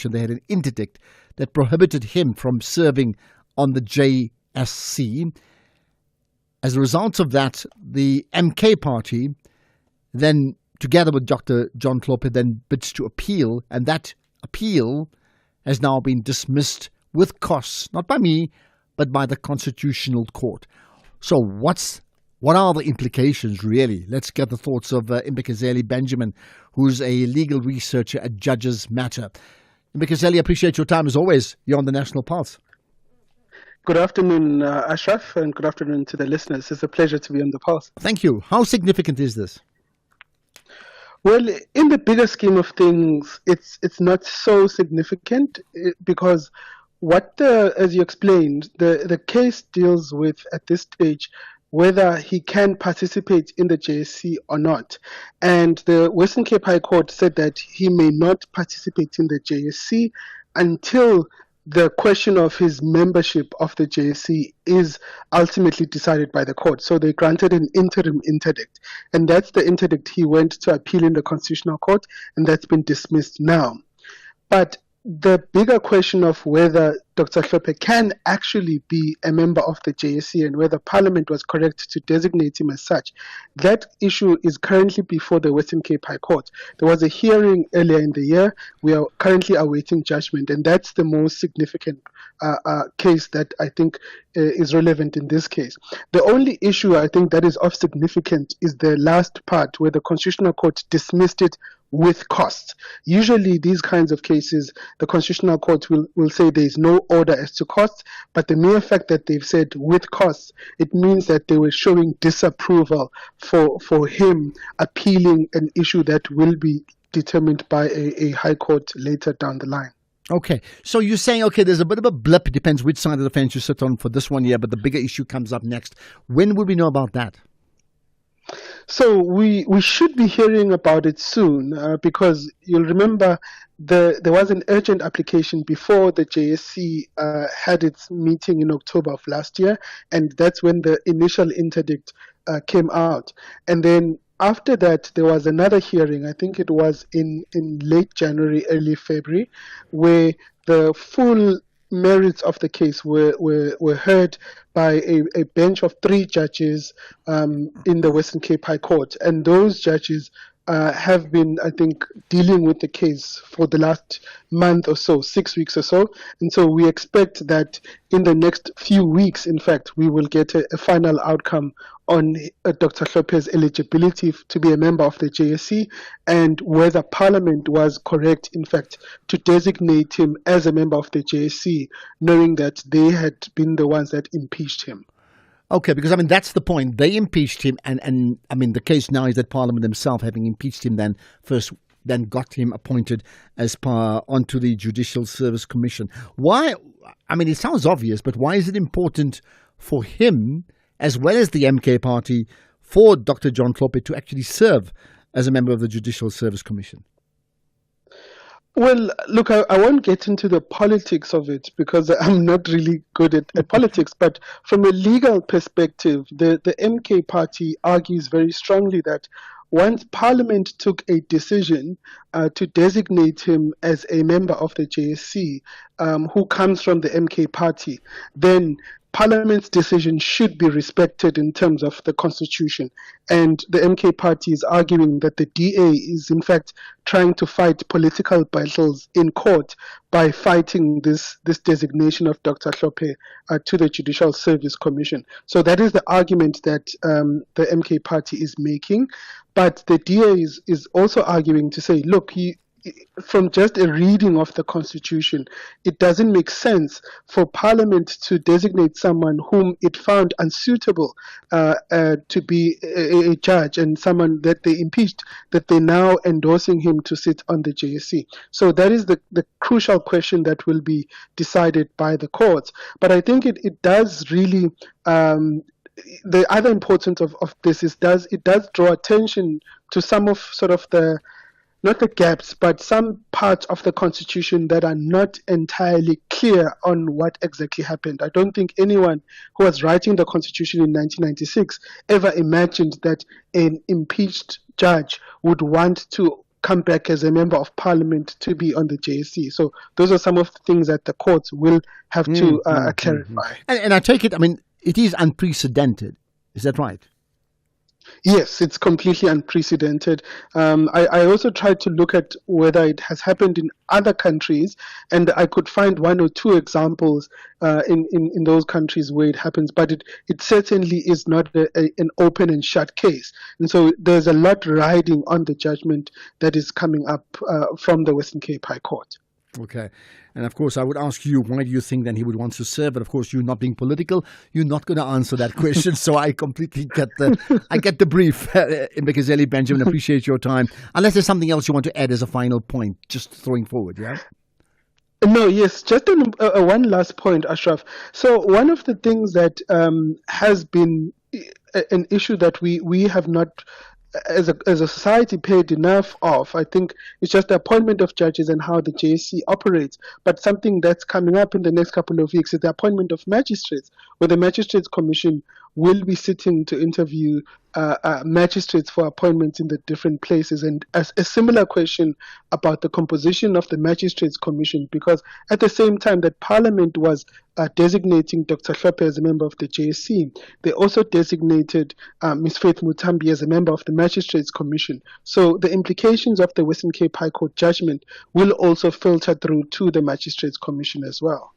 they had an interdict that prohibited him from serving on the JSC. As a result of that, the MK party then, together with Dr. John Hlophe, then bids to appeal, and that appeal has now been dismissed with costs, not by me, but by the Constitutional Court. So what are the implications, really? Let's get the thoughts of Mbekazeli Benjamin, who's a legal researcher at Judges Matter. Mbekazeli, appreciate your time as always. You're on the National Pulse. Good afternoon, Ashraf, and good afternoon to the listeners. It's a pleasure to be on the Pulse. Thank you. How significant is this? Well, in the bigger scheme of things, it's not so significant because as you explained, the case deals with, at this stage, whether he can participate in the JSC or not. And the Western Cape High Court said that he may not participate in the JSC until the question of his membership of the JSC is ultimately decided by the court. So they granted an interim interdict. And that's the interdict he went to appeal in the Constitutional Court, and that's been dismissed now. But the bigger question of whether Dr. Hlophe can actually be a member of the JSC and whether Parliament was correct to designate him as such, that issue is currently before the Western Cape High Court. There was a hearing earlier in the year. We are currently awaiting judgment, and that's the most significant case that I think is relevant in this case. The only issue I think that is of significance is the last part where the Constitutional Court dismissed it with costs. Usually these kinds of cases, the Constitutional Court will say there is no order as to costs, but the mere fact that they've said with costs, it means that they were showing disapproval for him appealing an issue that will be determined by a high court later down the line. Okay, so you're saying, there's a bit of a blip. It depends which side of the fence you sit on for this one year, but the bigger issue comes up next. When will we know about that? So we should be hearing about it soon because you'll remember there was an urgent application before the JSC had its meeting in October of last year, and that's when the initial interdict came out. And then after that, there was another hearing, I think it was in late January, early February, where the full merits of the case were heard by a bench of 3 judges in the Western Cape High Court. And those judges have been, I think, dealing with the case for the last month or so, 6 weeks or so. And so we expect that in the next few weeks, in fact, we will get a final outcome on Dr. Hlophe's eligibility to be a member of the JSC and whether Parliament was correct, in fact, to designate him as a member of the JSC, knowing that they had been the ones that impeached him. Okay, because, that's the point. They impeached him, and the case now is that Parliament themselves, having impeached him, then got him appointed as onto the Judicial Service Commission. Why? It sounds obvious, but why is it important for him, as well as the MK party, for Dr. John Hlophe to actually serve as a member of the Judicial Service Commission? Well, look, I won't get into the politics of it because I'm not really good at politics. But from a legal perspective, the MK party argues very strongly that once Parliament took a decision to designate him as a member of the JSC, who comes from the MK party, then Parliament's decision should be respected in terms of the Constitution. And the MK party is arguing that the DA is in fact trying to fight political battles in court by fighting this designation of Dr. Hlophe to the Judicial Service Commission. So that is the argument that the MK party is making. But the DA is also arguing to say, look, from just a reading of the Constitution, it doesn't make sense for Parliament to designate someone whom it found unsuitable to be a judge and someone that they impeached, that they're now endorsing him to sit on the JSC. So that is the crucial question that will be decided by the courts. But I think it does really... the other importance of this is it does draw attention to some of sort of not the gaps, but some parts of the Constitution that are not entirely clear on what exactly happened. I don't think anyone who was writing the Constitution in 1996 ever imagined that an impeached judge would want to come back as a member of parliament to be on the JSE. So those are some of the things that the courts will have to clarify. And I take it, I mean, it is unprecedented. Is that right? Yes, it's completely unprecedented. I also tried to look at whether it has happened in other countries, and I could find one or two examples in those countries where it happens, but it certainly is not an open and shut case. And so there's a lot riding on the judgment that is coming up from the Western Cape High Court. Okay. And of course, I would ask you, why do you think then he would want to serve? But of course, you not being political, you're not going to answer that question. So I completely get the brief. Mbekazeli Benjamin, appreciate your time. Unless there's something else you want to add as a final point, just throwing forward, yeah? No, yes, just one last point, Ashraf. So one of the things that has been an issue that we have not, as a society, paid enough of, I think it's just the appointment of judges and how the JSE operates. But something that's coming up in the next couple of weeks is the appointment of magistrates, where the Magistrates Commission will be sitting to interview magistrates for appointments in the different places. And as a similar question about the composition of the Magistrates Commission, because at the same time that Parliament was designating Dr. Hlophe as a member of the JSE, they also designated Ms. Faith Muthambi as a member of the Magistrates Commission. So the implications of the Western Cape High Court judgment will also filter through to the Magistrates Commission as well.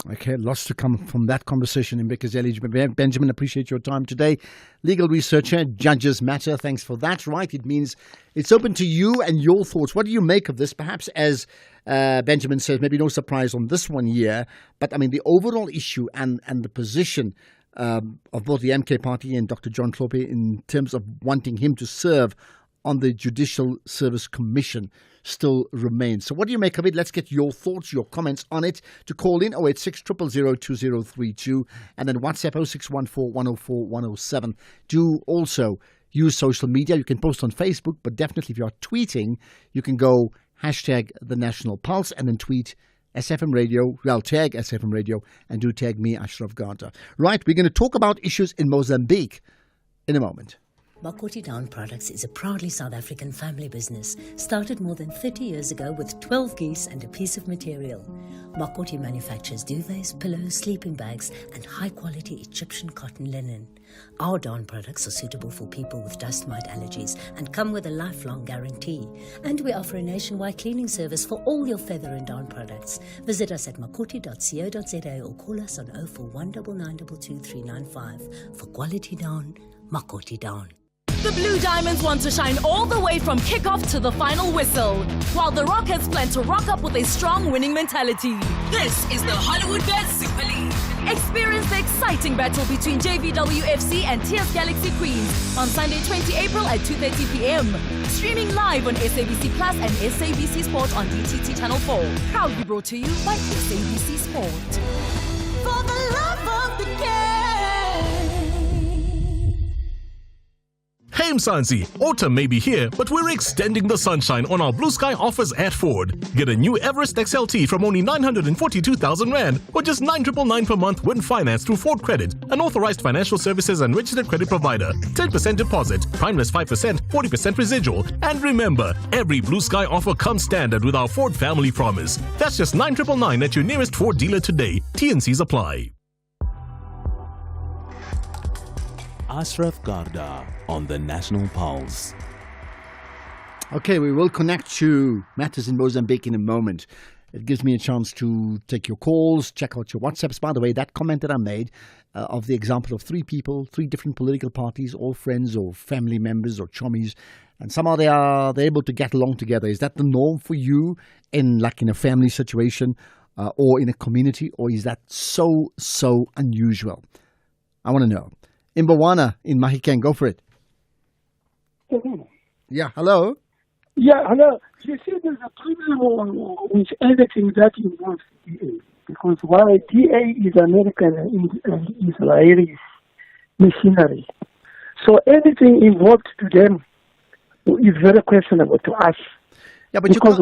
Okay, lots to come from that conversation. Mbekazeli Benjamin, appreciate your time today. Legal researcher, Judges Matter. Thanks for that. Right, it means it's open to you and your thoughts. What do you make of this? Perhaps, as Benjamin says, maybe no surprise on this one here, but I mean the overall issue and the position of both the MK Party and Dr. John Hlophe in terms of wanting him to serve on the Judicial Service Commission still remains. So what do you make of it? Let's get your thoughts, your comments on it. To call in 086 000 2032 and then WhatsApp 0614 104 107. Do also use social media. You can post on Facebook, but definitely if you're tweeting, you can go hashtag the National Pulse and then tweet SFM Radio, well, tag SFM Radio and do tag me, Ashraf Garda. Right, we're going to talk about issues in Mozambique in a moment. Makoti Down Products is a proudly South African family business, started more than 30 years ago with 12 geese and a piece of material. Makoti manufactures duvets, pillows, sleeping bags, and high-quality Egyptian cotton linen. Our down products are suitable for people with dust mite allergies and come with a lifelong guarantee. And we offer a nationwide cleaning service for all your feather and down products. Visit us at makoti.co.za or call us on 041 992 2395. For quality down, Makoti Down. The Blue Diamonds want to shine all the way from kickoff to the final whistle, while the Rockets plan to rock up with a strong winning mentality. This is the Hollywoodbet Super League. Experience the exciting battle between JVWFC and TS Galaxy Queens on Sunday 20 April at 2:30 p.m. Streaming live on SABC Plus and SABC Sport on DTT Channel 4. Proudly brought to you by SABC Sport. For the love of the game. Hey Mzansi, autumn may be here, but we're extending the sunshine on our Blue Sky offers at Ford. Get a new Everest XLT from only 942,000 Rand or just 9,999 per month when financed through Ford Credit, an authorized financial services and registered credit provider. 10% deposit, primeless 5%, 40% residual. And remember, every Blue Sky offer comes standard with our Ford Family Promise. That's just 9,999 at your nearest Ford dealer today. T&Cs apply. Ashraf Garda on the National Pulse. Okay, we will connect to matters in Mozambique in a moment. It gives me a chance to take your calls, check out your WhatsApps. By the way, that comment that I made of the example of three people, three different political parties, all friends or family members or chommies, and somehow they're able to get along together. Is that the norm for you in a family situation or in a community, or is that so unusual? I want to know. Imbawana in Mahikeng, go for it. Yeah, hello? Yeah, hello. You see, there's a problem with everything that involves DA. Because while DA is American and Israeli missionary, so everything involved to them is very questionable to us. Yeah, but you can't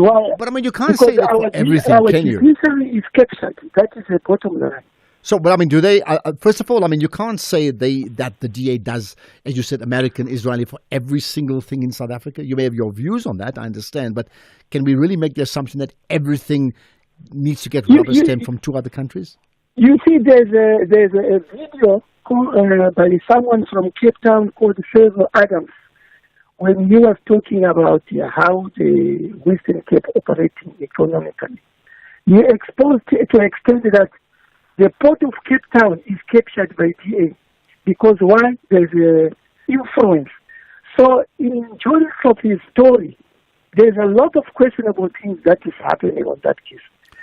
say that for everything, our can you? judiciary is captured. That is the bottom line. So, but I mean, do they? First of all, I mean, you can't say that the DA does, as you said, American, Israeli for every single thing in South Africa. You may have your views on that, I understand, but can we really make the assumption that everything needs to get rubber stamped from 2 other countries? You see, there's a video by someone from Cape Town called Trevor Adams, when he was talking about how the Western Cape operating economically. He exposed to an extent that the port of Cape Town is captured by DA because why? There's influence. So in John's story, there's a lot of questionable things that is happening on that case.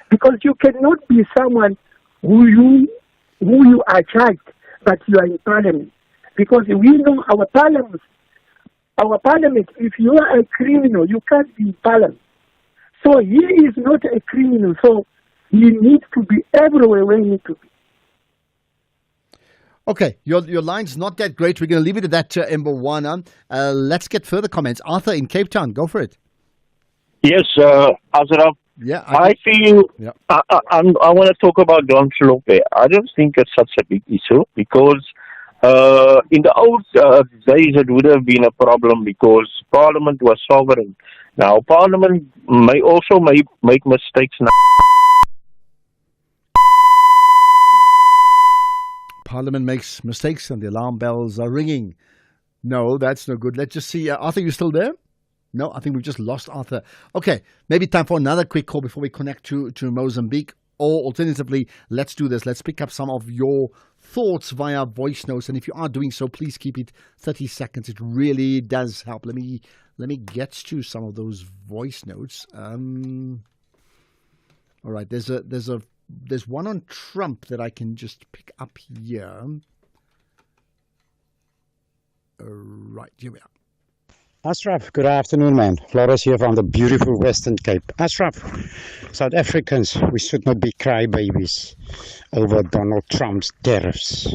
Because you cannot be someone who you are charged, but you are in parliament. Because we know our parliament, if you are a criminal, you can't be in parliament. So he is not a criminal, so he needs to be everywhere where he needs to be. Okay, your line's not that great. We're going to leave it at that, Mbonwana. Let's get further comments. Arthur in Cape Town, go for it. Yes, Ashraf. Yeah, I feel yeah. I want to talk about Don Slope. I don't think it's such a big issue because in the old days it would have been a problem because Parliament was sovereign. Now Parliament may also make mistakes now. Parliament makes mistakes and the alarm bells are ringing. No, that's no good. Let's just see. Arthur, you still there? No, I think we've just lost Arthur. Okay, maybe time for another quick call before we connect to Mozambique. Or alternatively, let's do this. Let's pick up some of your thoughts via voice notes. And if you are doing so, please keep it 30 seconds. It really does help. Let me get to some of those voice notes. All right, there's one on Trump that I can just pick up here. Right, here we are. Ashraf, good afternoon, man. Flores here from the beautiful Western Cape. Ashraf, South Africans, we should not be crybabies over Donald Trump's tariffs.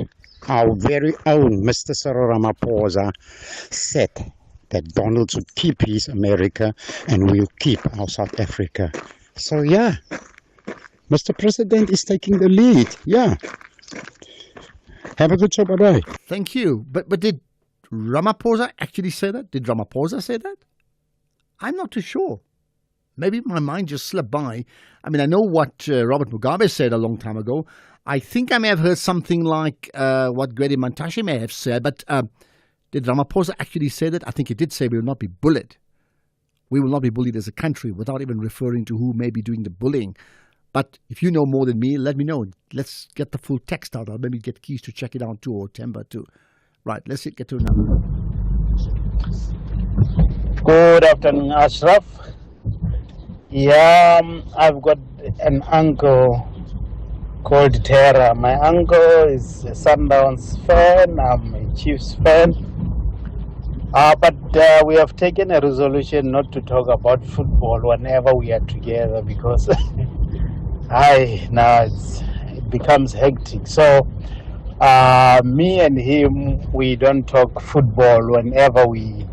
Our very own Mr. Cyril Ramaphosa said that Donald should keep his America and we'll keep our South Africa. So, yeah, Mr. President is taking the lead. Yeah. Have a good show. Bye-bye. Thank you. But did Ramaphosa actually say that? Did Ramaphosa say that? I'm not too sure. Maybe my mind just slipped by. I mean, I know what Robert Mugabe said a long time ago. I think I may have heard something like what Gwede Mantashe may have said, but did Ramaphosa actually say that? I think he did say we will not be bullied. We will not be bullied as a country without even referring to who may be doing the bullying. But if you know more than me, let me know. Let's get the full text out. I'll maybe get Keys to check it out too, or Temba too. Right, let's get to another. Good afternoon, Ashraf. Yeah, I've got an uncle called Terra. My uncle is a Sundowns fan. I'm a Chiefs fan. But we have taken a resolution not to talk about football whenever we are together because it becomes hectic. So me and him, we don't talk football whenever we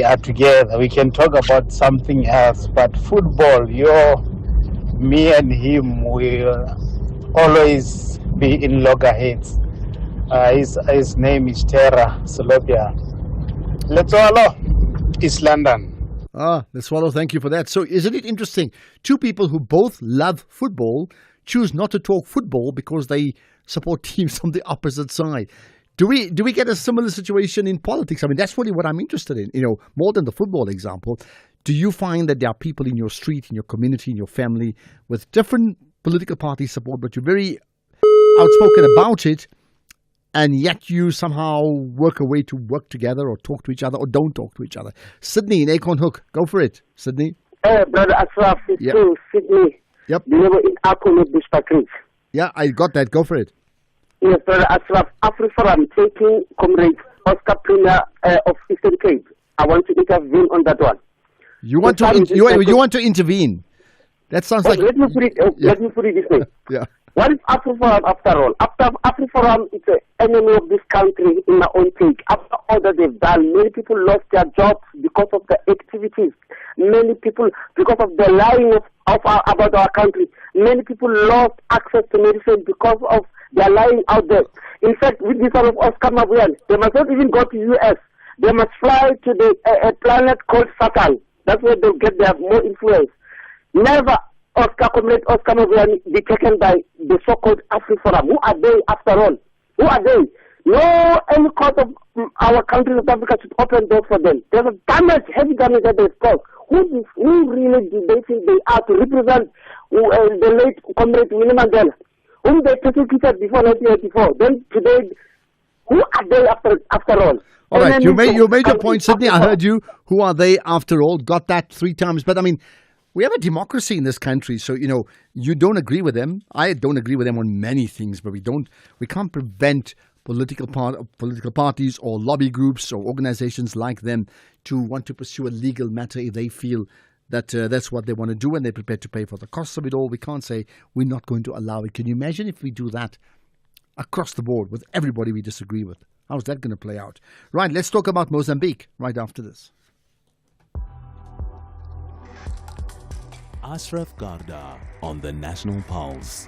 are together. We can talk about something else, but football, me and him will always be in loggerheads. His name is Terra Solopia. Let's all East London. Let's swallow. Thank you for that. So isn't it interesting? Two people who both love football choose not to talk football because they support teams on the opposite side. Do we get a similar situation in politics? I mean, that's really what I'm interested in, more than the football example. Do you find that there are people in your street, in your community, in your family with different political party support, but you're very outspoken about it, and yet you somehow work a way to work together or talk to each other or don't talk to each other? Sydney in Acorn Hook, go for it, Sydney. Hey, Brother Ashraf, it's true, Sydney. Yep. You know, in Acorn Hook, Bushbuck. Yeah, I got that. Go for it. Yes, Brother Ashraf, I'm taking Comrade Oscar Premier of Eastern Cape. I want to intervene on that one. You want to intervene? That sounds like. Let me put it this way. Yeah. What is AfriForum after all? AfriForum is an enemy of this country in my own take. After all that they've done, many people lost their jobs because of the activities. Many people, because of the lying about our country, many people lost access to medicine because of their lying out there. In fact, with this one of Oscar Mabuyan, they must not even go to US. They must fly to a planet called Saturn. That's where they'll get their more influence. Never Comrade Oscar Mabuyan be taken by the so-called AfriForum. Who are they after all? Who are they? No, any court of our country, South Africa, should open doors for them. There's a damage, heavy damage that they've caused. Who really do they think they are to represent the late Comrade Winnie Mandela, whom they persecuted before 1984? Then today, who are they after all? All right, you made your point, Sydney. I heard you. Who are they after all? Got that 3 times. But I mean, we have a democracy in this country, so you don't agree with them. I don't agree with them on many things, but we can't prevent political parties or lobby groups or organizations like them to want to pursue a legal matter if they feel that that's what they want to do and they're prepared to pay for the costs of it all. We can't say we're not going to allow it. Can you imagine if we do that across the board with everybody we disagree with? How's that going to play out? Right, let's talk about Mozambique right after this. Ashraf Garda on the National Pulse.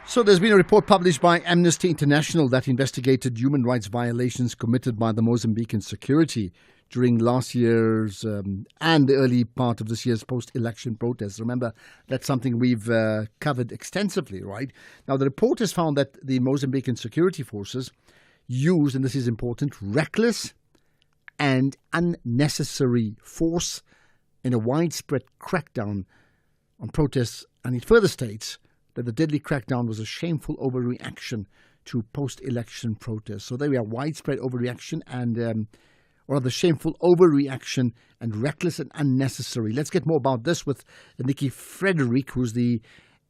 So there's been a report published by Amnesty International that investigated human rights violations committed by the Mozambican security during last year's and the early part of this year's post-election protests. Remember, that's something we've covered extensively, right? Now, the report has found that the Mozambican security forces used, and this is important, reckless and unnecessary force in a widespread crackdown on protests. And it further states that the deadly crackdown was a shameful overreaction to post-election protests. So there we are, widespread overreaction and or the shameful overreaction and reckless and unnecessary. Let's get more about this with Nikki Frederick, who's the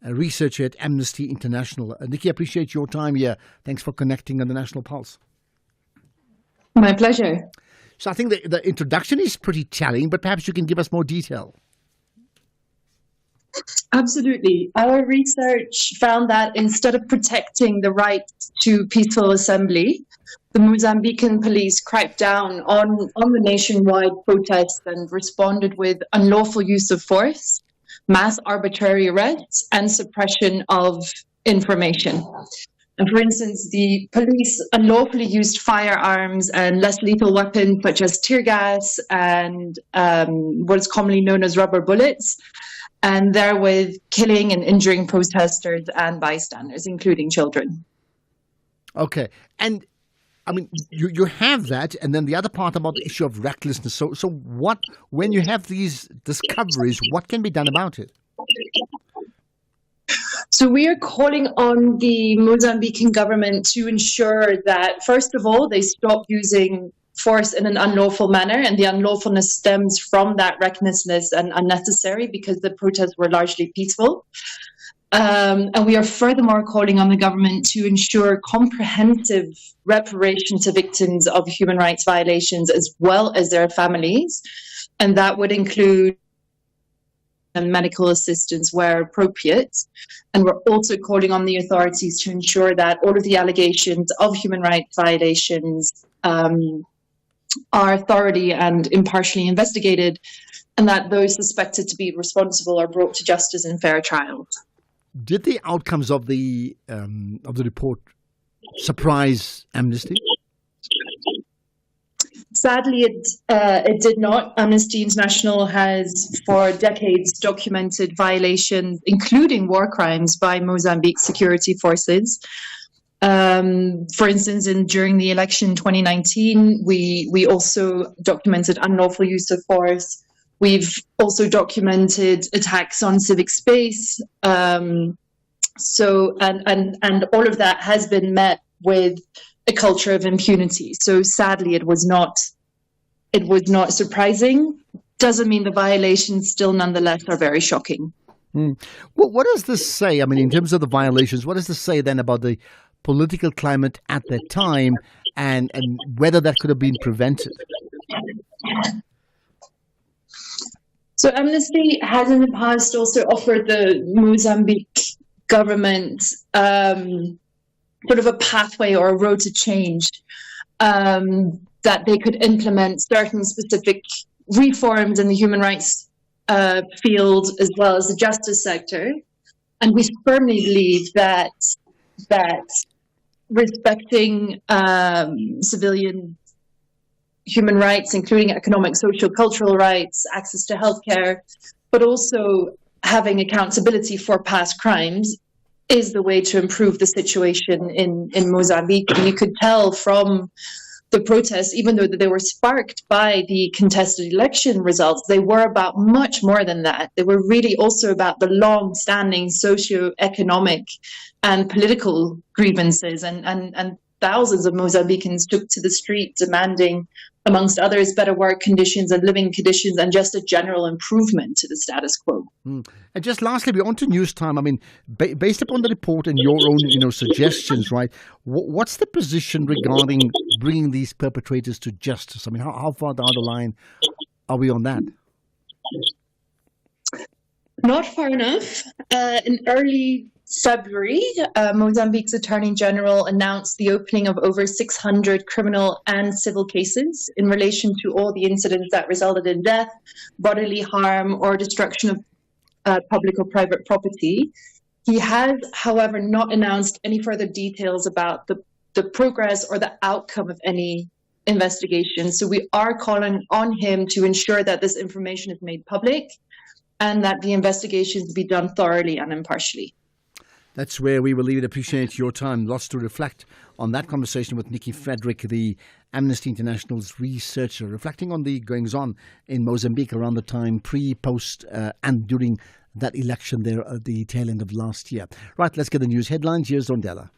researcher at Amnesty International. Nikki, I appreciate your time here. Thanks for connecting on the National Pulse. My pleasure. So I think the introduction is pretty telling, but perhaps you can give us more detail. Absolutely. Our research found that instead of protecting the right to peaceful assembly, the Mozambican police cracked down on the nationwide protests and responded with unlawful use of force, mass arbitrary arrests, and suppression of information. And for instance, the police unlawfully used firearms and less lethal weapons such as tear gas and what is commonly known as rubber bullets, and therewith killing and injuring protesters and bystanders, including children. Okay. And I mean, you have that, and then the other part about the issue of recklessness. So what, when you have these discoveries, what can be done about it? So we are calling on the Mozambican government to ensure that, first of all, they stop using force in an unlawful manner, and the unlawfulness stems from that recklessness and unnecessary because the protests were largely peaceful. And we are furthermore calling on the government to ensure comprehensive reparation to victims of human rights violations as well as their families, and that would include medical assistance where appropriate. And we're also calling on the authorities to ensure that all of the allegations of human rights violations are thoroughly and impartially investigated, and that those suspected to be responsible are brought to justice in fair trials. Did the outcomes of the report surprise Amnesty? Sadly, it did not. Amnesty International has for decades documented violations, including war crimes, by Mozambique security forces. For instance, during the election 2019, we also documented unlawful use of force. We've also documented attacks on civic space. So all of that has been met with a culture of impunity. So sadly, it was not surprising. Doesn't mean the violations still nonetheless are very shocking. Well, what does this say? I mean, in terms of the violations, what does this say then about the political climate at that time and whether that could have been prevented? So Amnesty has in the past also offered the Mozambique government sort of a pathway or a road to change, that they could implement certain specific reforms in the human rights field as well as the justice sector. And we firmly believe that respecting civilian human rights, including economic, social, cultural rights, access to healthcare, but also having accountability for past crimes is the way to improve the situation in Mozambique. And you could tell from the protests, even though they were sparked by the contested election results, they were about much more than that. They were really also about the long-standing socio-economic and political grievances, and thousands of Mozambicans took to the street demanding, amongst others, better work conditions and living conditions and just a general improvement to the status quo. And just lastly, we're on to news time. I mean, based upon the report and your own, suggestions, right? What's the position regarding bringing these perpetrators to justice? I mean, how far down the line are we on that? Not far enough. In early February, Mozambique's Attorney General announced the opening of over 600 criminal and civil cases in relation to all the incidents that resulted in death, bodily harm, or destruction of public or private property. He has, however, not announced any further details about the progress or the outcome of any investigation. So we are calling on him to ensure that this information is made public and that the investigations be done thoroughly and impartially. That's where we will leave it. Appreciate your time. Lots to reflect on that conversation with Nikki Frederick, the Amnesty International's researcher, reflecting on the goings-on in Mozambique around the time pre, post, and during that election there at the tail end of last year. Right, let's get the news headlines. Here's Rondella.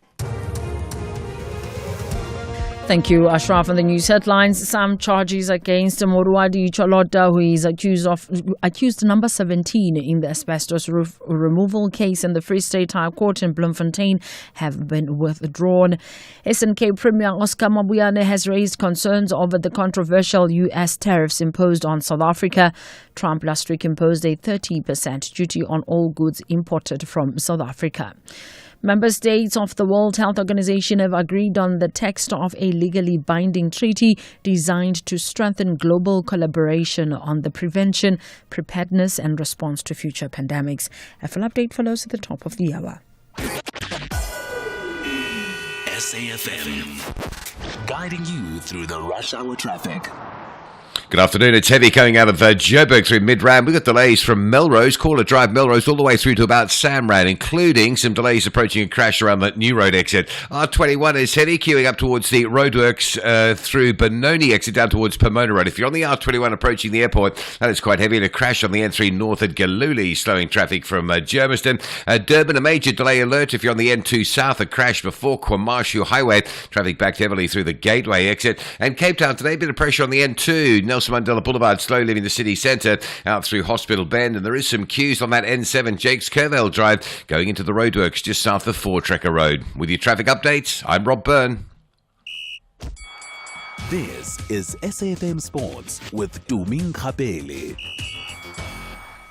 Thank you, Ashraf. On the news headlines, some charges against Moruadi Choloda, who is accused number 17 in the asbestos roof removal case in the Free State High Court in Bloemfontein, have been withdrawn. SNK Premier Oscar Mabuyane has raised concerns over the controversial U.S. tariffs imposed on South Africa. Trump last week imposed a 30% duty on all goods imported from South Africa. Member states of the World Health Organization have agreed on the text of a legally binding treaty designed to strengthen global collaboration on the prevention, preparedness and response to future pandemics. A full update follows at the top of the hour. SAFM, guiding you through the rush hour traffic. Good afternoon. It's heavy coming out of Joburg through Midrand. We've got delays from Melrose, Caller Drive, Melrose, all the way through to about Samrand, including some delays approaching a crash around the New Road exit. R21 is heavy, queuing up towards the roadworks through Benoni exit down towards Pomona Road. If you're on the R21 approaching the airport, that is quite heavy. And a crash on the N3 north at Galooly, slowing traffic from Germiston. Durban, a major delay alert. If you're on the N2 south, a crash before Kwamashu Highway. Traffic backed heavily through the Gateway exit. And Cape Town today, a bit of pressure on the N2. Nelson Mandela Boulevard, slow leaving the city centre out through Hospital Bend, and there is some queues on that N7 Jakes Curvell Drive going into the roadworks just south of Four Trekker Road. With your traffic updates, I'm Rob Byrne. This is SAFM Sports with Tuming Kapele.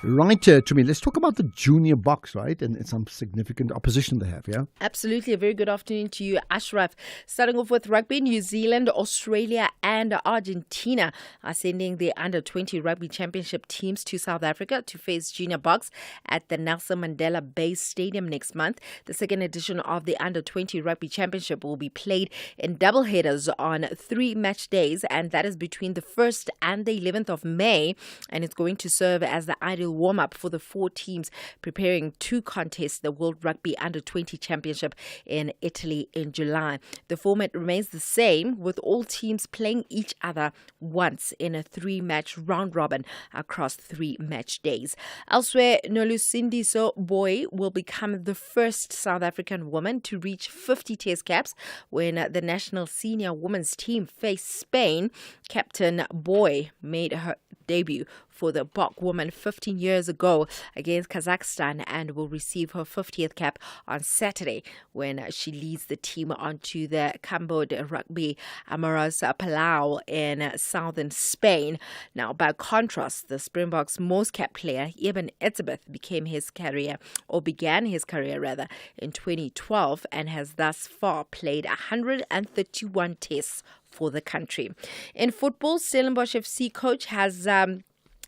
Right, to me, let's talk about the junior box, right? And some significant opposition they have, yeah? Absolutely. A very good afternoon to you, Ashraf. Starting off with rugby, New Zealand, Australia and Argentina are sending their under-20 rugby championship teams to South Africa to face junior box at the Nelson Mandela Bay Stadium next month. The second edition of the under-20 rugby championship will be played in double headers on 3 match days, and that is between the 1st and the 11th of May, and it's going to serve as the ideal warm-up for the 4 teams preparing to contest the World Rugby Under-20 Championship in Italy in July. The format remains the same, with all teams playing each other once in a 3-match round-robin across 3 match days. Elsewhere, Nolusindiso Boy will become the first South African woman to reach 50 test caps when the national senior women's team faced Spain. Captain Boy made her debut for the Bok woman 15 years ago against Kazakhstan and will receive her 50th cap on Saturday when she leads the team onto the Cambodia Rugby Amaras Palau in southern Spain. Now, by contrast, the Springboks' most capped player, Eben Etzebeth, began his career in 2012 and has thus far played 131 tests for the country. In football, Stellenbosch FC coach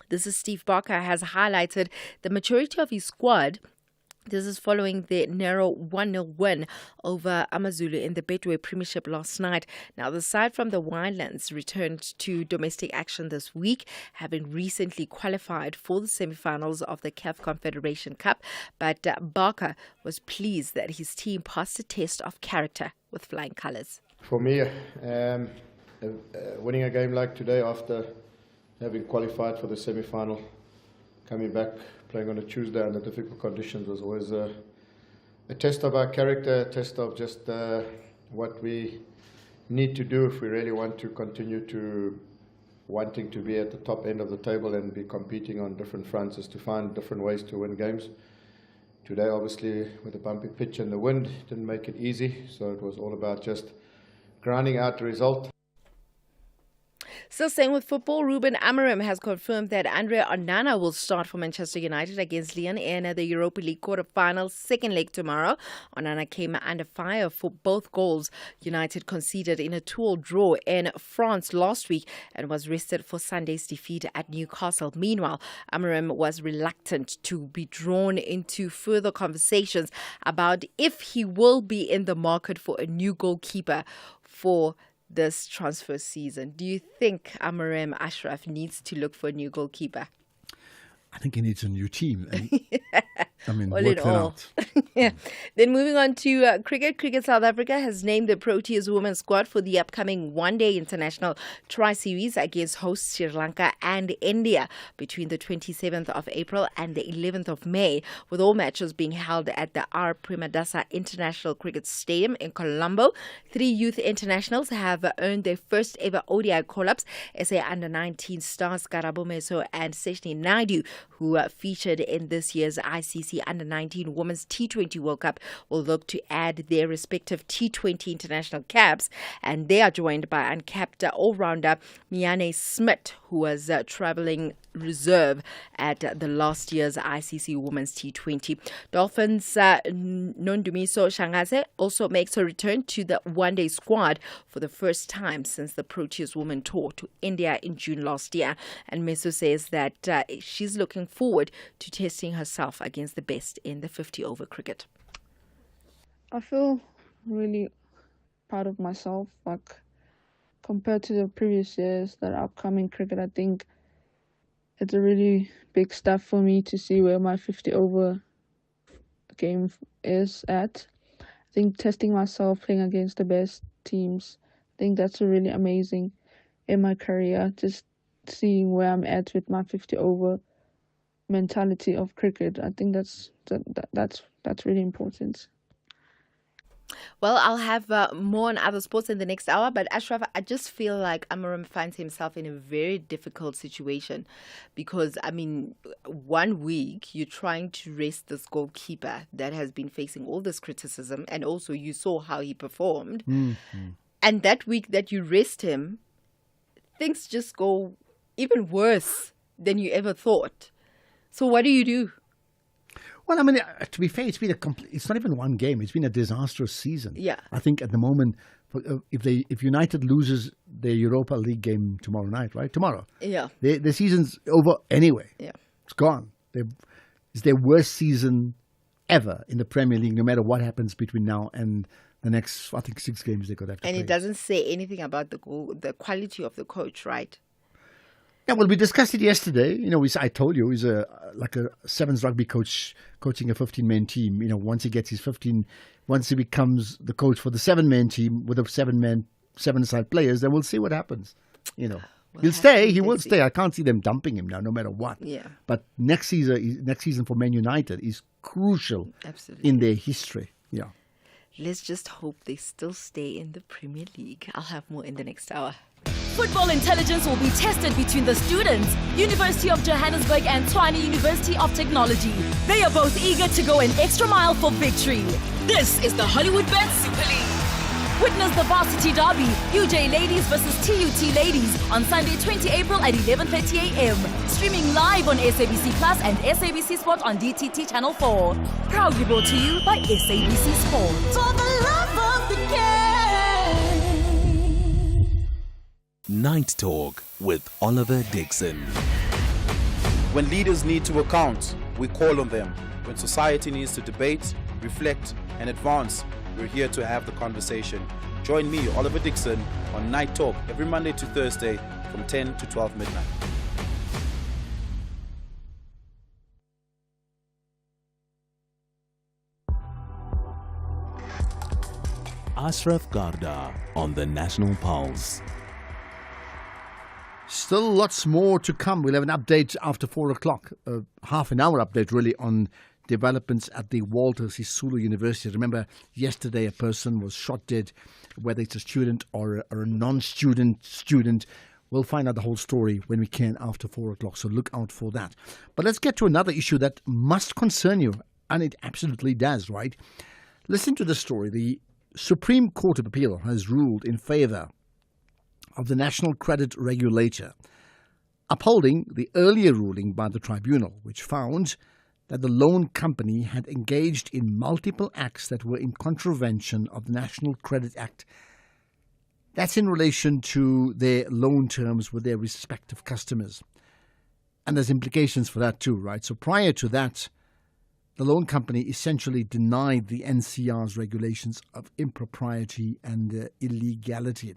this is Steve Barker, has highlighted the maturity of his squad. This is following the narrow 1-0 win over Amazulu in the Betway Premiership last night. Now, the side from the Winelands returned to domestic action this week, having recently qualified for the semi-finals of the CAF Confederation Cup. But Barker was pleased that his team passed the test of character with flying colours. For me, winning a game like today after having qualified for the semi-final, coming back, playing on a Tuesday under difficult conditions was always a test of our character, a test of just what we need to do if we really want to continue to wanting to be at the top end of the table and be competing on different fronts, is to find different ways to win games. Today, obviously, with the bumpy pitch and the wind, didn't make it easy, so it was all about just grinding out the result. Still staying with football, Ruben Amorim has confirmed that Andre Onana will start for Manchester United against Lyon in the Europa League quarter-final second leg tomorrow. Onana came under fire for both goals United conceded in a 2-2 draw in France last week and was rested for Sunday's defeat at Newcastle. Meanwhile, Amorim was reluctant to be drawn into further conversations about if he will be in the market for a new goalkeeper for this transfer season. Do you think Amorim Ashraf needs to look for a new goalkeeper? I think he needs a new team. And, I mean, all work in that all. out. Yeah. Then moving on to cricket. Cricket South Africa has named the Proteas women's squad for the upcoming one-day international tri-series against hosts Sri Lanka and India between the 27th of April and the 11th of May, with all matches being held at the R. Premadasa International Cricket Stadium in Colombo. 3 youth internationals have earned their first ever ODI call-ups. SA Under-19 stars Karabo Meso and Seshni Naidu, who featured in this year's ICC Under-19 Women's T20 World Cup, will look to add their respective T20 international caps, and they are joined by uncapped all-rounder Miane Smith, who was travelling reserve at the last year's ICC Women's T20. Dolphins Nondumiso Shangaze also makes a return to the one-day squad for the first time since the Proteas Women tour to India in June last year, and Meso says that she's looking forward to testing herself against the best in the 50-over cricket. I feel really proud of myself. Like, compared to the previous years, that upcoming cricket, I think it's a really big step for me to see where my 50-over game is at. I think testing myself, playing against the best teams, I think that's really amazing in my career. Just seeing where I'm at with my 50-over mentality of cricket, I think that's really important. Well, I'll have more on other sports in the next hour, but Ashraf, I just feel like Amorim finds himself in a very difficult situation because, I mean, 1 week you're trying to rest this goalkeeper that has been facing all this criticism, and also you saw how he performed. Mm-hmm. And that week that you rest him, things just go even worse than you ever thought. So what do you do? Well, I mean, to be fair, it's not even one game. It's been a disastrous season. Yeah. I think at the moment, if United loses their Europa League game tomorrow night, right? Tomorrow. Yeah. The season's over anyway. Yeah. It's gone. It's their worst season ever in the Premier League, no matter what happens between now and the next, I think, 6 games they could have to play. And it doesn't say anything about the quality of the coach, right? Yeah, well, we discussed it yesterday. You know, I told you he's like a sevens rugby coach coaching a 15-man team. You know, once he becomes the coach for the 7-man team with a 7-side players, then we'll see what happens. You know, he'll stay. He will stay. I can't see them dumping him now, no matter what. Yeah. But next season for Man United is crucial. Absolutely. In their history. Yeah. Let's just hope they still stay in the Premier League. I'll have more in the next hour. football intelligence will be tested between the students, University of Johannesburg and Tshwane University of Technology. They are both eager to go an extra mile for victory. This is the Hollywood Bet Super League. Witness the Varsity Derby, UJ Ladies versus TUT Ladies on Sunday 20 April at 11:30 a.m. Streaming live on SABC Plus and SABC Sport on DTT Channel 4. Proudly brought to you by SABC Sport. For the love of the game. Night Talk with Oliver Dixon. When leaders need to account, we call on them. When society needs to debate, reflect, and advance, we're here to have the conversation. Join me, Oliver Dixon, on Night Talk every Monday to Thursday from 10 to 12 midnight. Ashraf Garda on the National Pulse. Still lots more to come. We'll have an update after 4 o'clock, a half an hour update really on developments at the Walter Sisulu University. Remember, yesterday a person was shot dead, whether it's a student or a non-student. We'll find out the whole story when we can after 4 o'clock, so look out for that. But let's get to another issue that must concern you, and it absolutely does, right? Listen to the story. The Supreme Court of Appeal has ruled in favor of the National Credit Regulator, upholding the earlier ruling by the tribunal, which found that the loan company had engaged in multiple acts that were in contravention of the National Credit Act. That's in relation to their loan terms with their respective customers. And there's implications for that too, right? So prior to that, the loan company essentially denied the NCR's regulations of impropriety and illegality.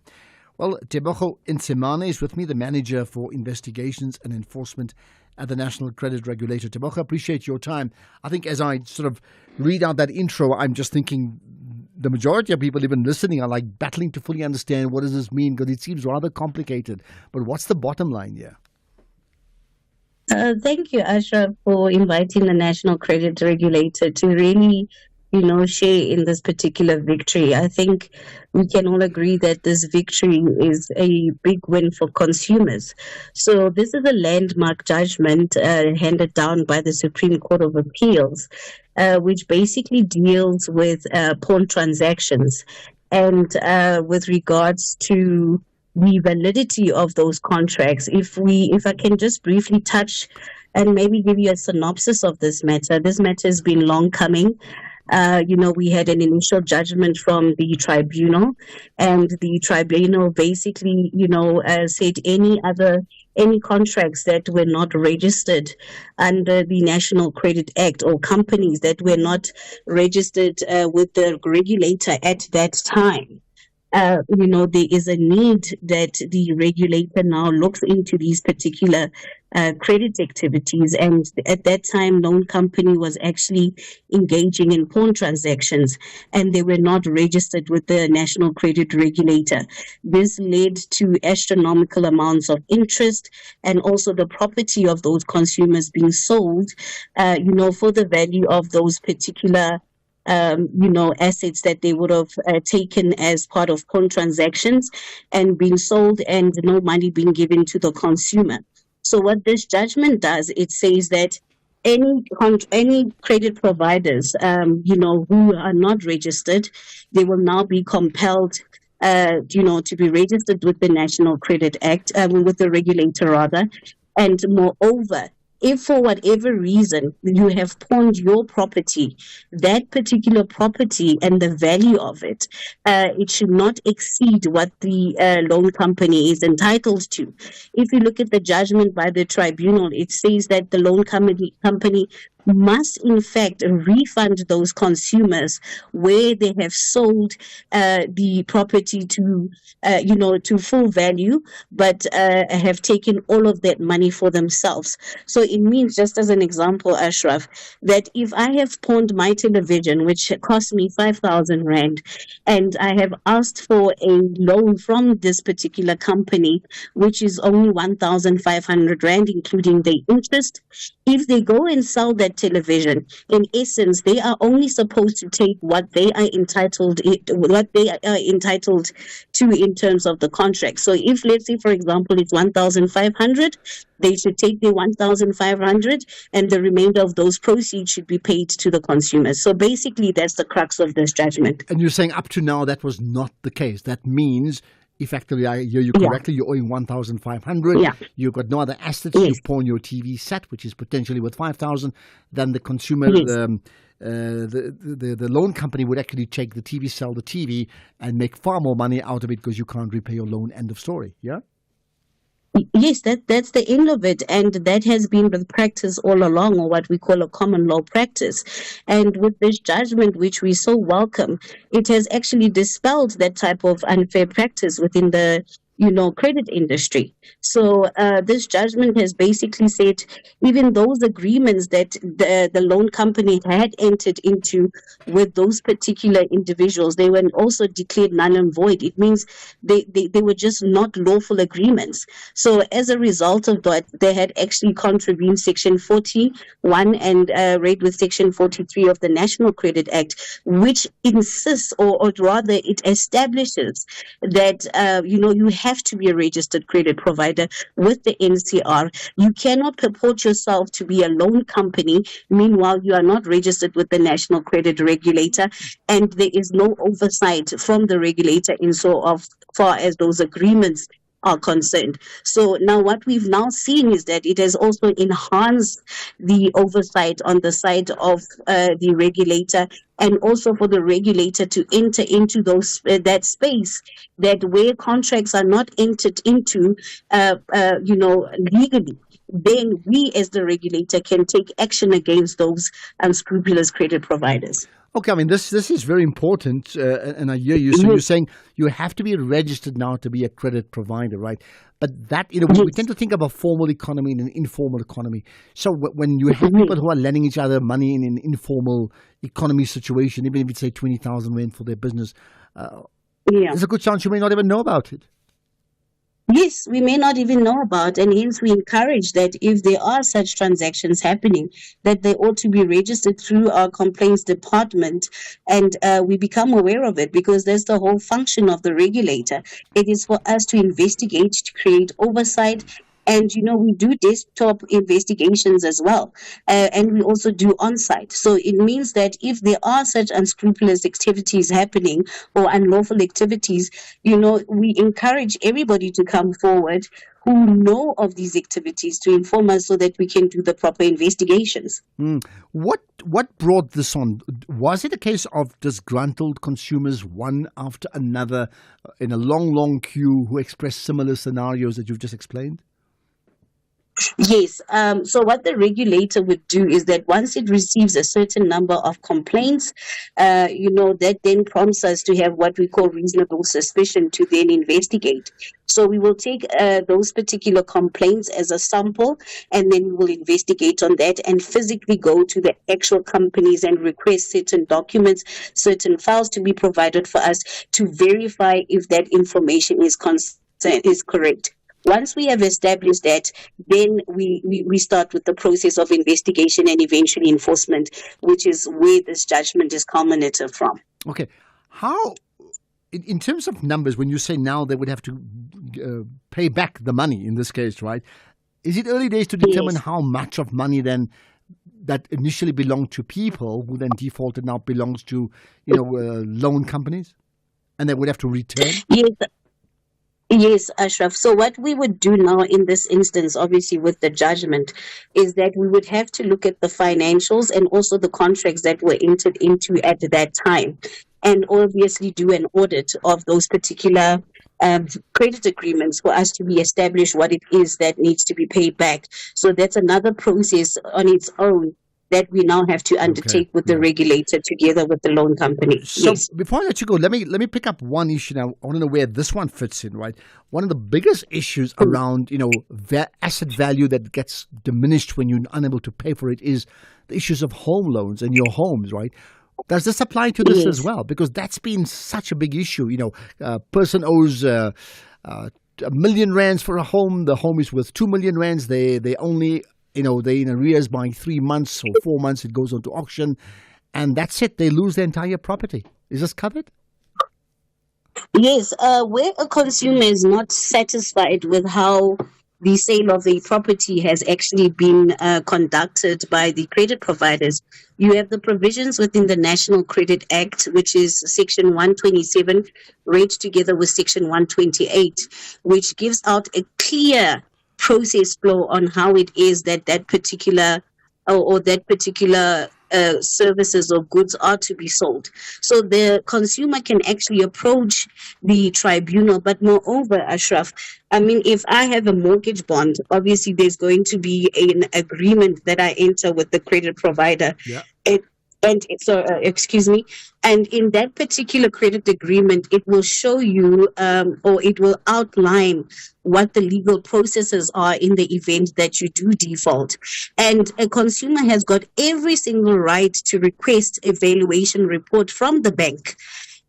Well, Tebogo Nsemane is with me, the Manager for Investigations and Enforcement at the National Credit Regulator. Tebogo, appreciate your time. I think as I sort of read out that intro, I'm just thinking the majority of people even listening are like battling to fully understand what does this mean, because it seems rather complicated. But what's the bottom line here? Thank you, Ashraf, for inviting the National Credit Regulator to really share in this particular victory. I think we can all agree that this victory is a big win for consumers. So this is a landmark judgment handed down by the Supreme Court of Appeals, which basically deals with pawn transactions and with regards to the validity of those contracts. If I can just briefly touch and maybe give you a synopsis of this matter. This matter has been long coming. We had an initial judgment from the tribunal, and the tribunal basically, said any contracts that were not registered under the National Credit Act, or companies that were not registered with the regulator at that time. There is a need that the regulator now looks into these particular credit activities. And at that time, loan company was actually engaging in pawn transactions, and they were not registered with the National Credit Regulator. This led to astronomical amounts of interest, and also the property of those consumers being sold, for the value of those particular assets that they would have taken as part of pawn transactions and being sold, and no money being given to the consumer. So what this judgment does, it says that any credit providers, who are not registered, they will now be compelled, to be registered with the National Credit Act, with the regulator rather, and moreover, if for whatever reason you have pawned your property, that particular property and the value of it, it should not exceed what the loan company is entitled to. If you look at the judgment by the tribunal, it says that the loan company must in fact refund those consumers where they have sold the property to full value, but have taken all of that money for themselves. So it means, just as an example, Ashraf, that if I have pawned my television, which cost me 5,000 Rand, and I have asked for a loan from this particular company, which is only 1,500 Rand, including the interest, if they go and sell that that television, in essence, they are only supposed to take what they are entitled to in terms of the contract. So if, let's say, for example, it's 1,500, they should take the 1,500 and the remainder of those proceeds should be paid to the consumers. So basically, that's the crux of this judgment. And you're saying up to now that was not the case. That means, effectively, I hear you correctly, you're owing 1,500. Yeah. You've got no other assets. Yes. You pawn your TV set, which is potentially worth 5,000. Then the consumer, Yes. the loan company would actually take the TV, sell the TV, and make far more money out of it because you can't repay your loan. End of story. Yeah. Yes, that's the end of it. And that has been the practice all along, or what we call a common law practice. And with this judgment, which we so welcome, it has actually dispelled that type of unfair practice within the credit industry. So this judgment has basically said even those agreements that the loan company had entered into with those particular individuals, they were also declared null and void. It means they were just not lawful agreements. So as a result of that, they had actually contravened Section 41 and read with Section 43 of the National Credit Act, which insists, or rather it establishes that, you have to be a registered credit provider with the NCR. You cannot purport yourself to be a loan company. Meanwhile, you are not registered with the National Credit Regulator, and there is no oversight from the regulator in so far as those agreements are concerned. So now what we've now seen is that it has also enhanced the oversight on the side of the regulator, and also for the regulator to enter into that space that where contracts are not entered into legally, then we as the regulator can take action against those unscrupulous credit providers. Okay, I mean, this is very important, and I hear you. So you're saying you have to be registered now to be a credit provider, right? But that, we tend to think of a formal economy and an informal economy. So when you have people who are lending each other money in an informal economy situation, even if it's, say, 20,000 rand for their business, there's a good chance you may not even know about it. Yes, we may not even know about, and hence we encourage that if there are such transactions happening, that they ought to be registered through our complaints department, and we become aware of it, because that's the whole function of the regulator. It is for us to investigate, to create oversight. And, we do desktop investigations as well. And we also do on-site. So it means that if there are such unscrupulous activities happening or unlawful activities, we encourage everybody to come forward who know of these activities to inform us so that we can do the proper investigations. What brought this on? Was it a case of disgruntled consumers, one after another, in a long, long queue, who expressed similar scenarios that you've just explained? Yes. So what the regulator would do is that once it receives a certain number of complaints, that then prompts us to have what we call reasonable suspicion to then investigate. So we will take those particular complaints as a sample, and then we will investigate on that and physically go to the actual companies and request certain documents, certain files to be provided for us to verify if that information is correct. Once we have established that, then we start with the process of investigation and eventually enforcement, which is where this judgment is culminated from. Okay. How, in terms of numbers, when you say now they would have to pay back the money in this case, right? Is it early days to determine how much of money then that initially belonged to people who then defaulted now belongs to, loan companies? And they would have to return? Yes, Ashraf. So what we would do now in this instance, obviously with the judgment, is that we would have to look at the financials and also the contracts that were entered into at that time, and obviously do an audit of those particular credit agreements for us to be established what it is that needs to be paid back. So that's another process on its own that we now have to undertake with the regulator together with the loan company. So before I let you go, let me pick up one issue now. I want to know where this one fits in, right? One of the biggest issues around, asset value that gets diminished when you're unable to pay for it is the issues of home loans and your homes, right? Does this apply to this as well? Because that's been such a big issue. A person owes R1 million for a home. The home is worth 2 million rands. They only they're in arrears by 3 months or 4 months, it goes on to auction, and that's it. They lose their entire property. Is this covered? Yes, where a consumer is not satisfied with how the sale of a property has actually been conducted by the credit providers, you have the provisions within the National Credit Act, which is Section 127, read together with Section 128, which gives out a clear process flow on how it is that particular services or goods are to be sold. So the consumer can actually approach the tribunal. But moreover, Ashraf, if I have a mortgage bond, obviously there's going to be an agreement that I enter with the credit provider. Yeah. And in that particular credit agreement, it will show you or it will outline what the legal processes are in the event that you do default. And a consumer has got every single right to request a valuation report from the bank.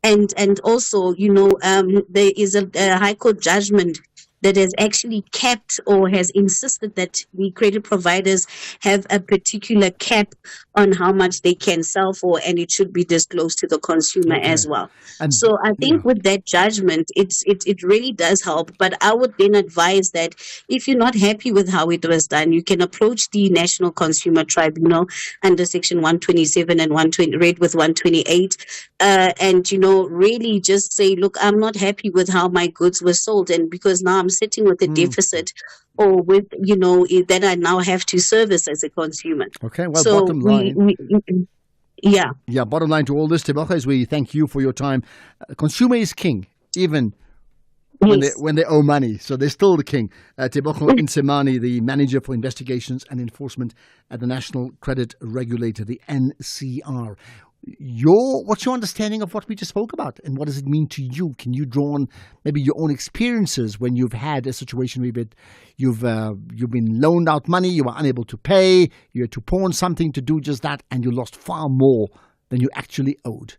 And also, there is a High Court judgment that has actually capped or has insisted that the credit providers have a particular cap on how much they can sell for, and it should be disclosed to the consumer as well. And so I think with that judgment, it really does help. But I would then advise that if you're not happy with how it was done, you can approach the National Consumer Tribunal under Section 127 and 120, read with 128, and really just say, look, I'm not happy with how my goods were sold, and because now I'm sitting with a deficit or with, that I now have to service as a consumer. Okay, well, so bottom line. Yeah, bottom line to all this, Tebogo, is we thank you for your time. Consumer is king, even when they owe money. So they're still the king. Tebogo Nsemane, the Manager for Investigations and Enforcement at the National Credit Regulator, the NCR. What's your understanding of what we just spoke about, and what does it mean to you? Can you draw on maybe your own experiences when you've had a situation where you've been loaned out money, you were unable to pay, you had to pawn something to do just that, and you lost far more than you actually owed?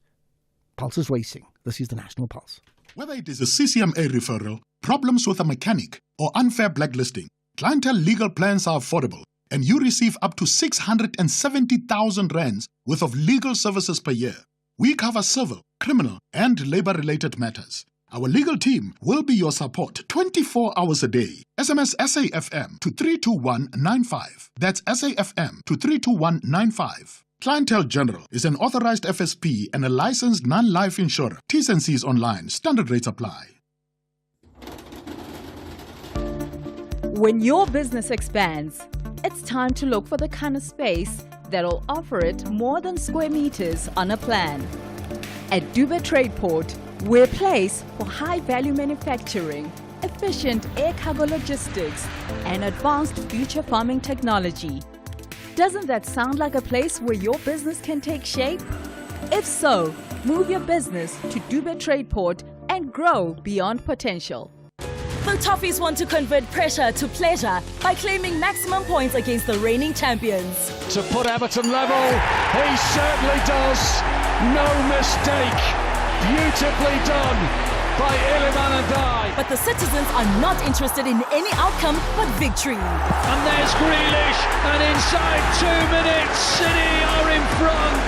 Pulse is racing. This is the National Pulse. Whether it is a CCMA referral, problems with a mechanic, or unfair blacklisting, Clientele legal plans are affordable, and you receive up to 670,000 rands worth of legal services per year. We cover civil, criminal, and labor-related matters. Our legal team will be your support 24 hours a day. SMS SAFM to 32195. That's SAFM to 32195. Clientele General is an authorized FSP and a licensed non-life insurer. T's and C's online. Standard rates apply. When your business expands, it's time to look for the kind of space that'll offer it more than square meters on a plan. At Dube Tradeport, we're a place for high-value manufacturing, efficient air cargo logistics, and advanced future farming technology. Doesn't that sound like a place where your business can take shape? If so, move your business to Dube Tradeport and grow beyond potential. The Toffees want to convert pressure to pleasure by claiming maximum points against the reigning champions. To put Everton level, he certainly does. No mistake. Beautifully done by Iliman Ndiaye. But the citizens are not interested in any outcome but victory. And there's Grealish, and inside 2 minutes, City are in front.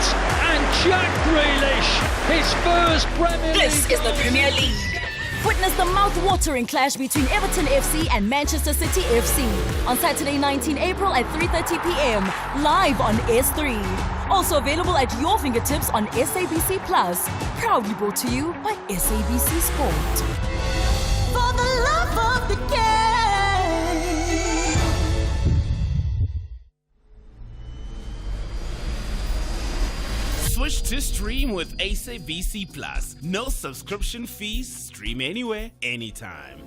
And Jack Grealish, his first Premier League. This is the Premier League. Witness the mouth-watering clash between Everton FC and Manchester City FC on Saturday 19 April at 3:30 p.m. live on S3. Also available at your fingertips on SABC Plus. Proudly brought to you by SABC Sport. For the love of the game. Switch to stream with SABC Plus. No subscription fees. Stream anywhere, anytime.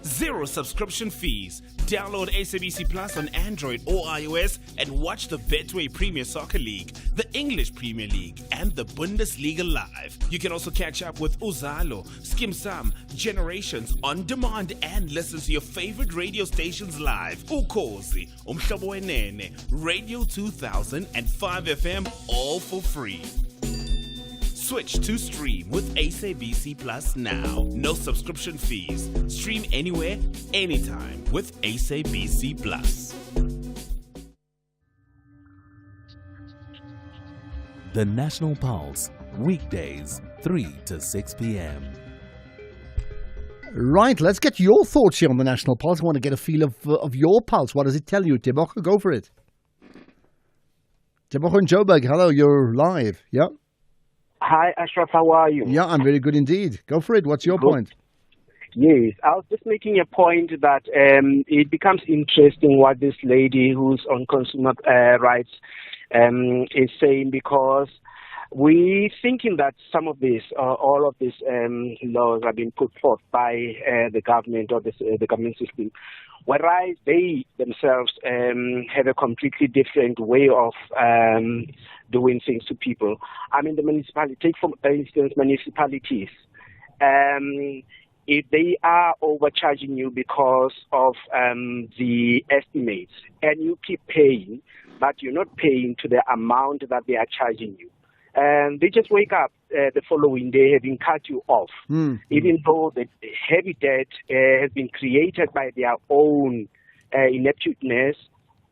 Zero subscription fees. Download SABC Plus on Android or iOS and watch the Betway Premier Soccer League, the English Premier League, and the Bundesliga live. You can also catch up with Uzalo, Skim Sam, Generations on demand and listen to your favorite radio stations live. Ukhozi, Umhlobo Wenene, Radio 2000 and 5FM, all for free. Switch to stream with SABC Plus now. No subscription fees. Stream anywhere, anytime with SABC Plus. The National Pulse, weekdays, 3 to 6 p.m. Right, let's get your thoughts here on the National Pulse. I want to get a feel of your pulse. What does it tell you? Tebogo, go for it. Tebogo in Joburg, hello, you're live. Yeah. Hi, Ashraf, how are you? Yeah, I'm very good indeed. Go for it. What's your point? Yes, I was just making a point that it becomes interesting what this lady who's on consumer rights is saying, because we thinking that some of this, all of these laws are being put forth by the government or the government system, whereas they themselves have a completely different way of doing things to people. I mean, the municipality, take for instance municipalities, if they are overcharging you because of the estimates, and you keep paying, but you're not paying to the amount that they are charging you, and they just wake up the following day having cut you off, even though the heavy debt has been created by their own ineptitudeness.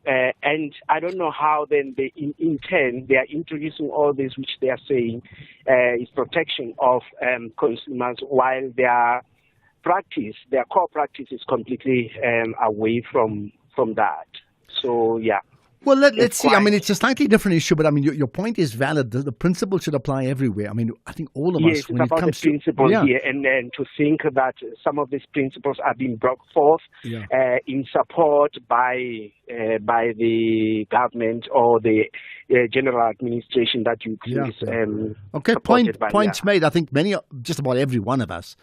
And I don't know how then they, in turn, they are introducing all this, which they are saying is protection of consumers, while their practice, their core practice is completely away from that. So, yeah. Well, let's see. I mean, it's a slightly different issue, but I mean, your point is valid. The principle should apply everywhere. I mean, I think all of us, yes, when it's it about comes the principle to here, and to think that some of these principles are being brought forth in support by the government or the general administration that you okay, points made. I think just about every one of us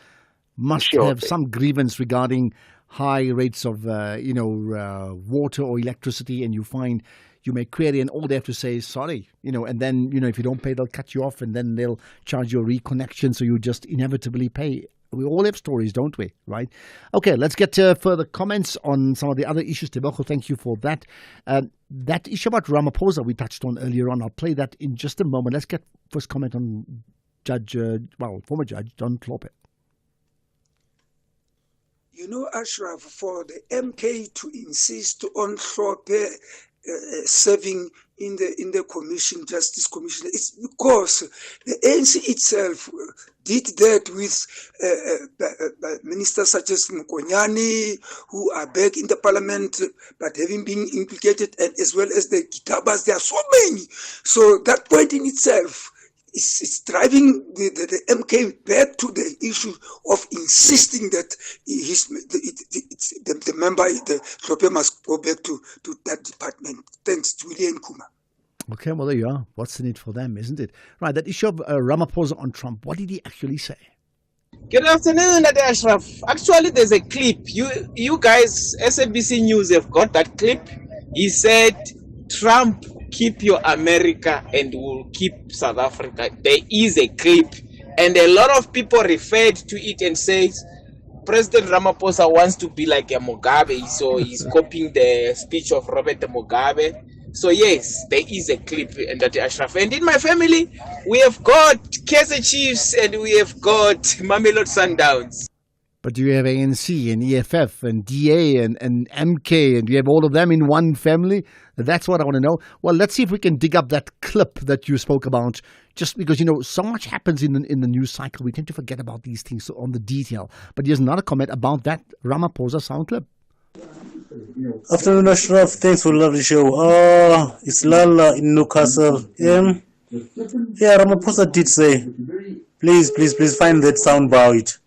must have some grievance regarding high rates of, water or electricity, and you find you may query, and all they have to say is sorry, and then, if you don't pay, they'll cut you off, and then they'll charge you a reconnection, so you just inevitably pay. We all have stories, don't we? Right? Okay, let's get to further comments on some of the other issues. Tebogo, thank you for that. That issue about Ramaphosa we touched on earlier on, I'll play that in just a moment. Let's get first comment on former Judge John Tlhophe. Ashraf, for the MK to insist on Tlhophe serving in the commission, Justice Commission, it's because the ANC itself did that with ministers such as Mokonyane, who are back in the parliament but having been implicated, and as well as the Gitabas. There are so many. So that point in itself is driving the MK back to the issue of insisting that the member, the Tlhophe, must go back to that department. Thanks, Julian Kuma. Okay, well, there you are. What's the need for them, isn't it? Right, that issue of Ramaphosa on Trump, what did he actually say? Good afternoon, Ashraf. Actually, there's a clip. You guys, SABC News, have got that clip. He said, Trump, keep your America and we'll keep South Africa. There is a clip, and a lot of people referred to it and says President Ramaphosa wants to be like a Mugabe, so he's copying the speech of Robert Mugabe. So yes, there is a clip, and that Ashraf. And in my family, we have got Kaizer Chiefs and we have got Mamelodi Sundowns. But do you have ANC and EFF and DA and MK, and do you have all of them in one family? That's what I want to know. Well, let's see if we can dig up that clip that you spoke about, just because, so much happens in the news cycle. We tend to forget about these things on the detail. But here's another comment about that Ramaphosa sound clip. Afternoon, Ashraf. Thanks for the lovely show. It's Lala in Newcastle. Yeah, Ramaphosa did say, please find that sound bite.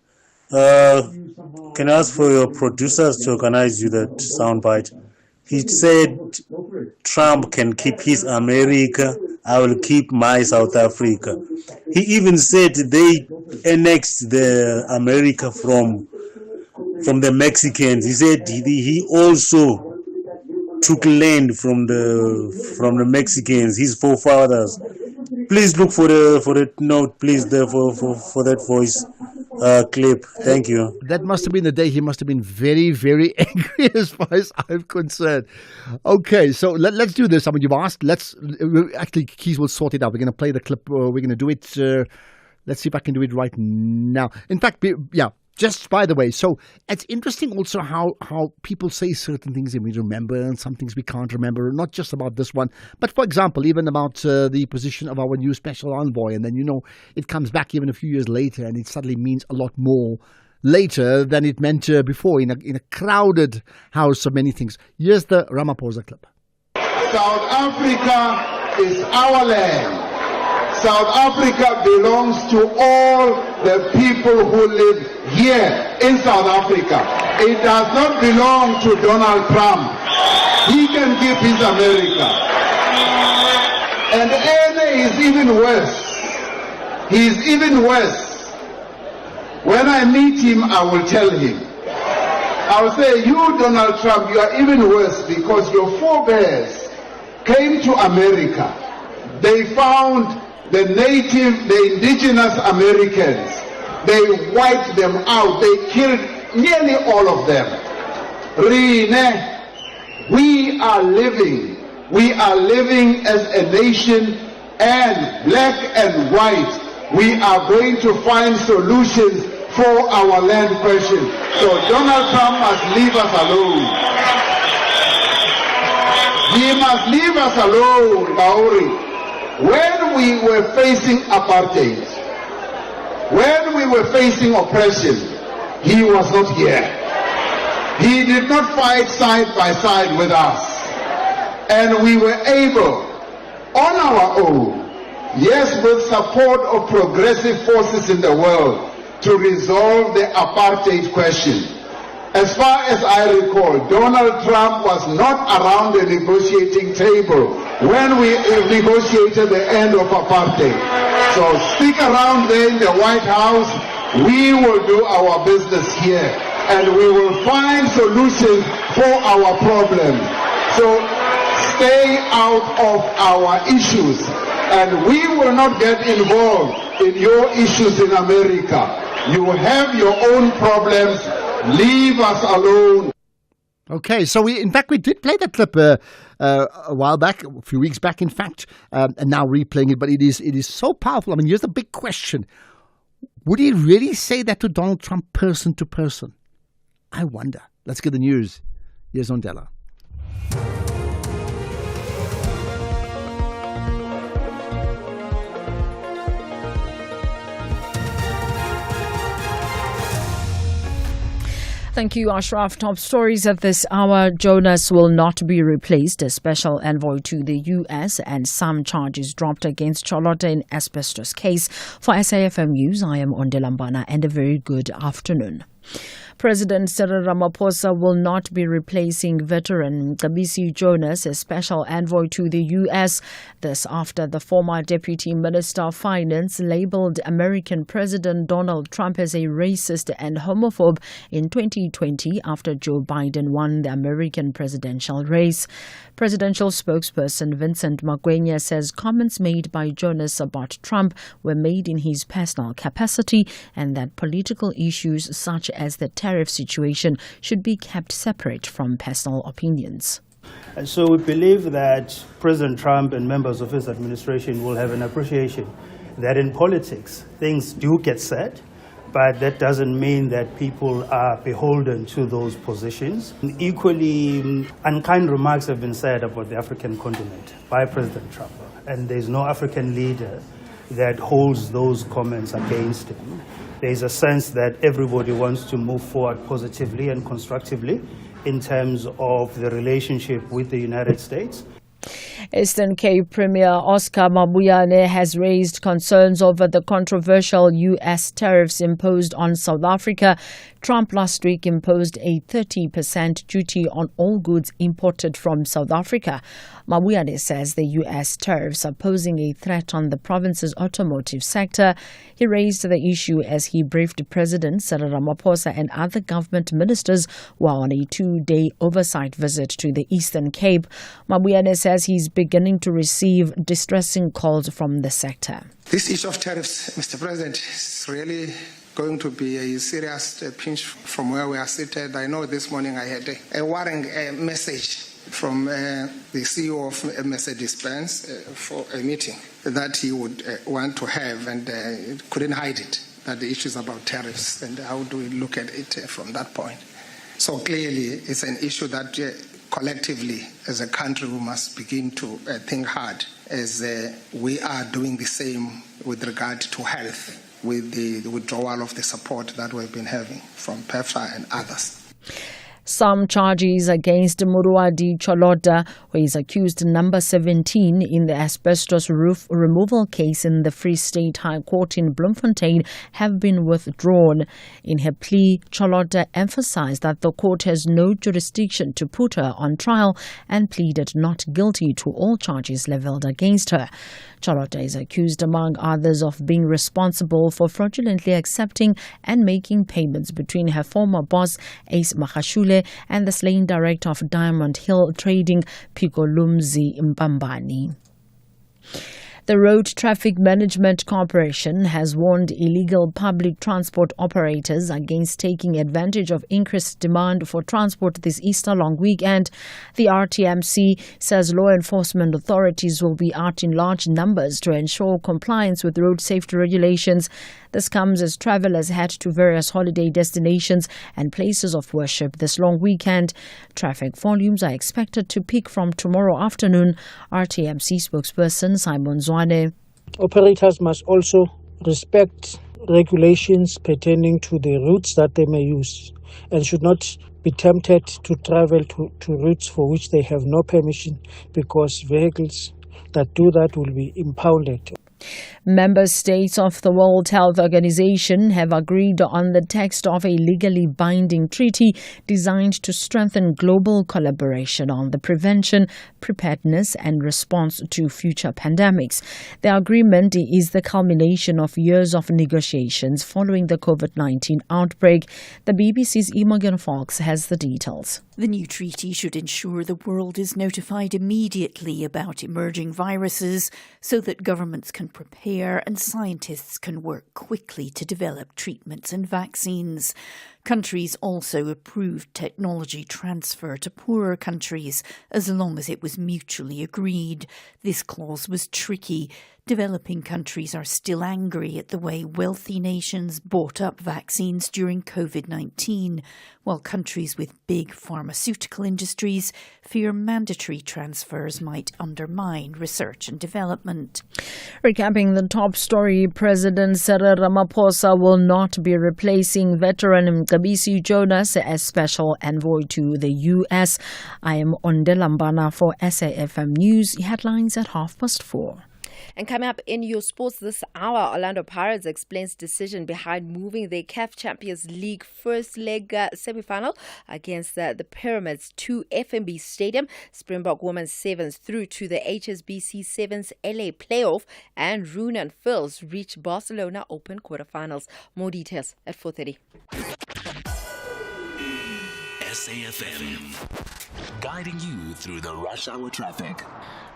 Can I ask for your producers to organize you that soundbite? He said Trump can keep his America, I will keep my South Africa. He even said they annexed the America from the Mexicans. He said he also took land from the Mexicans, his forefathers. Please look for the note, please, there for that voice clip. Thank you. That must have been the day he must have been very, very angry as far as I'm concerned. Okay, so let's do this. I mean, you've asked. Actually, Keys will sort it out. We're going to play the clip. We're going to do it. Let's see if I can do it right now. In fact, Just by the way, so it's interesting also how people say certain things and we remember and some things we can't remember, not just about this one, but for example, even about the position of our new special envoy. And then, it comes back even a few years later and it suddenly means a lot more later than it meant before in a crowded house of many things. Here's the Ramaphosa clip. South Africa is our land. South Africa belongs to all the people who live here in South Africa. It does not belong to Donald Trump. He can keep his America. And Ene is even worse. He's even worse. When I meet him, I will tell him. I will say, you, Donald Trump, you are even worse because your forebears came to America. They found the indigenous Americans. They wiped them out. They killed nearly all of them. Rine, we are living as a nation, and black and white, we are going to find solutions for our land question. So Donald Trump must leave us alone. He must leave us alone, Maori. When we were facing apartheid, when we were facing oppression, he was not here. He did not fight side by side with us. And we were able, on our own, yes, with support of progressive forces in the world, to resolve the apartheid question. As far as I recall, Donald Trump was not around the negotiating table when we negotiated the end of apartheid. So stick around there in the White House. We will do our business here and we will find solutions for our problems. So stay out of our issues and we will not get involved in your issues in America. You have your own problems. Leave us alone. Okay, so we did play that clip a while back, a few weeks back, in fact, and now replaying it. But it is so powerful. I mean, here's the big question: would he really say that to Donald Trump, person to person? I wonder. Let's get the news. Here's Ondela. Thank you, Ashraf. Top stories at this hour. Jonas will not be replaced as special envoy to the U.S. and some charges dropped against Charlotte in asbestos case. For SAFM News, I am Ondela Mbana and a very good afternoon. President Cyril Ramaphosa will not be replacing veteran Mcebisi Jonas as special envoy to the U.S. This after the former Deputy Minister of Finance labeled American President Donald Trump as a racist and homophobe in 2020 after Joe Biden won the American presidential race. Presidential spokesperson Vincent Magwenya says comments made by Jonas about Trump were made in his personal capacity and that political issues such as the tariff situation should be kept separate from personal opinions. And so we believe that President Trump and members of his administration will have an appreciation that in politics things do get said, but that doesn't mean that people are beholden to those positions. Equally, unkind remarks have been said about the African continent by President Trump, and there's no African leader that holds those comments against him. There's a sense that everybody wants to move forward positively and constructively in terms of the relationship with the United States. Eastern Cape Premier Oscar Mabuyane has raised concerns over the controversial U.S. tariffs imposed on South Africa. Trump last week imposed a 30% duty on all goods imported from South Africa. Mabuyane says the U.S. tariffs are posing a threat on the province's automotive sector. He raised the issue as he briefed President Cyril Ramaphosa and other government ministers while on a 2-day oversight visit to the Eastern Cape. Mabuyane says he's beginning to receive distressing calls from the sector. This issue of tariffs, Mr. President, is really going to be a serious pinch from where we are seated. I know this morning I had a worrying message from the CEO of Mercedes-Benz for a meeting that he would want to have and couldn't hide it. that the issue is about tariffs and how do we look at it from that point. So clearly, it's an issue that collectively, as a country, we must begin to think hard as we are doing the same with regard to health, with the withdrawal of the support that we've been having from PEPFAR and others. Some charges against Muruadi Choloda, who is accused number 17 in the asbestos roof removal case in the Free State High Court in Bloemfontein, have been withdrawn. In her plea, Choloda emphasized that the court has no jurisdiction to put her on trial and pleaded not guilty to all charges leveled against her. Choloda is accused, among others, of being responsible for fraudulently accepting and making payments between her former boss, Ace Magashule, and the slain director of Diamond Hill Trading, Pikolumzi Mpambani. The Road Traffic Management Corporation has warned illegal public transport operators against taking advantage of increased demand for transport this Easter long weekend. The RTMC says law enforcement authorities will be out in large numbers to ensure compliance with road safety regulations. This comes as travelers head to various holiday destinations and places of worship this long weekend. Traffic volumes are expected to peak from tomorrow afternoon. RTMC spokesperson Simon Zwane. Operators must also respect regulations pertaining to the routes that they may use and should not be tempted to travel to routes for which they have no permission, because vehicles that do that will be impounded. Member states of the World Health Organization have agreed on the text of a legally binding treaty designed to strengthen global collaboration on the prevention, preparedness and response to future pandemics. The agreement is the culmination of years of negotiations following the COVID-19 outbreak. The BBC's Imogen Fox has the details. The new treaty should ensure the world is notified immediately about emerging viruses so that governments can prepare and scientists can work quickly to develop treatments and vaccines. Countries also approved technology transfer to poorer countries as long as it was mutually agreed. This clause was tricky. Developing countries are still angry at the way wealthy nations bought up vaccines during COVID-19, while countries with big pharmaceutical industries fear mandatory transfers might undermine research and development. Recapping the top story, President Cyril Ramaphosa will not be replacing veteran Mcebisi Jonas as special envoy to the U.S. I am Ondelambana for SAFM News. Headlines at 4:30. And coming up in your sports this hour, Orlando Pirates explains decision behind moving their CAF Champions League first leg semi-final against the Pyramids to FNB Stadium. Springbok Women's Sevens through to the HSBC Sevens LA playoff, and Rune and Phils reach Barcelona Open quarterfinals. More details at 4:30. SAFM, guiding you through the rush hour traffic.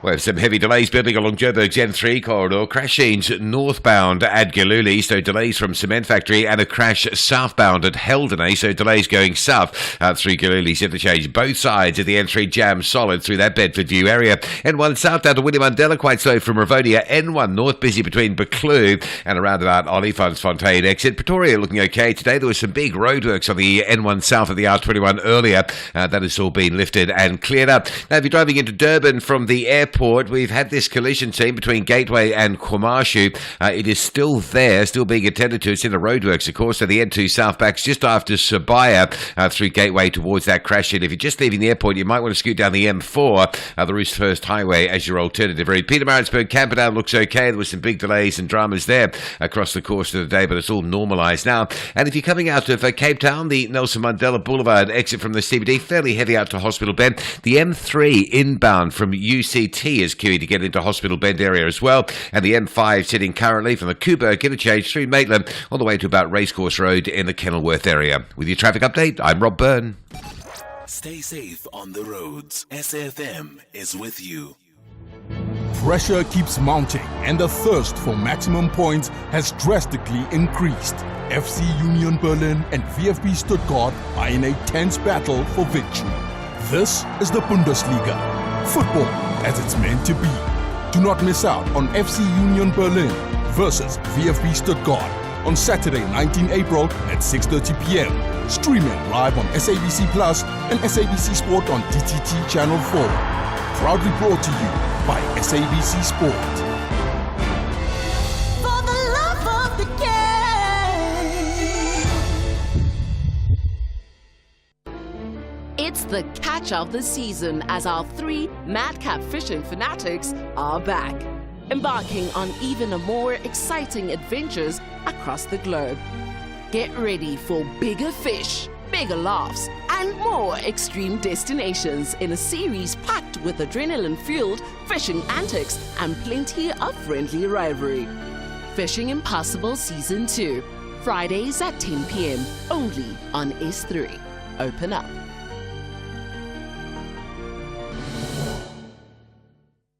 Well, some heavy delays building along Joburg's N3 corridor. Crash scenes northbound at Giluli, so delays from Cement Factory, and a crash southbound at Heldene, so delays going south through Giluli's interchange. Both sides of the N3 jam solid through that Bedford View area. N1 south down to William Mandela, quite slow from Ravonia. N1 north busy between Buccleuch and around about Olifantsfontein exit. Pretoria looking okay today. There was some big roadworks on the N1 south of the R21 earlier. That has all been lifted and cleared up. Now, if you're driving into Durban from the airport, we've had this collision scene between Gateway and Kwamashu. It is still there, still being attended to. It's in the roadworks, of course. So the N2 southbacks just after Sabaya through Gateway towards that crash scene. If you're just leaving the airport, you might want to scoot down the M4, the Roos First Highway, as your alternative route. Pietermaritzburg, Camperdown looks okay. There was some big delays and dramas there across the course of the day, but it's all normalised now. And if you're coming out of Cape Town, the Nelson Mandela Boulevard exit from the CBD, fairly heavy out to Hospital Bend. The M3 inbound from UCT is queuing to get into Hospital Bend area as well, and the M5 sitting currently from the Kuberg interchange through Maitland all the way to about Racecourse Road in the Kenilworth area. With your traffic update, I'm Rob Byrne. Stay safe on the roads. SAFM is with you. Pressure keeps mounting and the thirst for maximum points has drastically increased. FC Union Berlin and VfB Stuttgart are in a tense battle for victory. This is the Bundesliga. Football as it's meant to be. Do not miss out on FC Union Berlin versus VfB Stuttgart on Saturday, 19 April at 6:30 p.m. Streaming live on SABC Plus and SABC Sport on DTT Channel 4. Proudly brought to you by SABC Sport. For the love of the game. It's the catch of the season as our 3 madcap fishing fanatics are back, embarking on even more exciting adventures across the globe. Get ready for bigger fish, bigger laughs, and more extreme destinations in a series packed with adrenaline-fueled fishing antics and plenty of friendly rivalry. Fishing Impossible Season 2, Fridays at 10 p.m. only on S3. Open up.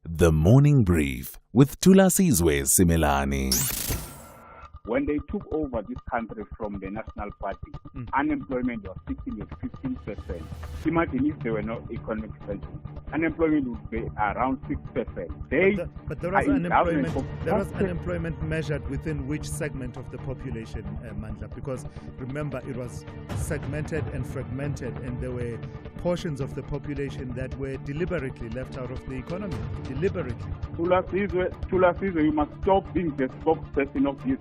The Morning Brief with Thulasizwe Simelane. When they took over this country from the National Party, unemployment was sitting at 15%. Imagine if there were no economic sanctions. Unemployment would be around 6%. But there was unemployment measured within which segment of the population, Mandla? Because remember, it was segmented and fragmented, and there were portions of the population that were deliberately left out of the economy. Deliberately. Thulasizwe, you must stop being the spokesperson of this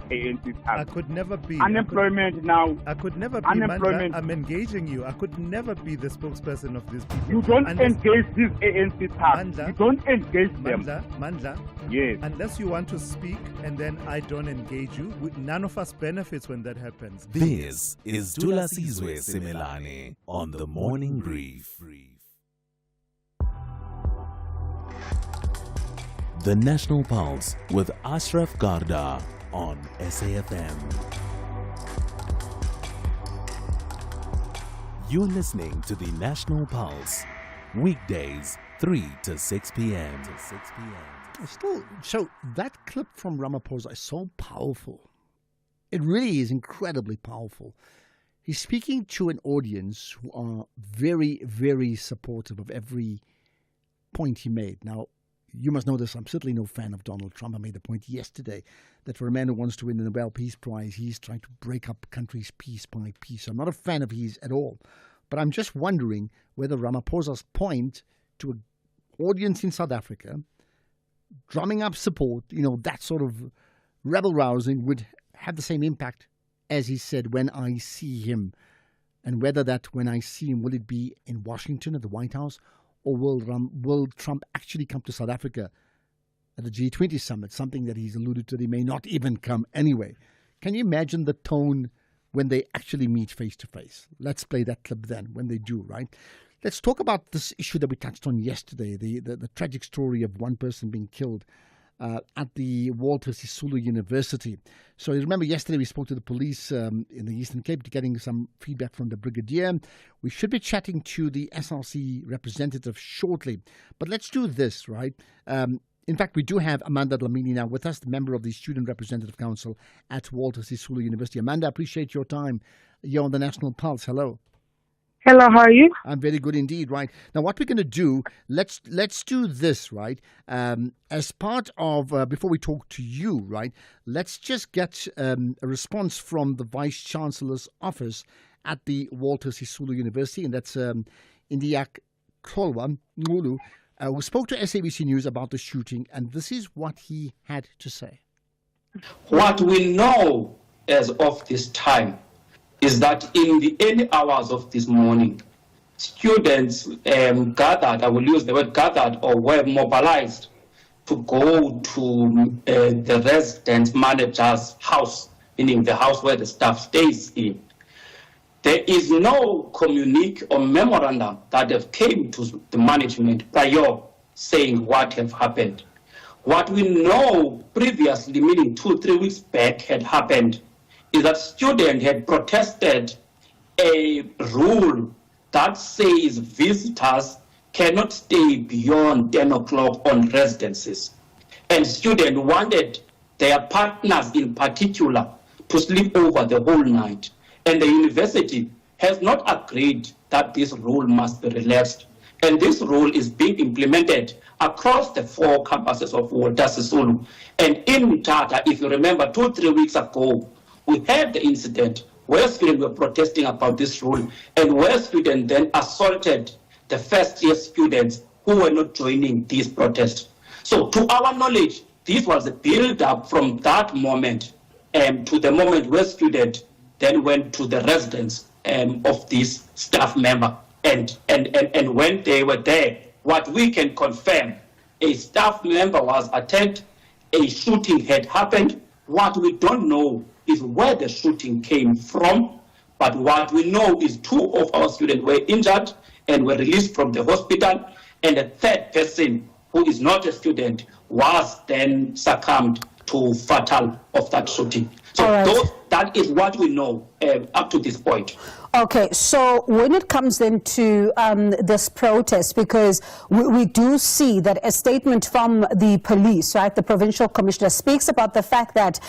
ANC tax. I could never be. Unemployment now. I could never be. Unemployment. Mandla, I'm engaging you. I could never be the spokesperson of these people. You don't engage these ANC tax. You don't engage them. Mandla. Yes. Unless you want to speak and then I don't engage you, none of us benefits when that happens. This is Thulasizwe Simelane on the Morning Brief. The National Pulse with Ashraf Garda on SAFM. You're listening to the National Pulse, weekdays 3 to 6 p.m. So that clip from Ramaphosa is so powerful. It really is incredibly powerful. He's speaking to an audience who are very, very supportive of every point he made. Now, you must know this, I'm certainly no fan of Donald Trump. I made the point yesterday that for a man who wants to win the Nobel Peace Prize, he's trying to break up countries piece by piece. I'm not a fan of his at all. But I'm just wondering whether Ramaphosa's point to an audience in South Africa, drumming up support, that sort of rebel-rousing would have the same impact as he said, when I see him. And whether that when I see him, will it be in Washington at the White House, or will Trump actually come to South Africa at the G20 summit, something that he's alluded to, he may not even come anyway. Can you imagine the tone when they actually meet face to face? Let's play that clip then, when they do, right? Let's talk about this issue that we touched on yesterday, the tragic story of one person being killed at the Walter Sisulu University. So you remember yesterday we spoke to the police in the Eastern Cape, getting some feedback from the brigadier. We should be chatting to the SRC representative shortly. But let's do this, right? In fact, we do have Amanda Dlamini now with us, the member of the Student Representative Council at Walter Sisulu University. Amanda, I appreciate your time. You're on the National Pulse. Hello. Hello, how are you? I'm very good indeed, right? Now, what we're going to do, let's do this, right? As part of, before we talk to you, right, let's just get a response from the Vice-Chancellor's office at the Walter Sisulu University, and that's Indiak Kholwa Ngulu, who spoke to SABC News about the shooting, and this is what he had to say. What we know as of this time is that in the early hours of this morning, students gathered, I will use the word gathered, or were mobilized to go to the residence manager's house, meaning the house where the staff stays in. There is no communique or memorandum that have came to the management prior saying what have happened. What we know previously, meaning 2-3 weeks back, had happened is that students had protested a rule that says visitors cannot stay beyond 10 o'clock on residences. And students wanted their partners in particular to sleep over the whole night. And the university has not agreed that this rule must be relaxed. And this rule is being implemented across the 4 campuses of Walter Sisulu. And in Mthatha, if you remember, 2-3 weeks ago, we had the incident where students were protesting about this rule and where students then assaulted the first-year students who were not joining this protest. So to our knowledge, this was a build-up from that moment to the moment where students then went to the residence of this staff member. And when they were there, what we can confirm, a staff member was attacked, a shooting had happened. What we don't know is where the shooting came from, but what we know is 2 of our students were injured and were released from the hospital, and a 3rd person who is not a student was then succumbed to fatal of that shooting. So that is what we know up to this point. Okay, so when it comes then to this protest, because we do see that a statement from the police, right, the provincial commissioner speaks about the fact that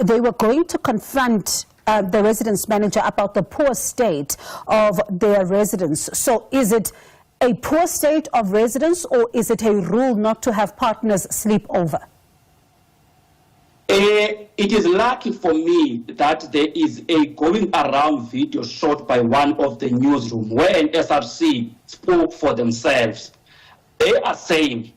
they were going to confront the residence manager about the poor state of their residents. So is it a poor state of residence, or is it a rule not to have partners sleep over? It is lucky for me that there is a going around video shot by one of the newsroom where an SRC spoke for themselves. They are saying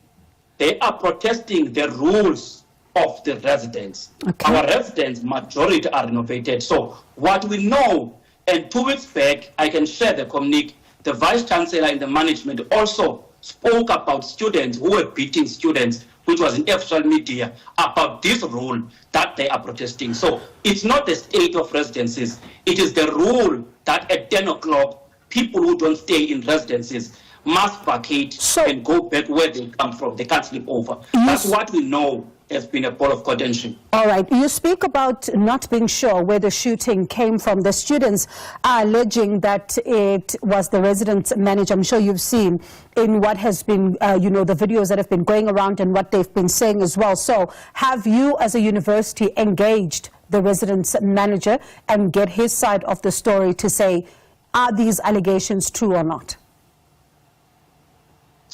they are protesting the rules of the residents. Okay. Our residents, majority are renovated. So what we know, and 2 weeks back, I can share the communique, the Vice Chancellor and the management also spoke about students who were beating students, which was in official media, about this rule that they are protesting. So it's not the state of residences. It is the rule that at 10 o'clock, people who don't stay in residences must vacate and go back where they come from. They can't sleep over. That's what we know has been a ball of contention. All right. You speak about not being sure where the shooting came from. The students are alleging that it was the residence manager. I'm sure you've seen in what has been, the videos that have been going around and what they've been saying as well. So have you as a university engaged the residence manager and get his side of the story to say, are these allegations true or not?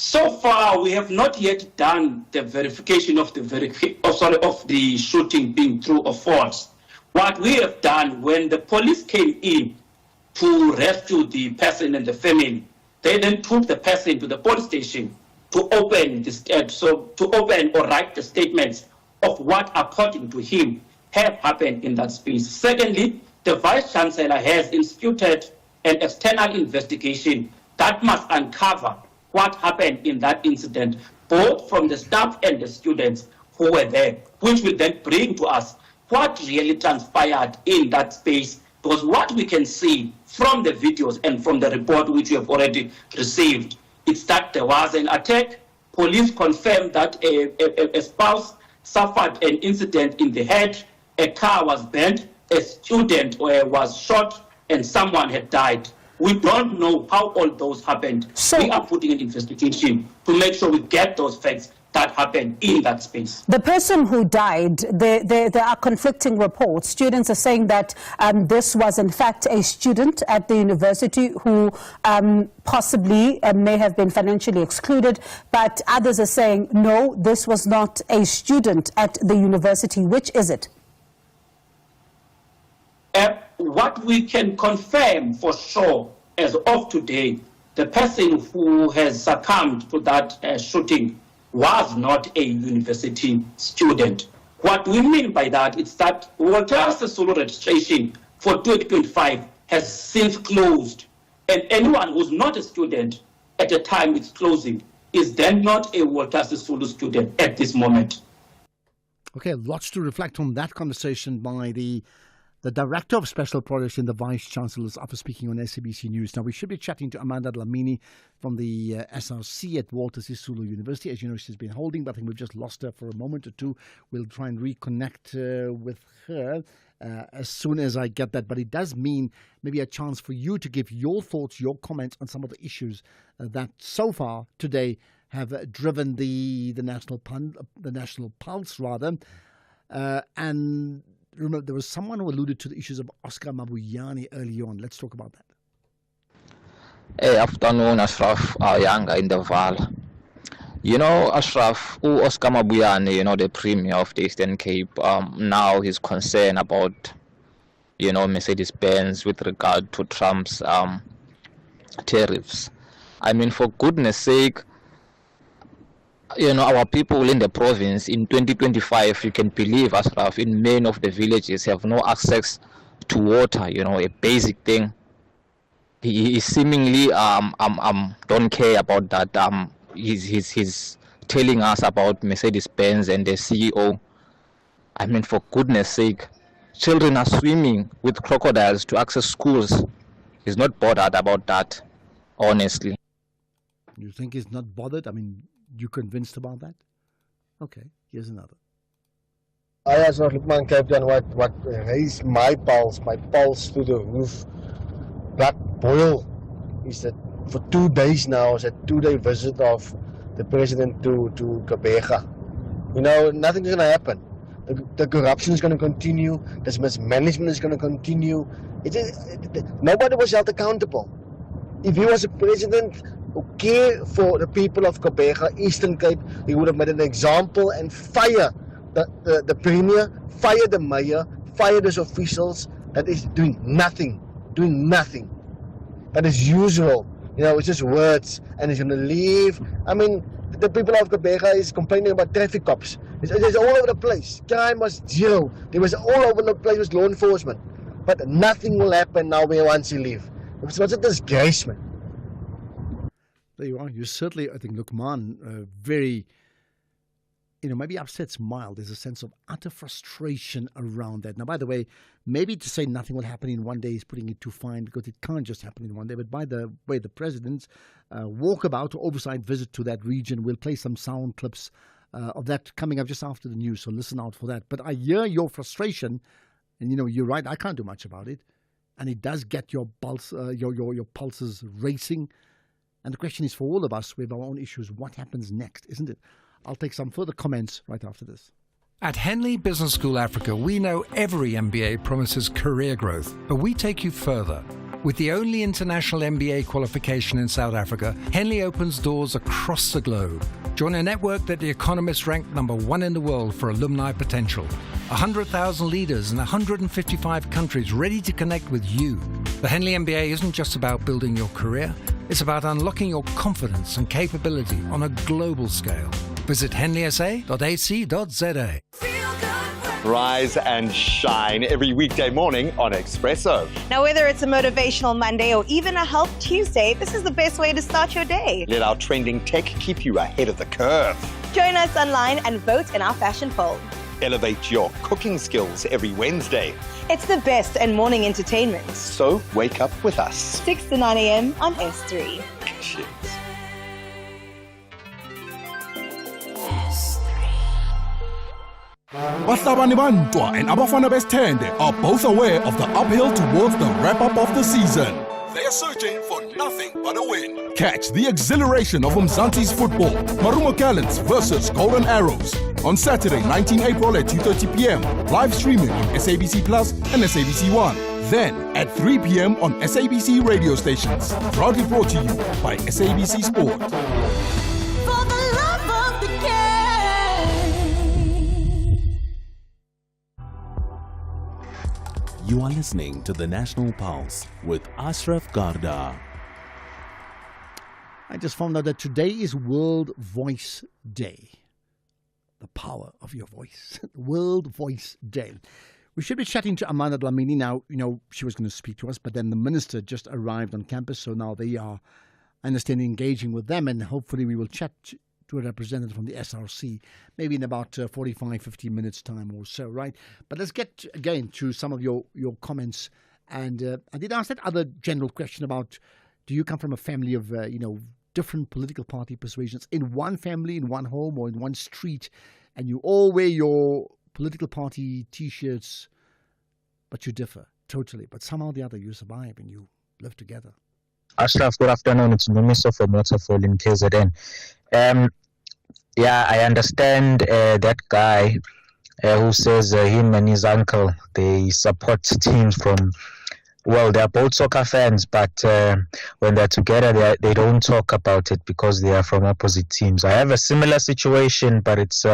So far, we have not yet done the verification of the shooting being true or false. What we have done, when the police came in to rescue the person and the family, they then took the person to the police station to open or write the statements of what, according to him, have happened in that space. Secondly, the Vice Chancellor has instituted an external investigation that must uncover what happened in that incident, both from the staff and the students who were there, which will then bring to us what really transpired in that space. Because what we can see from the videos and from the report which we have already received, it's that there was an attack. Police confirmed that a spouse suffered an incident in the head, a car was burnt, a student was shot, and someone had died. We don't know how all those happened. So we are putting an investigation to make sure we get those facts that happened in that space. The person who died, there are conflicting reports. Students are saying that this was in fact a student at the university who possibly may have been financially excluded, but others are saying, no, this was not a student at the university. Which is it? What we can confirm for sure as of today, the person who has succumbed to that shooting was not a university student. What we mean by that is that Walter Sisulu registration for 2025 has since closed, and anyone who's not a student at the time it's closing is then not a Walter Sisulu student at this moment. Okay, lots to reflect on that conversation by the Director of Special Projects in the Vice Chancellor's Office speaking on SABC News. Now, we should be chatting to Amanda Dlamini from the SRC at Walter Sisulu University. As you know, she's been holding, but I think we've just lost her for a moment or two. We'll try and reconnect with her as soon as I get that. But it does mean maybe a chance for you to give your thoughts, your comments on some of the issues that so far today have driven the national pulse, and remember, there was someone who alluded to the issues of Oscar Mabuyane early on. Let's talk about that. Hey, afternoon, Ashraf Yanga in the Val. You know, Ashraf, Oscar Mabuyane, you know, the Premier of the Eastern Cape, now he's concerned about, you know, Mercedes-Benz with regard to Trump's tariffs. I mean, for goodness sake, you know, our people in the province in 2025, you can believe, Ashraf, in many of the villages have no access to water, you know, a basic thing. He seemingly don't care about that. He's telling us about Mercedes-Benz and the CEO. I mean, for goodness sake, children are swimming with crocodiles to access schools. He's not bothered about that, honestly. You think he's not bothered? I mean, you convinced about that? Okay, here's another. I as not man Captain what raised my pulse to the roof. Black boil is that for 2 days now is a 2-day visit of the president to Gqeberha. You know, nothing's going to happen. The corruption is going to continue. This mismanagement is going to continue. Nobody was held accountable. If he was a president who cared for the people of Gqeberha, Eastern Cape, he would have made an example and fire the premier, fire the mayor, fire those officials that is doing nothing. That is usual. You know, it's just words, and he's going to leave. I mean, the people of Gqeberha is complaining about traffic cops. It's all over the place. Crime was zero. There was all over the place with law enforcement. But nothing will happen now once he leaves. It's a disgrace, man. There you are. You certainly, I think, Lukman, very, you know, maybe upset's mild. There's a sense of utter frustration around that. Now, by the way, maybe to say nothing will happen in one day is putting it too fine, because it can't just happen in one day. But by the way, the president's walkabout or oversight visit to that region, we'll play some sound clips of that coming up just after the news. So listen out for that. But I hear your frustration, and, you know, you're right. I can't do much about it. And it does get your pulse, your pulses racing. And the question is for all of us, we have our own issues. What happens next, isn't it? I'll take some further comments right after this. At Henley Business School Africa, we know every MBA promises career growth, but we take you further. With the only international MBA qualification in South Africa, Henley opens doors across the globe. Join a network that The Economist ranked #1 in the world for alumni potential. 100,000 leaders in 155 countries ready to connect with you. The Henley MBA isn't just about building your career, it's about unlocking your confidence and capability on a global scale. Visit henleysa.ac.za. Rise and shine every weekday morning on Expresso. Now, whether it's a motivational Monday or even a Health Tuesday, this is the best way to start your day. Let our trending tech keep you ahead of the curve. Join us online and vote in our fashion poll. Elevate your cooking skills every Wednesday. It's the best and morning entertainment. So wake up with us. 6 to 9 a.m. on S3. Cheers. Bahlabani Bantwa and Abafana Bestende are both aware of the uphill towards the wrap-up of the season. They are searching for nothing but a win. Catch the exhilaration of Mzansi's football, Marumo Gallants versus Golden Arrows, on Saturday, 19 April at 2:30 p.m. Live streaming on SABC Plus and SABC One. Then at 3 p.m. on SABC radio stations. Proudly brought to you by SABC Sport. For the love of the game. You are listening to the National Pulse with Ashraf Garda. I just found out that today is World Voice Day. The power of your voice. World Voice Day. We should be chatting to Amanda Dlamini now. You know, she was going to speak to us, but then the minister just arrived on campus, so now they are, I understand, engaging with them, and hopefully we will chat to a representative from the SRC, maybe in about 45, 50 minutes time or so, right? But let's get, again, to some of your comments. And I did ask that other general question about, do you come from a family of, different political party persuasions in one family, in one home, or in one street, and you all wear your political party T-shirts, but you differ totally. But somehow or the other, you survive and you live together. Ashraf, good afternoon. It's Mumiso from Waterfall in KZN. I understand that guy who says him and his uncle, they support teams from well, they're both soccer fans, but when they're together, they don't talk about it because they are from opposite teams. I have a similar situation, but it's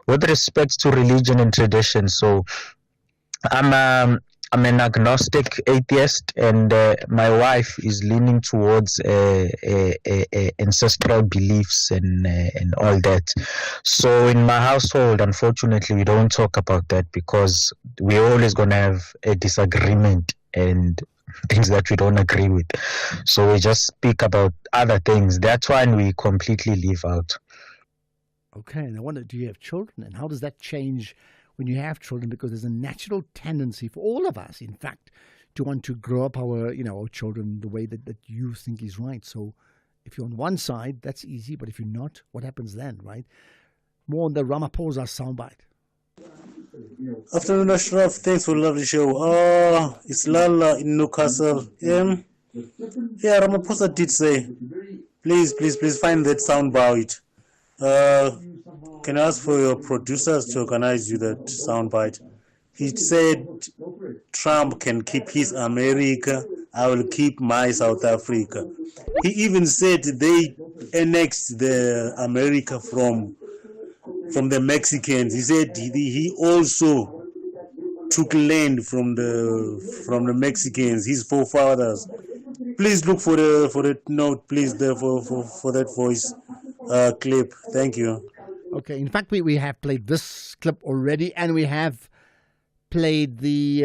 with respect to religion and tradition. So I'm an agnostic atheist, and my wife is leaning towards ancestral beliefs and all that. So in my household, unfortunately, we don't talk about that because we're always going to have a disagreement and things that we don't agree with. So we just speak about other things. That's why we completely leave out. Okay, and I wonder, do you have children, and how does that change when you have children? Because there's a natural tendency for all of us, in fact, to want to grow up our children the way that you think is right. So if you're on one side, that's easy, but if you're not, what happens then, right? More on the Ramaphosa soundbite. Afternoon, Ashraf. Thanks for a lovely show. It's Lala in Newcastle. Yeah, Ramaphosa did say, please find that soundbite. Can I ask for your producers to organize you that soundbite? He said Trump can keep his America, I will keep my South Africa. He even said they annexed the America from the Mexicans. He said he also took land from the Mexicans, his forefathers. Please look for the note, please, there for that voice clip. Thank you. Okay, in fact, we have played this clip already, and we have played the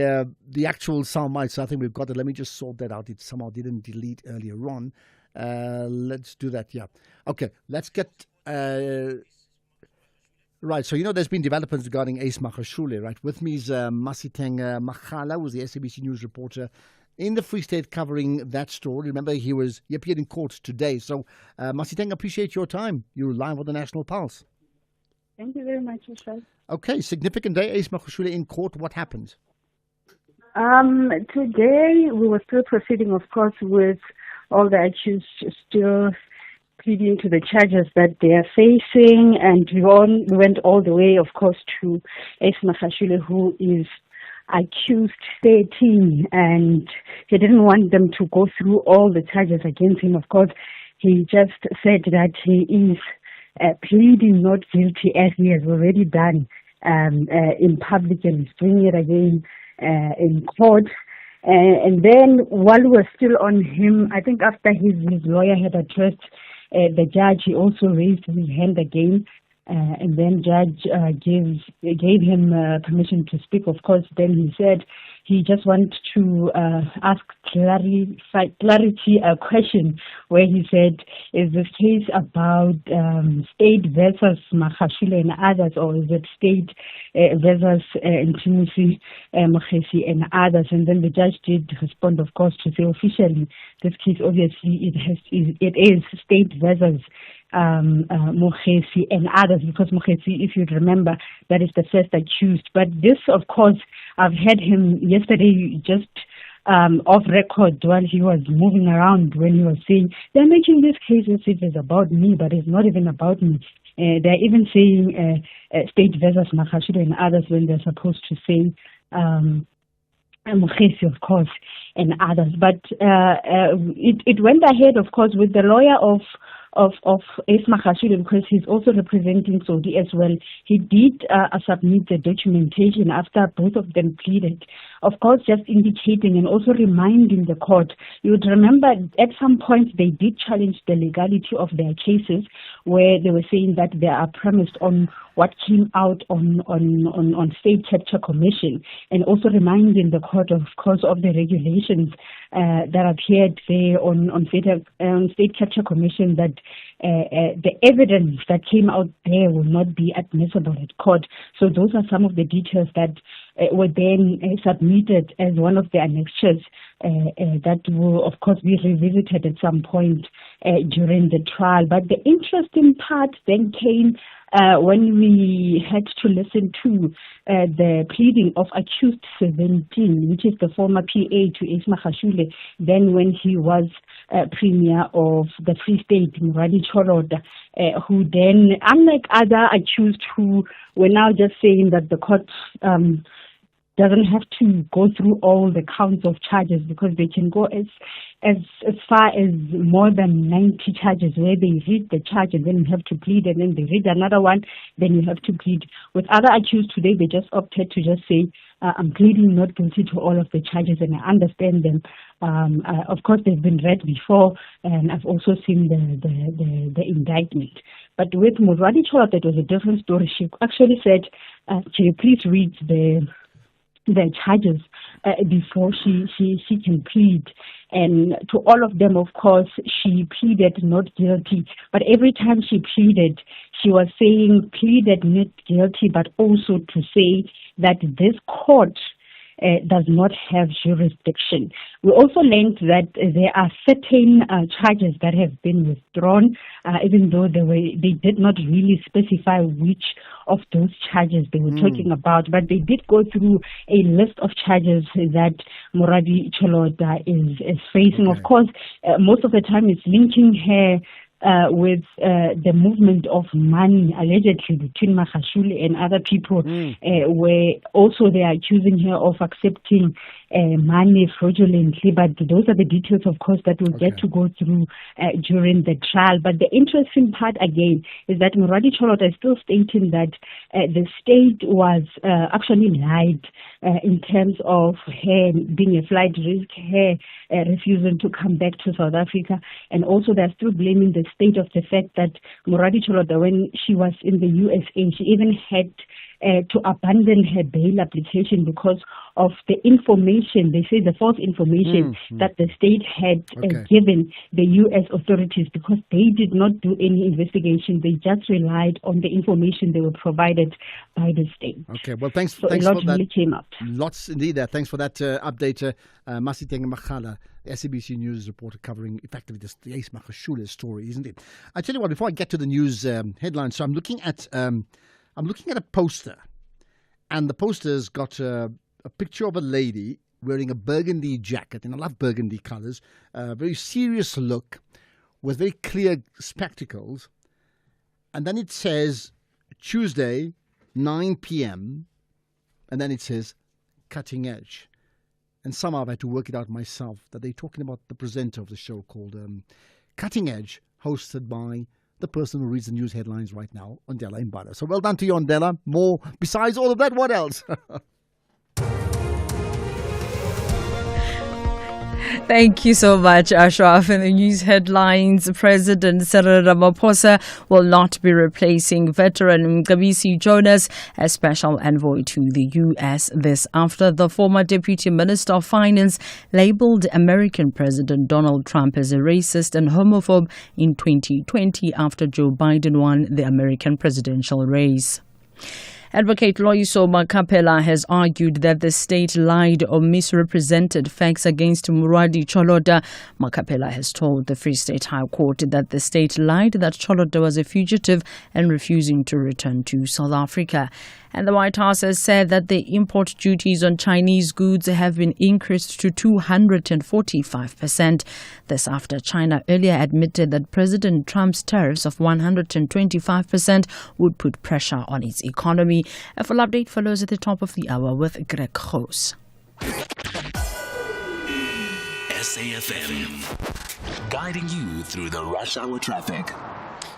actual soundbite. So I think we've got it. Let me just sort that out. It somehow didn't delete earlier on. Let's do that. Yeah. Okay. Let's get right. So there's been developments regarding Ace Magashule. Right. With me is Masiteng Makhala, who's the SABC News reporter in the Free State covering that story. Remember, he appeared in court today. So Masiteng, appreciate your time. You're live on the National Pulse. Thank you very much, Michelle. Okay, significant day. Ace Magashule in court. What happened? Today, we were still proceeding, of course, with all the accused still pleading to the charges that they are facing. And we went all the way, of course, to Ace Magashule, who is accused 13. And he didn't want them to go through all the charges against him. Of course, he just said that he is pleading not guilty, as he has already done in public, and he's doing it again in court. And then while we were still on him, I think after his lawyer had addressed the judge, he also raised his hand again. And then judge gave him permission to speak. Of course, then he said he just wanted to ask clarity a question where he said, is this case about state versus Magashule and others, or is it state versus Mthimisi, Mokgesi and others? And then the judge did respond, of course, to say officially this case obviously it is state versus Mokgesi and others, because Mokgesi, if you remember, that is the first accused. But this, of course, I've had him yesterday just off record while he was moving around, when he was saying they're making this case as if it's about me, but it's not even about me. They're even saying state versus Magashule and others when they're supposed to say Mokgesi, of course, and others. But it went ahead, of course, with the lawyer of Ace Magashule, because he's also representing Saudi as well. He did submit the documentation after both of them pleaded. Of course, just indicating and also reminding the court. You would remember at some point they did challenge the legality of their cases, where they were saying that they are premised on what came out on State Capture Commission, and also reminding the court, of course, of the regulations that appeared there on State Capture Commission, that the evidence that came out there will not be admissible at court. So those are some of the details that were then submitted as one of the annexures that will, of course, be revisited at some point during the trial. But the interesting part then came when we had to listen to the pleading of accused 17, which is the former PA to Ace Magashule, then when he was Premier of the Free State, Murali Choroda, who then, unlike other accused who were now just saying that the court doesn't have to go through all the counts of charges, because they can go as far as more than 90 charges, where they read the charge and then you have to plead, and then they read another one, then you have to plead. With other accused today, they just opted to just say, I'm pleading not guilty to all of the charges, and I understand them. Of course, they've been read before, and I've also seen the indictment. But with Moradi Cholota, it was a different story. She actually said, can you please read the charges before she can plead. And to all of them, of course, she pleaded not guilty. But every time she pleaded, she was saying pleaded not guilty, but also to say that this court does not have jurisdiction. We also learned that there are certain charges that have been withdrawn, even though they did not really specify which of those charges they were talking about, but they did go through a list of charges that Moradi Cholota is facing. Okay. Of course, most of the time it's linking her with the movement of money allegedly between Magashule and other people, where also they are accusing her of accepting money fraudulently. But those are the details, of course, that we'll get to go through during the trial. But the interesting part again is that Moradi Cholota is still stating that the state was actually lied in terms of her being a flight risk, her refusing to come back to South Africa, and also they're still blaming the state of the fact that Moradi Cholota, when she was in the USA, she even had to abandon her bail application because of the information, they say the false information that the state had given the U.S. authorities, because they did not do any investigation. They just relied on the information they were provided by the state. Okay, well, thanks so for a lot that. Really came up. Lots indeed there. Thanks for that update. Masiteng Makhala, the SABC News reporter, covering effectively the Ace Magashule story, isn't it? I tell you what, before I get to the news headlines, so I'm looking at a poster, and the poster's got a picture of a lady wearing a burgundy jacket, and I love burgundy colours, a very serious look with very clear spectacles, and then it says Tuesday, 9 p.m, and then it says Cutting Edge. And somehow I've had to work it out myself that they're talking about the presenter of the show called Cutting Edge, hosted by the person who reads the news headlines right now, Ondela Mbala. So well done to you, Ondela. More, besides all of that, what else? Thank you so much, Ashraf. In the news headlines, President Cyril Ramaphosa will not be replacing veteran Mcebisi Jonas as special envoy to the U.S. This after the former Deputy Minister of Finance labeled American President Donald Trump as a racist and homophobe in 2020 after Joe Biden won the American presidential race. Advocate Loyiso Makapela has argued that the state lied or misrepresented facts against Moradi Cholota. Makapela has told the Free State High Court that the state lied that Cholota was a fugitive and refusing to return to South Africa. And the White House has said that the import duties on Chinese goods have been increased to 245%. This after China earlier admitted that President Trump's tariffs of 125% would put pressure on its economy. A full update follows at the top of the hour with Greg Gross. SAFM, guiding you through the rush hour traffic.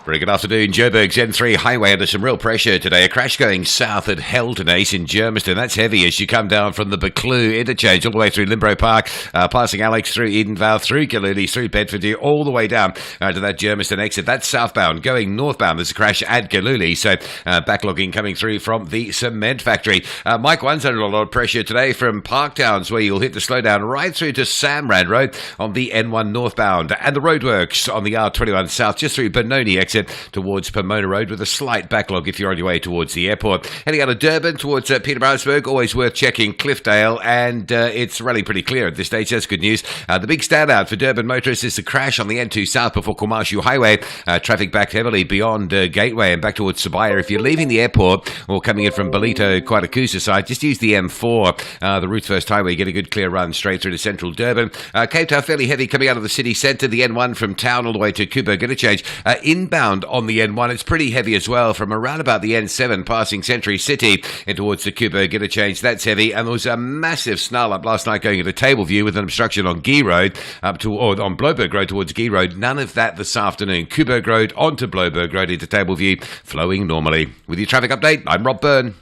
Very good afternoon. Joburg N3 Highway under some real pressure today. A crash going south at Heldenace in Germiston. That's heavy as you come down from the Buccleuch interchange all the way through Limbro Park, passing Alex through Edenvale, through Galilee, through Bedfordview, all the way down to that Germiston exit. That's southbound. Going northbound, there's a crash at Galilee. So backlogging coming through from the cement factory. Mike One's under a lot of pressure today from Parkdowns, where you'll hit the slowdown right through to Samrand Road on the N1 northbound. And the roadworks on the R21 south, just through Benoni exit towards Pomona Road, with a slight backlog if you're on your way towards the airport. Heading out of Durban towards Peterborough, always worth checking Cliffdale, and it's really pretty clear at this stage. That's good news. The big standout for Durban motorists is the crash on the N2 South before Komashu Highway. Traffic backed heavily beyond Gateway and back towards Sabaya. If you're leaving the airport or coming in from Belito, Kwaitakusa side, just use the M4, the Roots First Highway. Get a good clear run straight through to central Durban. Cape Town fairly heavy coming out of the city centre. The N1 from town all the way to Kuburg interchange. Inbound northbound on the N1, it's pretty heavy as well from around about the N7 passing Century City and towards the Kuberg interchange. That's heavy. And there was a massive snarl up last night going into Tableview with an obstruction on Gee Road or on Bloberg Road towards Gee Road. None of that this afternoon. Kuberg Road onto Bloberg Road into Tableview, flowing normally. With your traffic update, I'm Rob Byrne.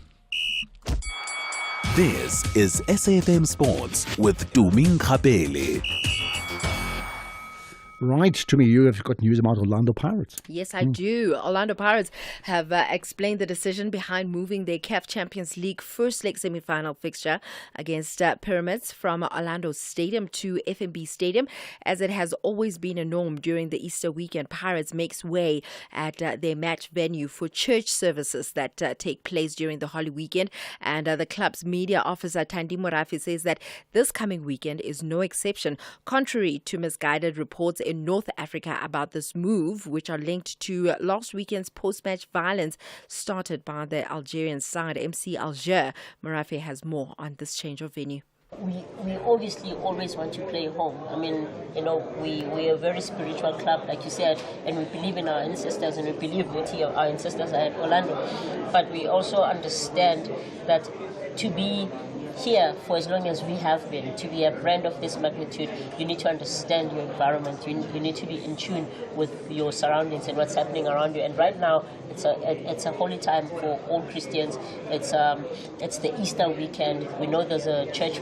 This is SAFM Sports with Tumi Nkgapele. Right, to me, you have got news about Orlando Pirates. Yes, I do. Orlando Pirates have explained the decision behind moving their CAF Champions League first leg semi-final fixture against Pyramids from Orlando Stadium to FNB Stadium, as it has always been a norm during the Easter weekend. Pirates makes way at their match venue for church services that take place during the Holy Weekend, and the club's media officer Thandi Morafi says that this coming weekend is no exception, contrary to misguided reports in North Africa about this move, which are linked to last weekend's post-match violence started by the Algerian side, MC Alger. Morafi has more on this change of venue. We obviously always want to play home. I mean, we're a very spiritual club, like you said, and we believe in our ancestors, and we believe what our ancestors are at Orlando. But we also understand that to be here for as long as we have been, to be a brand of this magnitude, you need to understand your environment. You need to be in tune with your surroundings and what's happening around you. And right now, it's a holy time for all Christians. It's the Easter weekend. We know there's a church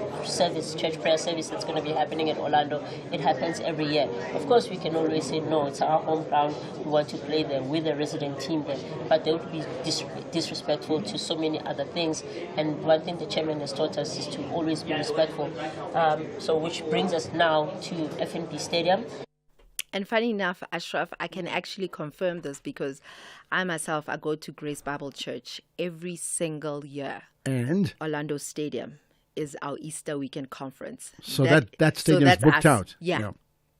prayer service that's going to be happening in Orlando. It happens every year. Of course, we can always say no. It's our home ground. We want to play there with the resident team there. But they would be disrespectful to so many other things. And one thing the chairman has taught us is to always be respectful. So which brings us now to FNB Stadium. And funny enough, Ashraf, I can actually confirm this because I myself, I go to Grace Bible Church every single year. And Orlando Stadium is our Easter weekend conference. So that stadium is booked out. Yeah.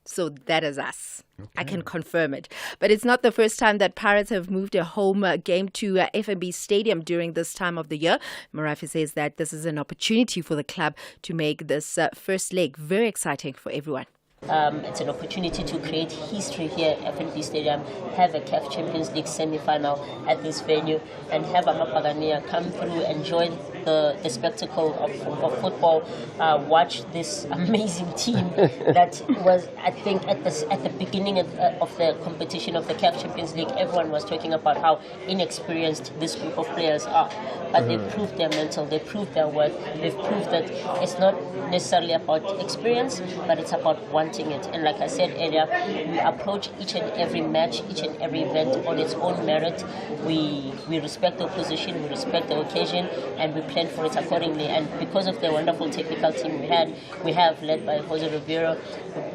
So that is us. Okay. I can confirm it. But it's not the first time that Pirates have moved a home game to FNB Stadium during this time of the year. Morafi says that this is an opportunity for the club to make this first leg very exciting for everyone. It's an opportunity to create history here at FNB Stadium, have a CAF Champions League semi-final at this venue, and have Amapagania come through and join the spectacle of football, watch this amazing team that was, I think, at the beginning of the competition of the CAF Champions League, everyone was talking about how inexperienced this group of players are. But they proved their mental, they proved their worth, they've proved that it's not necessarily about experience, but it's about wanting it. And like I said earlier, we approach each and every match, each and every event on its own merit. We respect the opposition, we respect the occasion, and we plan for it accordingly. And because of the wonderful technical team we have led by Jose Rivero,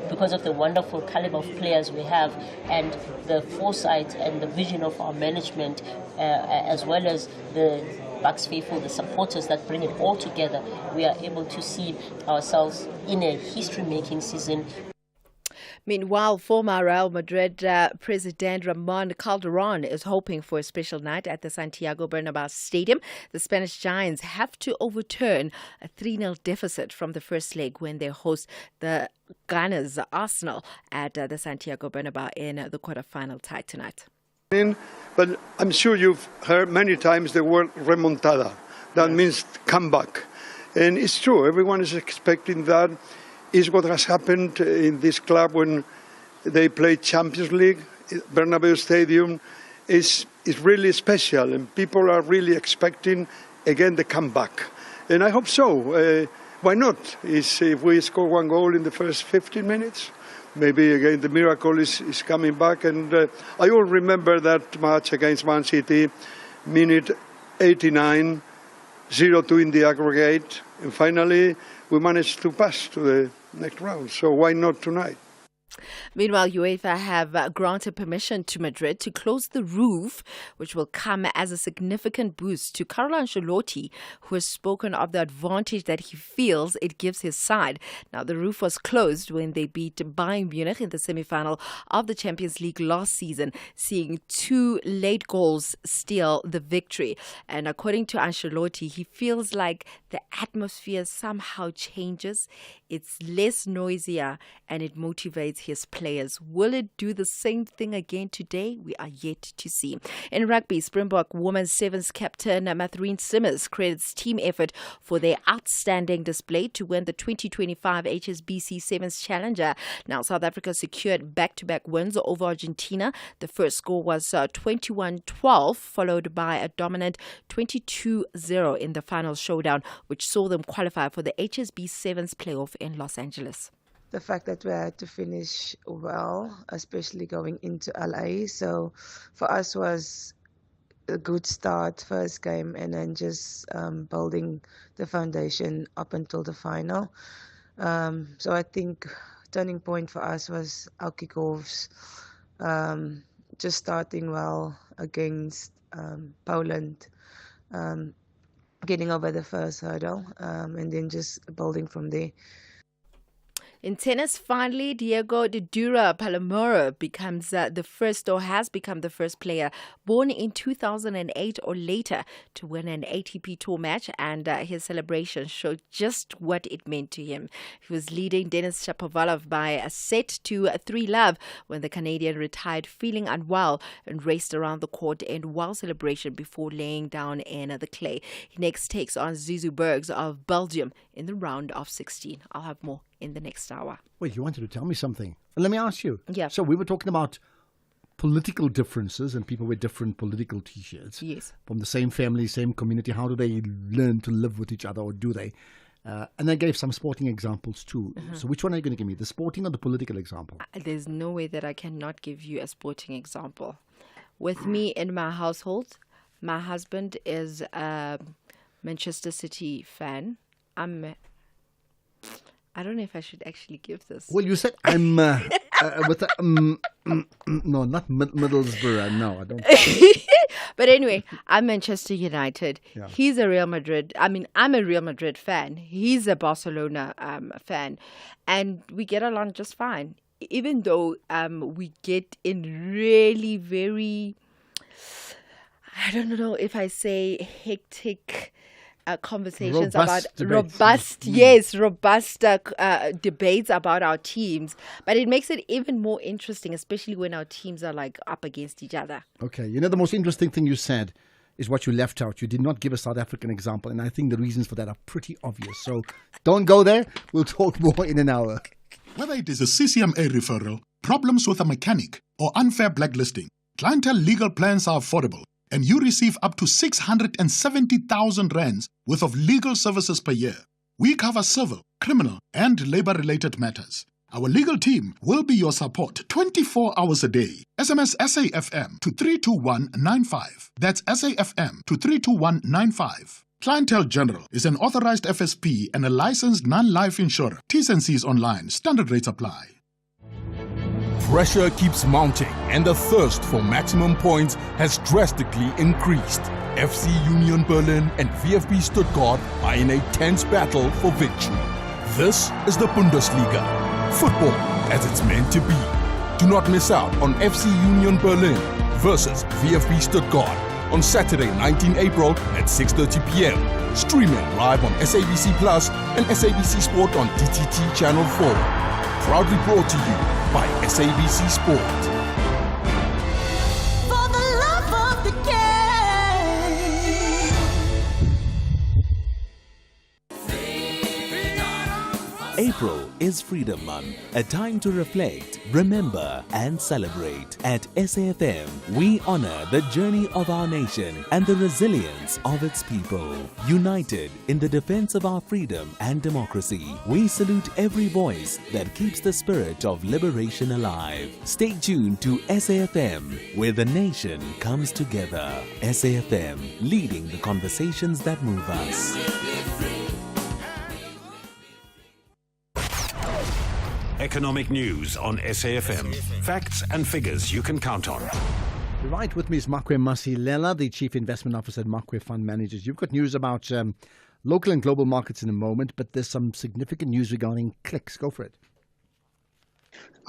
because of the wonderful caliber of players we have, and the foresight and the vision of our management, as well as the Bucks faithful, the supporters that bring it all together, we are able to see ourselves in a history-making season. Meanwhile, former Real Madrid president Ramon Calderon is hoping for a special night at the Santiago Bernabeu Stadium. The Spanish Giants have to overturn a 3-0 deficit from the first leg when they host the Gunners Arsenal at the Santiago Bernabeu in the quarterfinal tie tonight. But I'm sure you've heard many times the word remontada. That means comeback. And it's true, everyone is expecting that. Is what has happened in this club when they play Champions League. Bernabeu Stadium is really special, and people are really expecting, again, the comeback. And I hope so. Why not? If we score one goal in the first 15 minutes, maybe again the miracle is coming back. And I all remember that match against Man City, minute 89, 0-2 in the aggregate. And finally, we managed to pass to the next round. So why not tonight? Meanwhile, UEFA have granted permission to Madrid to close the roof, which will come as a significant boost to Carlo Ancelotti, who has spoken of the advantage that he feels it gives his side. Now, the roof was closed when they beat Bayern Munich in the semi-final of the Champions League last season, seeing 2 late goals steal the victory. And according to Ancelotti, he feels like the atmosphere somehow changes. It's less noisier and it motivates his players. Will it do the same thing again today? We are yet to see. In rugby, Springbok Women's Sevens captain Mathreen Simmers credits team effort for their outstanding display to win the 2025 HSBC Sevens Challenger. Now, South Africa secured back-to-back wins over Argentina. The first score was 21-12, followed by a dominant 22-0 in the final showdown, which saw them qualify for the HSBC Sevens playoff in Los Angeles. The fact that we had to finish well, especially going into LA. So for us was a good start, first game, and then just building the foundation up until the final. So I think turning point for us was our kickoffs, just starting well against Poland, getting over the first hurdle, and then just building from there. In tennis, finally, Diego de Dura Palomero becomes the first, or has become the first player born in 2008 or later to win an ATP Tour match, and his celebration showed just what it meant to him. He was leading Denis Shapovalov by a set to 3-love when the Canadian retired feeling unwell and raced around the court to end wild celebration before laying down in the clay. He next takes on Zizu Bergs of Belgium in the round of 16. I'll have more in the next hour. Well, you wanted to tell me something. Let me ask you. Yeah. So we were talking about political differences and people with different political T-shirts. Yes. From the same family, same community. How do they learn to live with each other, or do they? And I gave some sporting examples too. So which one are you going to give me? The sporting or the political example? There's no way that I cannot give you a sporting example. With me in my household, my husband is a Manchester City fan. I don't know if I should actually give this. Well, you said I'm with no, not Middlesbrough. No, I don't. But anyway, I'm Manchester United. Yeah. He's a Real Madrid. I'm a Real Madrid fan. He's a Barcelona fan, and we get along just fine. Even though we get in really very, I don't know if I say hectic conversations Robust about debates. robust debates about our teams, but it makes it even more interesting, especially when our teams are like up against each other. Okay, you know, the most interesting thing you said is what you left out. You did not give a South African example, and I think the reasons for that are pretty obvious. So don't go there. We'll talk more in an hour. Whether it is a CCMA referral, problems with a mechanic, or unfair blacklisting, Clientele legal plans are affordable, and you receive up to 670,000 rands worth of legal services per year. We cover civil, criminal, and labor-related matters. Our legal team will be your support 24 hours a day. SMS SAFM to 32195. That's SAFM to 32195. Clientele General is an authorized FSP and a licensed non-life insurer. T's and C's online. Standard rates apply. Pressure keeps mounting, and the thirst for maximum points has drastically increased. FC Union Berlin and VfB Stuttgart are in a tense battle for victory. This is the Bundesliga. Football as it's meant to be. Do not miss out on FC Union Berlin versus VfB Stuttgart on Saturday, 19 April at 6:30 p.m. Streaming live on SABC Plus and SABC Sport on DTT Channel 4. Proudly brought to you by SABC Sport. For the love of the game. April is Freedom Month, a time to reflect, remember, and celebrate. At SAFM, we honor the journey of our nation and the resilience of its people. United in the defense of our freedom and democracy, we salute every voice that keeps the spirit of liberation alive. Stay tuned to SAFM, where the nation comes together. SAFM, leading the conversations that move us. Economic news on SAFM. Facts and figures you can count on. Right with me is Makwe Masilela, the Chief Investment Officer at Makwe Fund Managers. You've got news about local and global markets in a moment, but there's some significant news regarding clicks. Go for it.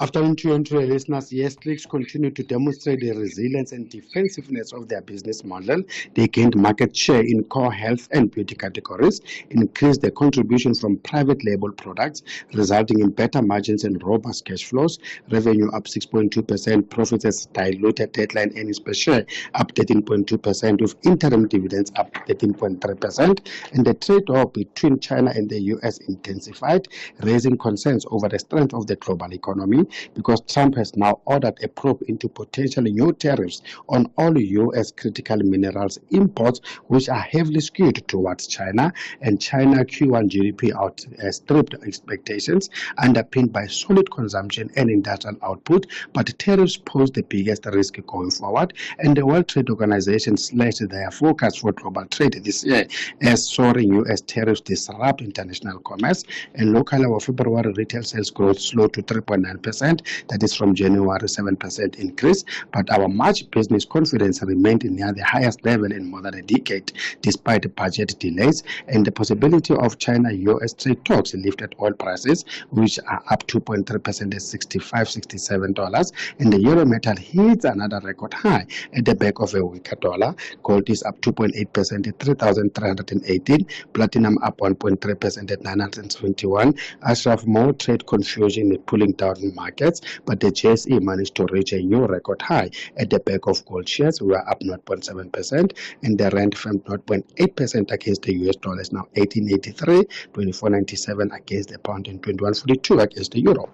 Afternoon to you and to your listeners. Yes, Clicks continue to demonstrate the resilience and defensiveness of their business model. They gained market share in core health and beauty categories, increased their contribution from private label products, resulting in better margins and robust cash flows. Revenue up 6.2%, profits as diluted headline earnings per share up 13.2%, with interim dividends up 13.3%. And the trade war between China and the US intensified, raising concerns over the strength of the global economy, because Trump has now ordered a probe into potentially new tariffs on all U.S. critical minerals imports, which are heavily skewed towards China. And China Q1 GDP outstripped expectations, underpinned by solid consumption and industrial output. But tariffs pose the biggest risk going forward, and the World Trade Organization slashed their forecast for global trade this year as soaring U.S. tariffs disrupt international commerce. And locally, our February retail sales growth slowed to 3.9%. That is from January 7% increase. But our March business confidence remained near the highest level in more than a decade, despite budget delays and the possibility of China-US trade talks lifted oil prices, which are up 2.3% at $65-67. And the euro metal hits another record high at the back of a weaker dollar. Gold is up 2.8% at 3,318. Platinum up 1.3% at 921. Ashraf, more trade confusion is pulling down markets, but the JSE managed to reach a new record high at the back of gold shares. We are up 0.7%, and the rand fell 0.8% against the US dollar, is now 18.83, 24.97 against the pound, and 21.42 against the euro.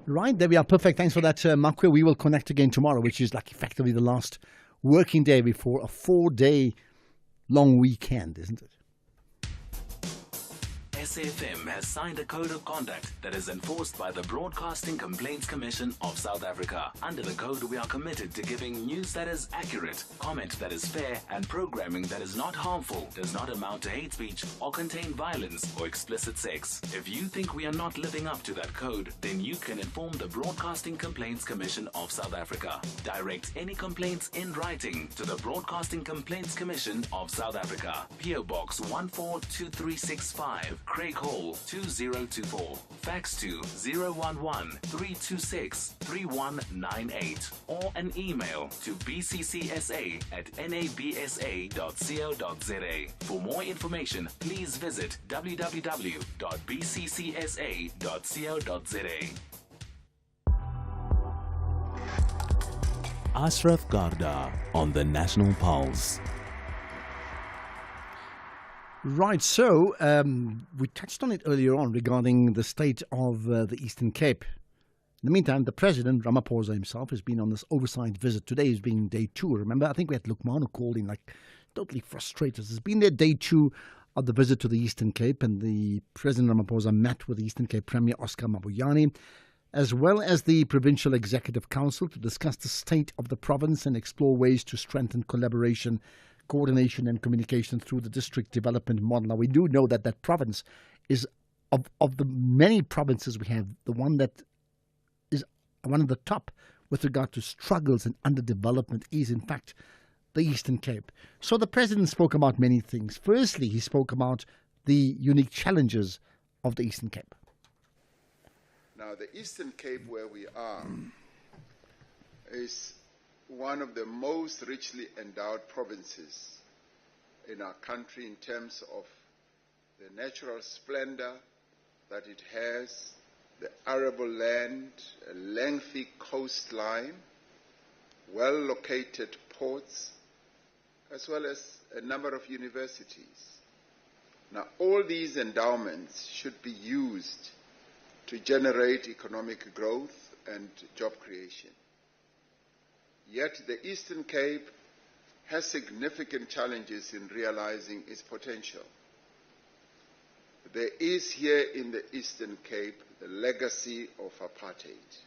Right, there we are. Perfect. Thanks for that, Makwe. We will connect again tomorrow, which is like effectively the last working day before a 4-day long weekend, isn't it? SAFM has signed a code of conduct that is enforced by the Broadcasting Complaints Commission of South Africa. Under the code, we are committed to giving news that is accurate, comment that is fair, and programming that is not harmful, does not amount to hate speech, or contain violence or explicit sex. If you think we are not living up to that code, then you can inform the Broadcasting Complaints Commission of South Africa. Direct any complaints in writing to the Broadcasting Complaints Commission of South Africa. PO Box 142365. Craig Hall 2024. Fax to 011-326-3198 or an email to bccsa@nabsa.co.za. For more information, please visit www.bccsa.co.za. Ashraf Garda on the National Pulse. Right, so we touched on it earlier on regarding the state of the Eastern Cape. In the meantime, the President, Ramaphosa himself, has been on this oversight visit. Today is being day 2. Remember, I think we had Lukman who called in like totally frustrated. It's been their day 2 of the visit to the Eastern Cape, and the President Ramaphosa met with the Eastern Cape Premier Oscar Mabuyane, as well as the Provincial Executive Council, to discuss the state of the province and explore ways to strengthen collaboration, coordination and communication through the district development model. Now, we do know that that province is, of the many provinces we have, the one that is one of the top with regard to struggles and underdevelopment is, in fact, the Eastern Cape. So the President spoke about many things. Firstly, he spoke about the unique challenges of the Eastern Cape. Now, the Eastern Cape, where we are, is one of the most richly endowed provinces in our country in terms of the natural splendor that it has, the arable land, a lengthy coastline, well-located ports, as well as a number of universities. Now, all these endowments should be used to generate economic growth and job creation. Yet the Eastern Cape has significant challenges in realizing its potential. There is here in the Eastern Cape the legacy of apartheid,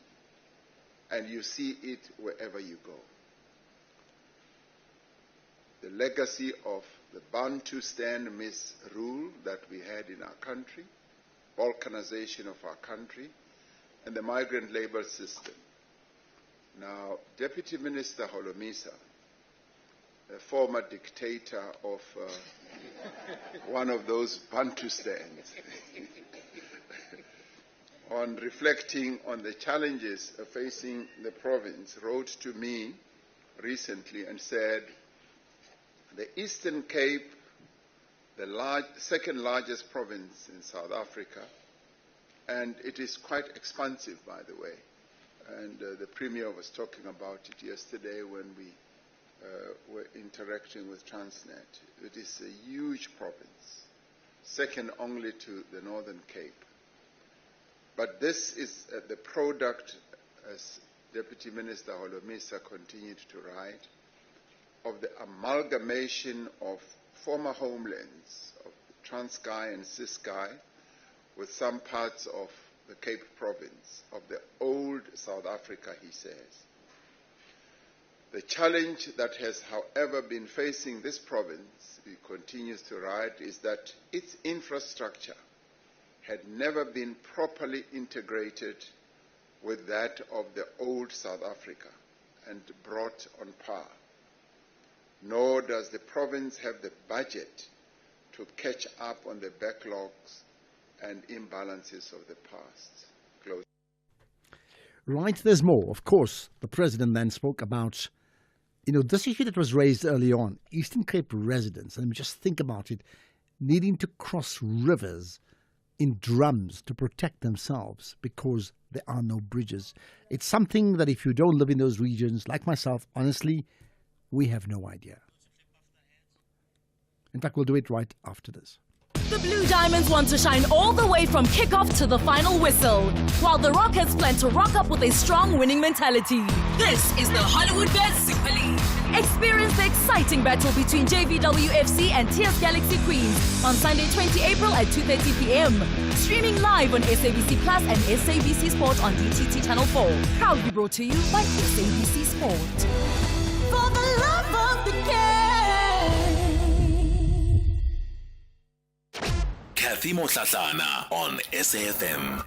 and you see it wherever you go. The legacy of the Bantustan misrule that we had in our country, balkanization of our country, and the migrant labor system. Now, Deputy Minister Holomisa, a former dictator of one of those Bantustans, on reflecting on the challenges facing the province, wrote to me recently and said, the Eastern Cape, the second largest province in South Africa, and it is quite expansive, by the way. And the Premier was talking about it yesterday when we were interacting with Transnet. It is a huge province, second only to the Northern Cape. But this is the product, as Deputy Minister Holomisa continued to write, of the amalgamation of former homelands of Transkei and Ciskei with some parts of the Cape Province, of the old South Africa, he says. The challenge that has, however, been facing this province, he continues to write, is that its infrastructure had never been properly integrated with that of the old South Africa and brought on par. Nor does the province have the budget to catch up on the backlogs and imbalances of the past. Close. Right, there's more. Of course, the President then spoke about, this issue that was raised early on, Eastern Cape residents, and just think about it, needing to cross rivers in drums to protect themselves because there are no bridges. It's something that if you don't live in those regions, like myself, honestly, we have no idea. In fact, we'll do it right after this. The Blue Diamonds want to shine all the way from kickoff to the final whistle, while the Rockets plan to rock up with a strong winning mentality. This is the Hollywood Bet Super League. Experience the exciting battle between JVWFC and TS Galaxy Queens on Sunday 20 April at 2:30 p.m. Streaming live on SABC Plus and SABC Sport on DTT Channel 4. Proudly brought to you by SABC Sport. For the love of the game. Kathy Motlatlana on SAFM.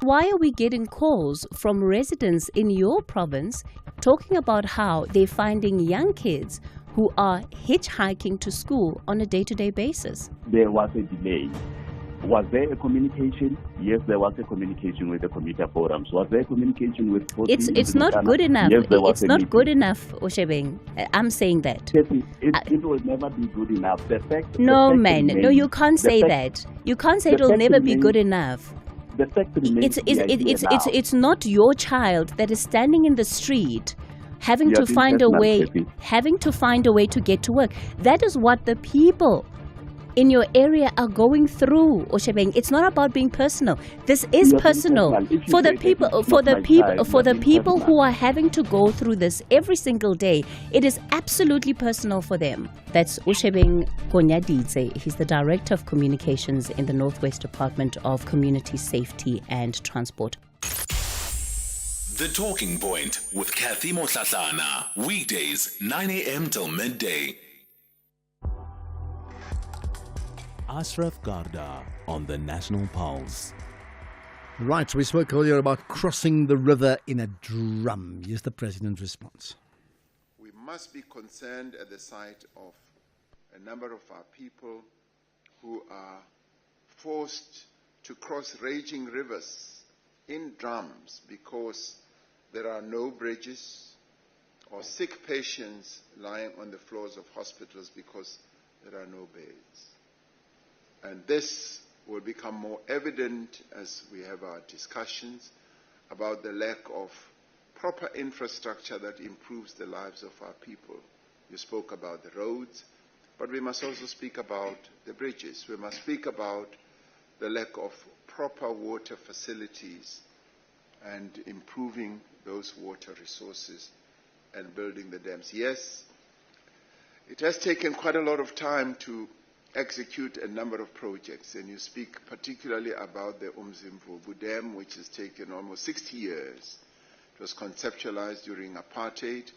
Why are we getting calls from residents in your province talking about how they're finding young kids who are hitchhiking to school on a day-to-day basis? There was a delay. Was there a communication? Yes, there was a communication with the commuter forums. Was there communication with... It's not good enough. Yes, it's not good enough, Oshebeng. I'm saying that. It will never be good enough. No, you can't say that. You can't say it will never be good enough. The fact remains it's not your child that is standing in the street having to find a way to get to work. That is what the people in your area are going through, Oshebeng. It's not about being personal. This is personal for the people who are having to go through this every single day. It is absolutely personal for them. That's Oshebeng Konyadidze. He's the Director of Communications in the Northwest Department of Community Safety and Transport. The Talking Point with Kathy Motlatlana. Weekdays, 9 a.m. till midday. Ashraf Garda on the National Pulse. Right, so we spoke earlier about crossing the river in a drum. Here's the President's response. We must be concerned at the sight of a number of our people who are forced to cross raging rivers in drums because there are no bridges, or sick patients lying on the floors of hospitals because there are no beds. And this will become more evident as we have our discussions about the lack of proper infrastructure that improves the lives of our people. You spoke about the roads, but we must also speak about the bridges. We must speak about the lack of proper water facilities and improving those water resources and building the dams. Yes, it has taken quite a lot of time to execute a number of projects, and you speak particularly about the Umzimvubu Dam, which has taken almost 60 years. It was conceptualized during apartheid,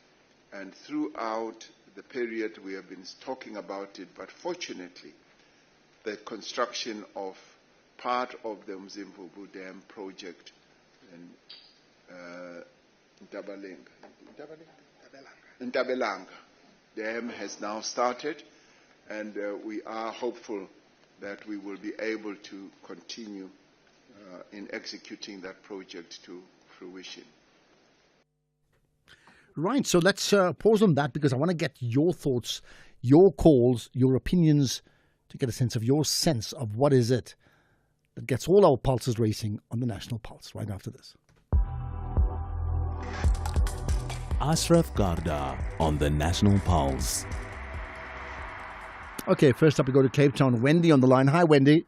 and throughout the period we have been talking about it, but fortunately the construction of part of the Umzimvubu Dam project in Ntabelanga Dam has now started, and we are hopeful that we will be able to continue in executing that project to fruition. Right, so let's pause on that because I want to get your thoughts, your calls, your opinions to get a sense of what is it that gets all our pulses racing on the National Pulse right after this. Ashraf Garda on the National Pulse. Okay, first up we go to Cape Town. Wendy on the line. Hi, Wendy.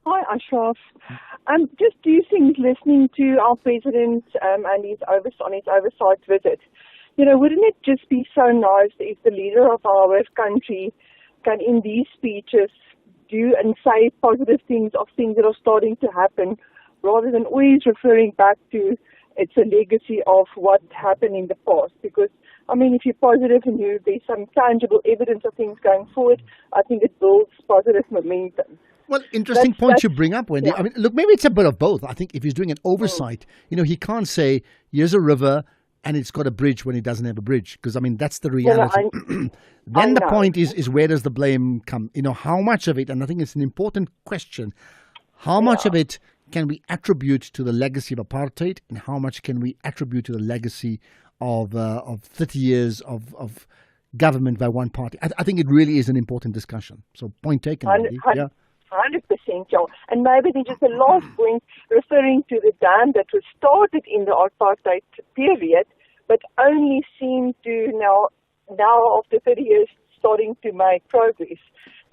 Hi, Ashraf. Just do you think listening to our president and on his oversight visit, wouldn't it just be so nice if the leader of our country can, in these speeches, do and say positive things of things that are starting to happen, rather than always referring back to it's a legacy of what happened in the past? Because, if you're positive and there's some tangible evidence of things going forward, I think it builds positive momentum. Well, interesting point you bring up, Wendy. Yeah. Look, maybe it's a bit of both. I think if he's doing an oversight, he can't say, here's a river and it's got a bridge when it doesn't have a bridge. Because, that's the reality. Then the point is where does the blame come? How much of it, and I think it's an important question, how much of it can we attribute to the legacy of apartheid and how much can we attribute to the legacy of 30 years of government by one party? I think it really is an important discussion. So point taken, Wendy. Yeah. 100%, Joe. And maybe then just a last point referring to the dam that was started in the apartheid period, but only seemed to now after 30 years starting to make progress.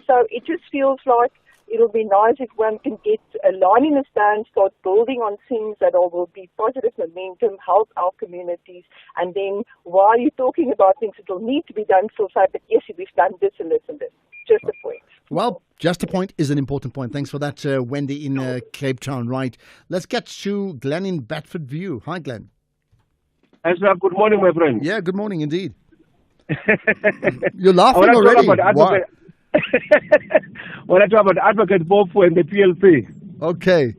So it just feels like it'll be nice if one can get a line in the stand, start building on things that will be positive momentum, help our communities, and then while you're talking about things that will need to be done, still say, but yes, we've done this and this and this. Just a point. Well, just a point is an important point. Thanks for that, Wendy in Cape Town. Right. Let's get to Glenn in Bedford View. Hi, Glenn. Ashraf, good morning, my friend. Yeah, good morning indeed. You're laughing already. Why? When I talk about Advocate Bofu and the PLC. Okay.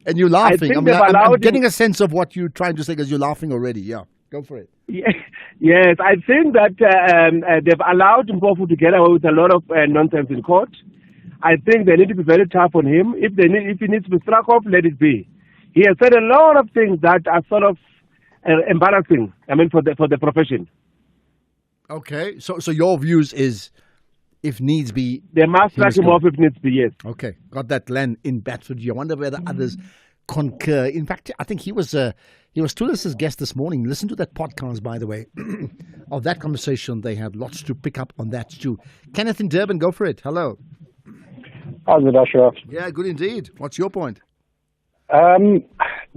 And you're laughing. I'm getting a sense of what you're trying to say because you're laughing already. Yeah, go for it. Yes, I think that they've allowed Mpofu to get away with a lot of nonsense in court. I think they need to be very tough on him. If he needs to be struck off, let it be. He has said a lot of things that are sort of embarrassing. For the profession. Okay, so your views is, if needs be, they must strike him off if needs be. Yes. Okay, got that, Glenn in Bedford. I wonder whether others concur. In fact, I think he was Tulis's guest this morning. Listen to that podcast, by the way, of that conversation they had. Lots to pick up on that too. Kenneth in Durban, go for it. Hello. How's it, Ashraf? Yeah, good indeed. What's your point?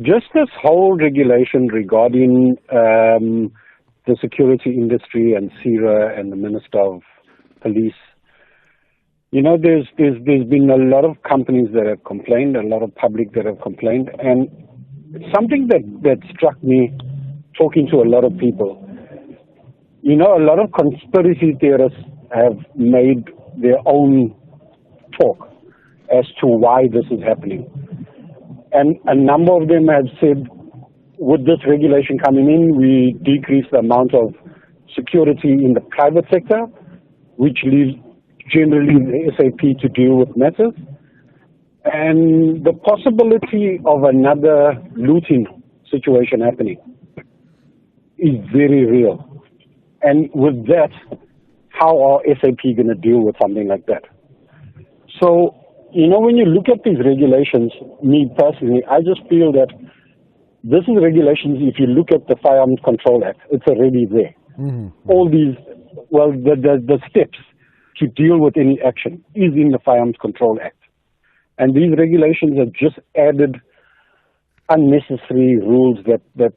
Just this whole regulation regarding the security industry and CIRA and the Minister of Police. There's been a lot of companies that have complained, a lot of public that have complained, and something that struck me talking to a lot of people. A lot of conspiracy theorists have made their own talk as to why this is happening. And a number of them have said, with this regulation coming in, we decrease the amount of security in the private sector, which leaves generally the SAP to deal with matters. And the possibility of another looting situation happening is very real. And with that, how are SAP going to deal with something like that? So, when you look at these regulations, me personally, I just feel that this is regulations, if you look at the Firearms Control Act, it's already there. Mm-hmm. All these, the steps to deal with any action is in the Firearms Control Act. And these regulations have just added unnecessary rules that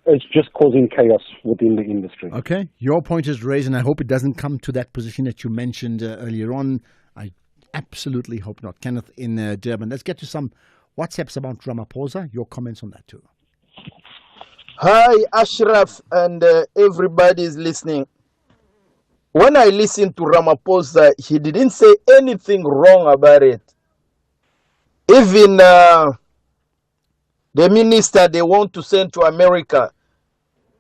is just causing chaos within the industry. Okay, your point is raised, and I hope it doesn't come to that position that you mentioned earlier on. I absolutely hope not. Kenneth in Durban. Let's get to some WhatsApps about Ramaphosa. Your comments on that too. Hi, Ashraf, and everybody is listening. When I listened to Ramaphosa, he didn't say anything wrong about it. Even the minister they want to send to America,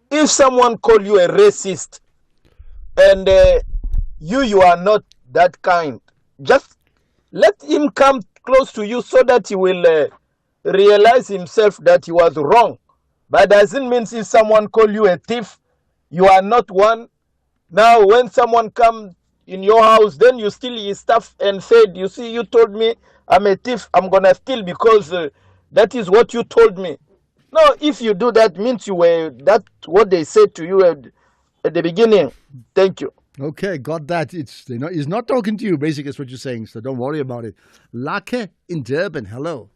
if someone call you a racist and you are not that kind, just let him come close to you so that he will realize himself that he was wrong. But doesn't mean if someone call you a thief, you are not one. Now, when someone comes in your house, then you steal his stuff and said, you see, you told me I'm a thief, I'm going to steal because that is what you told me. No, if you do that, means you were, that's what they said to you at the beginning. Thank you. Okay, got that. He's not talking to you, basically, is what you're saying, so don't worry about it. Lake in Durban, hello.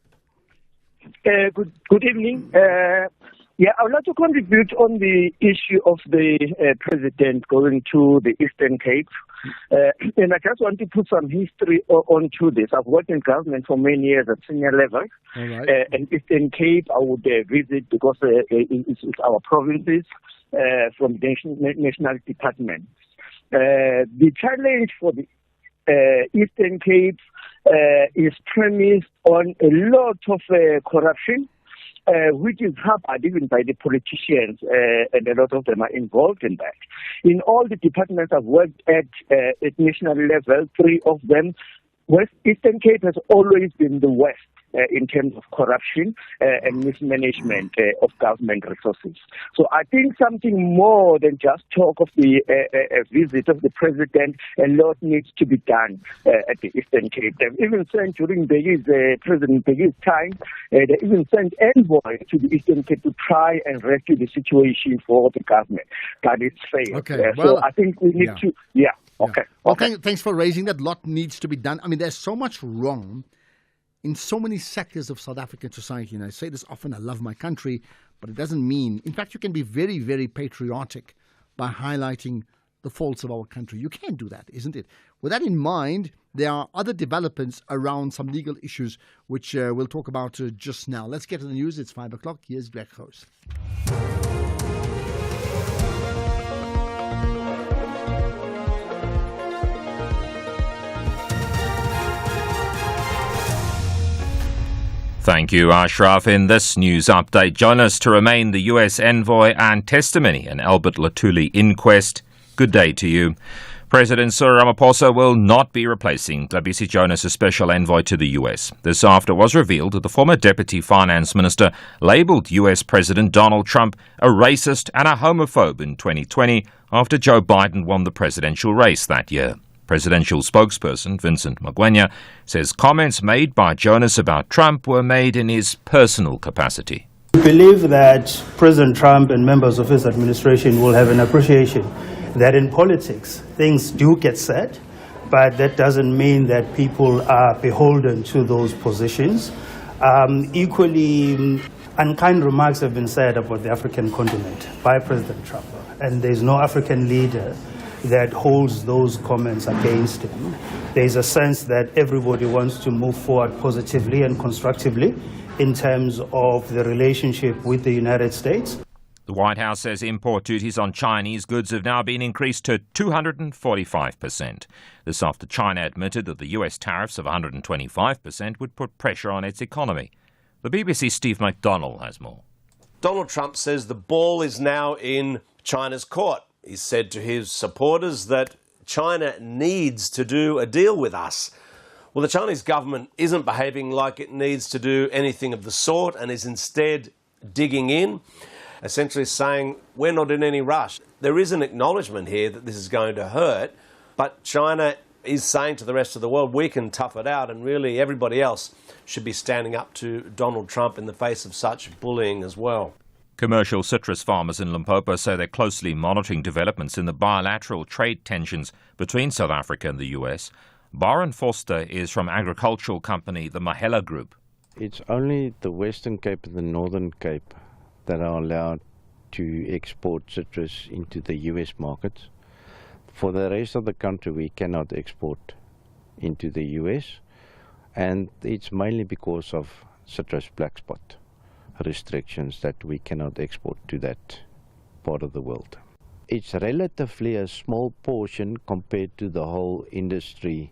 Good evening. I would like to contribute on the issue of the president going to the Eastern Cape. And I just want to put some history onto this. I've worked in government for many years at senior level. All right. And Eastern Cape, I would visit because it's our provinces from the national department. The challenge for the Eastern Cape is premised on a lot of corruption, which is harbored even by the politicians, and a lot of them are involved in that. In all the departments I've worked at national level, 3 of them, West Eastern Cape has always been the West in terms of corruption and mismanagement of government resources. So I think something more than just talk of the visit of the president, a lot needs to be done at the Eastern Cape. They've even sent, during President Begi's time, they even sent envoy to the Eastern Cape to try and rescue the situation for the government. But it's failed. Okay, so I think we need to, okay. Well, thanks for raising that. Lot needs to be done. I mean, there's so much wrong in so many sectors of South African society. And I say this often, I love my country, but it doesn't mean, in fact, you can be very, very patriotic by highlighting the faults of our country. You can do that, isn't it? With that in mind, there are other developments around some legal issues, which we'll talk about just now. Let's get to the news. It's 5 o'clock. Here's Greg House. Thank you, Ashraf. In this news update, join us to remain the U.S. envoy and testimony in Albert Luthuli inquest. Good day to you. President Cyril Ramaphosa will not be replacing Dlabisi Jonas as special envoy to the U.S. This after it was revealed that the former deputy finance minister labelled U.S. President Donald Trump a racist and a homophobe in 2020 after Joe Biden won the presidential race that year. Presidential spokesperson Vincent Magwenya says comments made by Jonas about Trump were made in his personal capacity. We believe that President Trump and members of his administration will have an appreciation that in politics things do get said, but that doesn't mean that people are beholden to those positions. Equally, unkind remarks have been said about the African continent by President Trump, and there's no African leader that holds those comments against him. There's a sense that everybody wants to move forward positively and constructively in terms of the relationship with the United States. The White House says import duties on Chinese goods have now been increased to 245%. This after China admitted that the US tariffs of 125% would put pressure on its economy. The BBC's Steve McDonnell has more. Donald Trump says the ball is now in China's court. He said to his supporters that China needs to do a deal with us. Well, the Chinese government isn't behaving like it needs to do anything of the sort and is instead digging in, essentially saying we're not in any rush. There is an acknowledgement here that this is going to hurt, but China is saying to the rest of the world we can tough it out, and really everybody else should be standing up to Donald Trump in the face of such bullying as well. Commercial citrus farmers in Limpopo say they're closely monitoring developments in the bilateral trade tensions between South Africa and the US. Byron Foster is from agricultural company the Mahela Group. It's only the Western Cape and the Northern Cape that are allowed to export citrus into the US market. For the rest of the country, we cannot export into the US, and it's mainly because of citrus black spot restrictions that we cannot export to that part of the world. It's relatively a small portion compared to the whole industry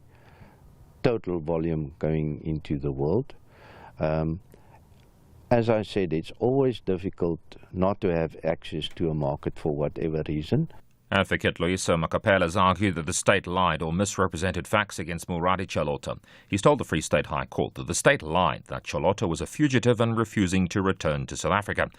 total volume going into the world. As I said, it's always difficult not to have access to a market for whatever reason. Advocate Loyiso Makapela has argued that the state lied or misrepresented facts against Muradi Chaloto. He's told the Free State High Court that the state lied that Chaloto was a fugitive and refusing to return to South Africa.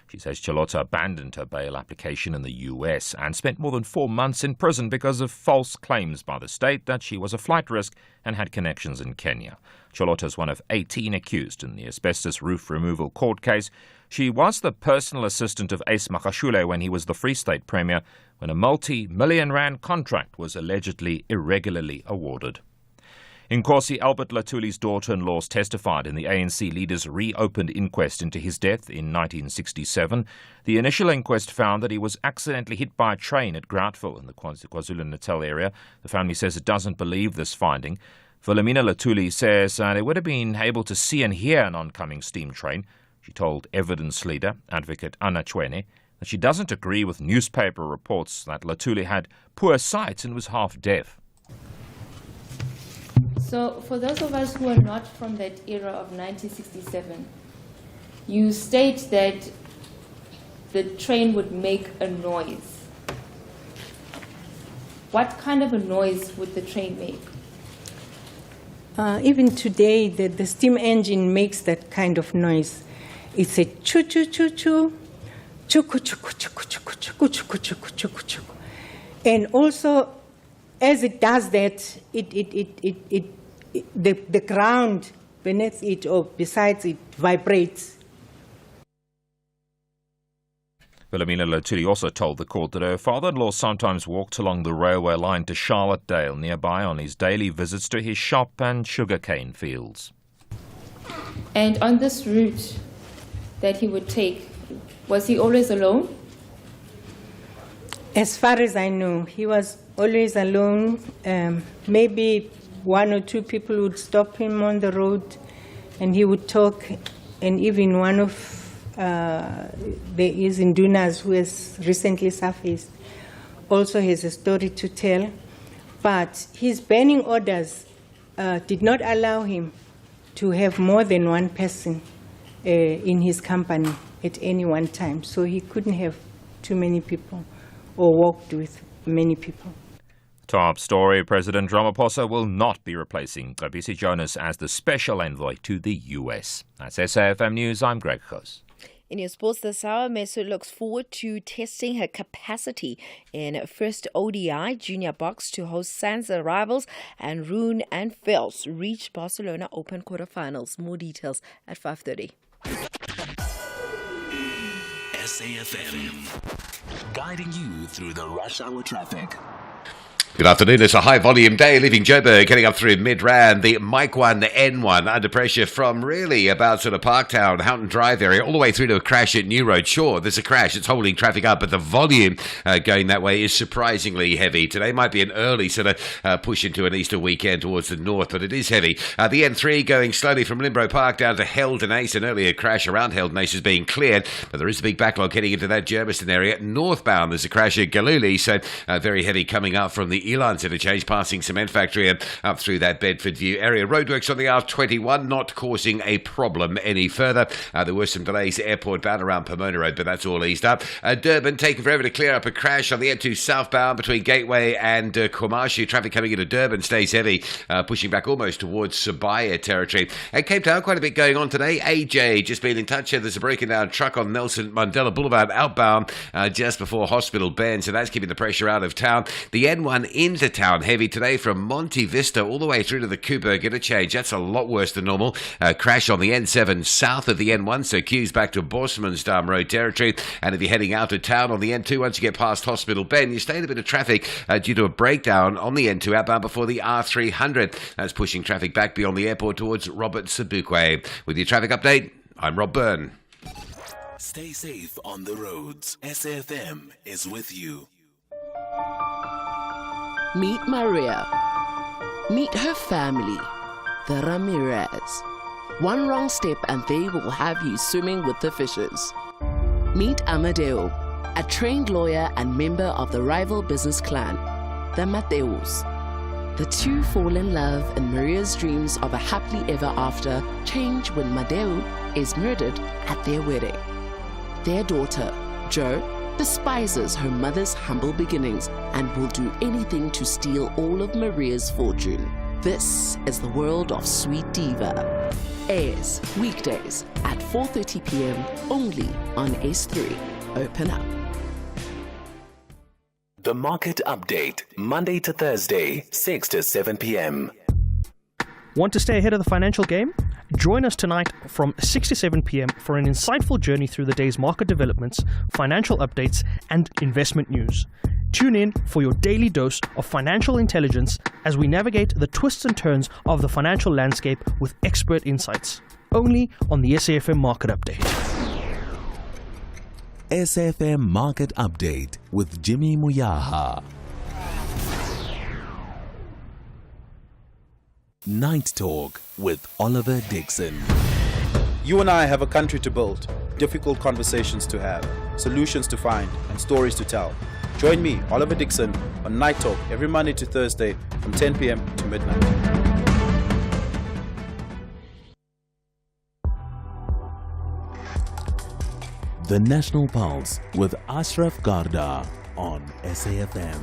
She says Chaloto abandoned her bail application in the US and spent more than 4 months in prison because of false claims by the state that she was a flight risk and had connections in Kenya. Chaloto is one of 18 accused in the asbestos roof removal court case. She was the personal assistant of Ace Magashule when he was the Free State Premier, when a multi-million rand contract was allegedly irregularly awarded. Nkosi Albert Latuli's daughter-in-laws testified in the ANC leader's reopened inquest into his death in 1967. The initial inquest found that he was accidentally hit by a train at Groutville in the KwaZulu-Natal area. The family says it doesn't believe this finding. Philomena Latuli says they would have been able to see and hear an oncoming steam train. She told evidence leader, Advocate Anna Chwene, that she doesn't agree with newspaper reports that Latuli had poor sight and was half deaf. So for those of us who are not from that era of 1967, you state that the train would make a noise. What kind of a noise would the train make? Even today, the steam engine makes that kind of noise. It's a choo-choo-choo-choo, choo-choo-choo-choo-choo-choo-choo-choo-choo-choo. And also, as it does that, the ground beneath it or besides it vibrates. Philomena Latuli also told the court that her father-in-law sometimes walked along the railway line to Charlottedale nearby on his daily visits to his shop and sugarcane fields. And on this route that he would take, was he always alone? As far as I know, he was always alone. Maybe one or two people would stop him on the road and he would talk, and even one of there is Indunas who has recently surfaced, also has a story to tell. But his banning orders did not allow him to have more than one person in his company at any one time. So he couldn't have too many people or walked with many people. Top story, President Ramaphosa will not be replacing Cebisi Jonas as the special envoy to the US. That's SAFM News, I'm Greg Kos. In your sports this hour, Meso looks forward to testing her capacity in first ODI junior box to host Sansa rivals, and Rune and Vels reach Barcelona Open quarterfinals. More details at 5:30. SAFM, guiding you through the rush hour traffic. Good afternoon. It's a high-volume day leaving Joburg, getting up through Midrand, the Mike 1, the N1, under pressure from really about sort of Parktown, Houghton Drive area, all the way through to a crash at New Road. Sure, there's a crash. It's holding traffic up, but the volume going that way is surprisingly heavy. Today might be an early sort of push into an Easter weekend towards the north, but it is heavy. The N3 going slowly from Limbro Park down to Heldenace. An earlier crash around Heldenace is being cleared, but there is a big backlog heading into that Germiston area. Northbound, there's a crash at Galooly, so very heavy coming up from the Elance interchange, passing Cement Factory and up through that Bedford View area. Roadworks on the R21 not causing a problem any further. There were some delays airport bound around Pomona Road, but that's all eased up. Durban taking forever to clear up a crash on the N2 southbound between Gateway and Komashi. Traffic coming into Durban stays heavy, pushing back almost towards Sabaya territory. And Cape Town, quite a bit going on today. AJ just been in touch. There's a breaking down truck on Nelson Mandela Boulevard outbound just before Hospital Bend, so that's keeping the pressure out of town. The N1 into town heavy today from Monte Vista all the way through to the Kuiper interchange. That's a lot worse than normal. Crash on the N7 south of the N1, so queues back to Bosmansdam Road territory. And if you're heading out of town on the N2, once you get past Hospital Bend, you stay in a bit of traffic due to a breakdown on the N2 outbound before the R300. That's pushing traffic back beyond the airport towards Robert Sobukwe. With your traffic update, I'm Rob Byrne. Stay safe on the roads. SAFM is with you. Meet Maria. Meet her family, the Ramirez. One wrong step and they will have you swimming with the fishes. Meet Amadeo, a trained lawyer and member of the rival business clan, the Mateus. The two fall in love, and Maria's dreams of a happily ever after change when Madeo is murdered at their wedding. Their daughter, Jo, despises her mother's humble beginnings and will do anything to steal all of Maria's fortune. This is the world of Sweet Diva. Airs weekdays at 4:30 p.m. only on S3. Open up. The Market Update, Monday to Thursday, 6 to 7 p.m. Want to stay ahead of the financial game? Join us tonight from 6 to 7 p.m. for an insightful journey through the day's market developments, financial updates, and investment news. Tune in for your daily dose of financial intelligence as we navigate the twists and turns of the financial landscape with expert insights. Only on the SAFM Market Update. SAFM Market Update with Jimmy Muyaha. Night Talk with Oliver Dixon. You and I have a country to build, difficult conversations to have, solutions to find, and stories to tell. Join me, Oliver Dixon, on Night Talk every Monday to Thursday from 10 p.m. to midnight. The National Pulse with Ashraf Garda on SAFM.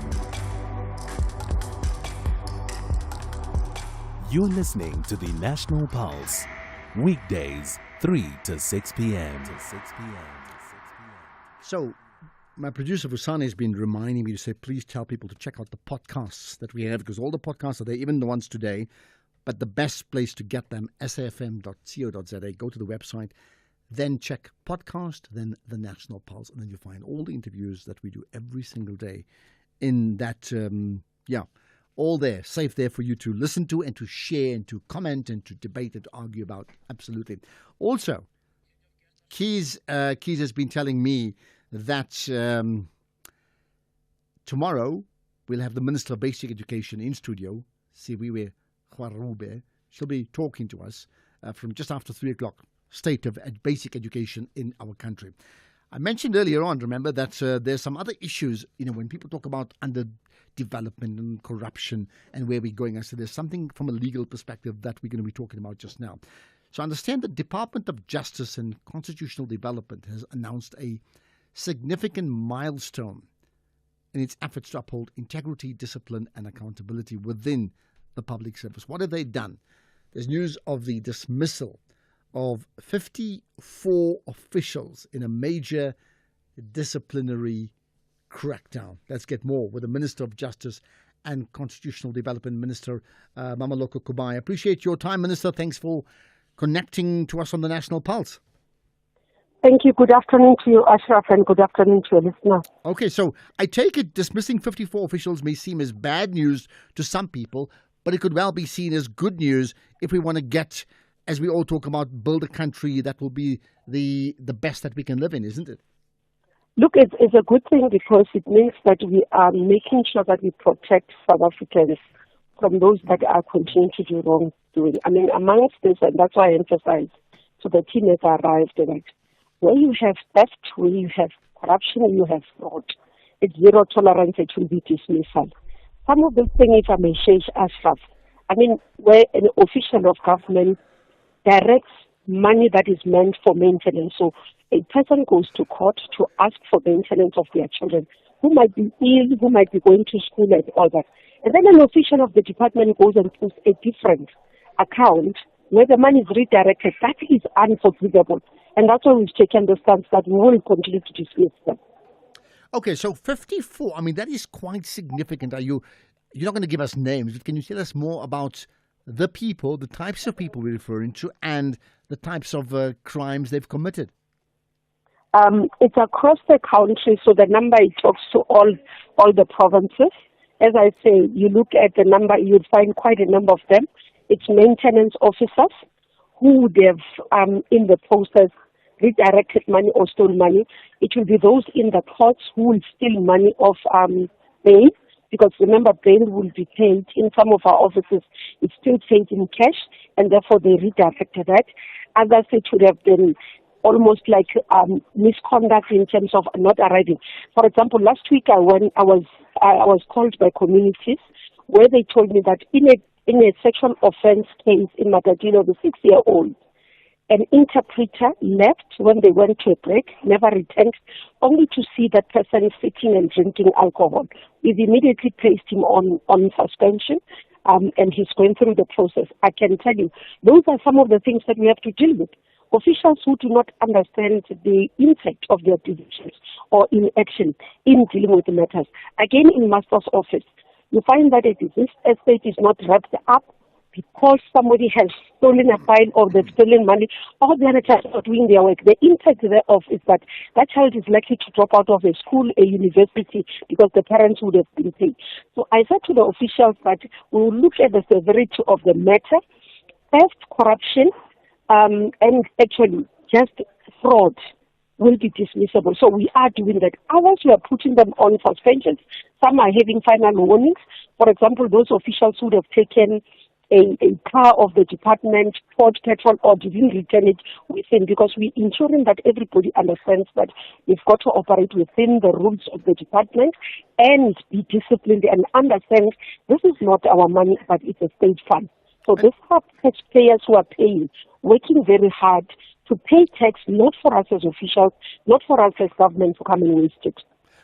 You're listening to the National Pulse, weekdays 3 to 6 p.m. So, my producer Vusani has been reminding me to say, please tell people to check out the podcasts that we have, because all the podcasts are there, even the ones today. But the best place to get them, safm.co.za. Go to the website, then check podcast, then the National Pulse, and then you find all the interviews that we do every single day in that, all there, safe there for you to listen to and to share and to comment and to debate and to argue about. Absolutely. Also, Keys has been telling me that tomorrow we'll have the Minister of Basic Education in studio, Siviwe Khwarube. She'll be talking to us from just after 3 o'clock, state of basic education in our country. I mentioned earlier on, remember, that there's some other issues, when people talk about underdevelopment and corruption and where we're going. I said there's something from a legal perspective that we're going to be talking about just now. So I understand the Department of Justice and Constitutional Development has announced a significant milestone in its efforts to uphold integrity, discipline, and accountability within the public service. What have they done? There's news of the dismissal of 54 officials in a major disciplinary crackdown. Let's get more with the Minister of Justice and Constitutional Development, Minister Mameloko Kubai. I appreciate your time, Minister. Thanks for connecting to us on the National Pulse. Thank you. Good afternoon to you, Ashraf, and good afternoon to your listener. Okay, so I take it dismissing 54 officials may seem as bad news to some people, but it could well be seen as good news if we want to get, as we all talk about, build a country that will be the best that we can live in, isn't it? Look, it's a good thing because it means that we are making sure that we protect South Africans from those that are continuing to do wrongdoing. I mean, amongst this, and that's why I emphasize to the team that arrived, that where you have theft, where you have corruption, where you have fraud, it's zero tolerance, it will be dismissal. Some of the things, if I may share, Ashraf, I mean, where an official of government directs money that is meant for maintenance. So a person goes to court to ask for maintenance of their children who might be ill, who might be going to school and all that. And then an official of the department goes and puts a different account where the money is redirected. That is unforgivable. And that's why we've taken the stance that we will continue to dismiss them. Okay, so 54, I mean, that is quite significant. You're not going to give us names, but can you tell us more about the people, the types of people we're referring to, and the types of crimes they've committed? It's across the country, so the number, it talks to all the provinces. As I say, you look at the number, you'd find quite a number of them. It's maintenance officers who would have, in the process, redirected money or stole money. It will be those in the courts who will steal money off bail, because remember, bail will be paid in some of our offices. It's still paid in cash, and therefore they redirected that. Others, it would have been almost like misconduct in terms of not arriving. For example, last week I was called by communities where they told me that in a sexual offense case in Matadilo, the 6-year-old, An interpreter left when they went to a break, never returned, only to see that person sitting and drinking alcohol. We've immediately placed him on suspension, and he's going through the process. I can tell you, those are some of the things that we have to deal with. Officials who do not understand the impact of their decisions or inaction in dealing with the matters. Again, in Master's office, you find that a diseased estate is not wrapped up because somebody has stolen a file or they've stolen money, or the other child not doing their work. The impact thereof is that that child is likely to drop out of a school, a university, because the parents would have been paid. So I said to the officials that we will look at the severity of the matter, theft, corruption, and actually just fraud will be dismissible. So we are doing that. Others, we are putting them on suspensions. Some are having final warnings. For example, those officials who would have taken a car of the department, poured petrol, or didn't return it within, because we're ensuring that everybody understands that they've got to operate within the rules of the department and be disciplined and understand this is not our money, but it's a state fund. So these are taxpayers who are paying, working very hard to pay tax, not for us as officials, not for us as government to come and waste it.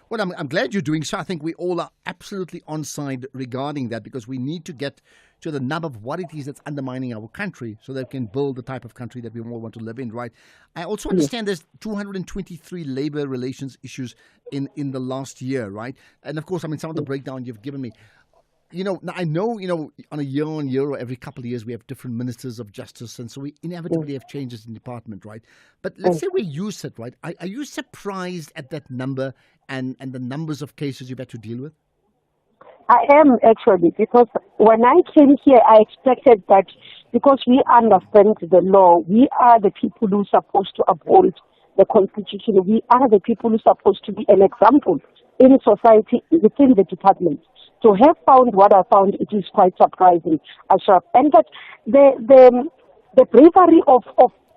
Well, I'm glad you're doing so. I think we all are absolutely on side regarding that, because we need to get to the nub of what it is that's undermining our country so that we can build the type of country that we all want to live in, right? I also understand there's 223 labor relations issues in the last year, right? And of course, I mean, some of the breakdown you've given me. I know, on a year-on-year or every couple of years, we have different ministers of justice, and so we inevitably have changes in department, right? But let's say where you sit, right? Are you surprised at that number and the numbers of cases you've had to deal with? I am, actually, because when I came here, I expected that because we understand the law, we are the people who are supposed to uphold the Constitution. We are the people who are supposed to be an example in society within the department. To have found what I found, it is quite surprising, Ashraf. And that the bravery of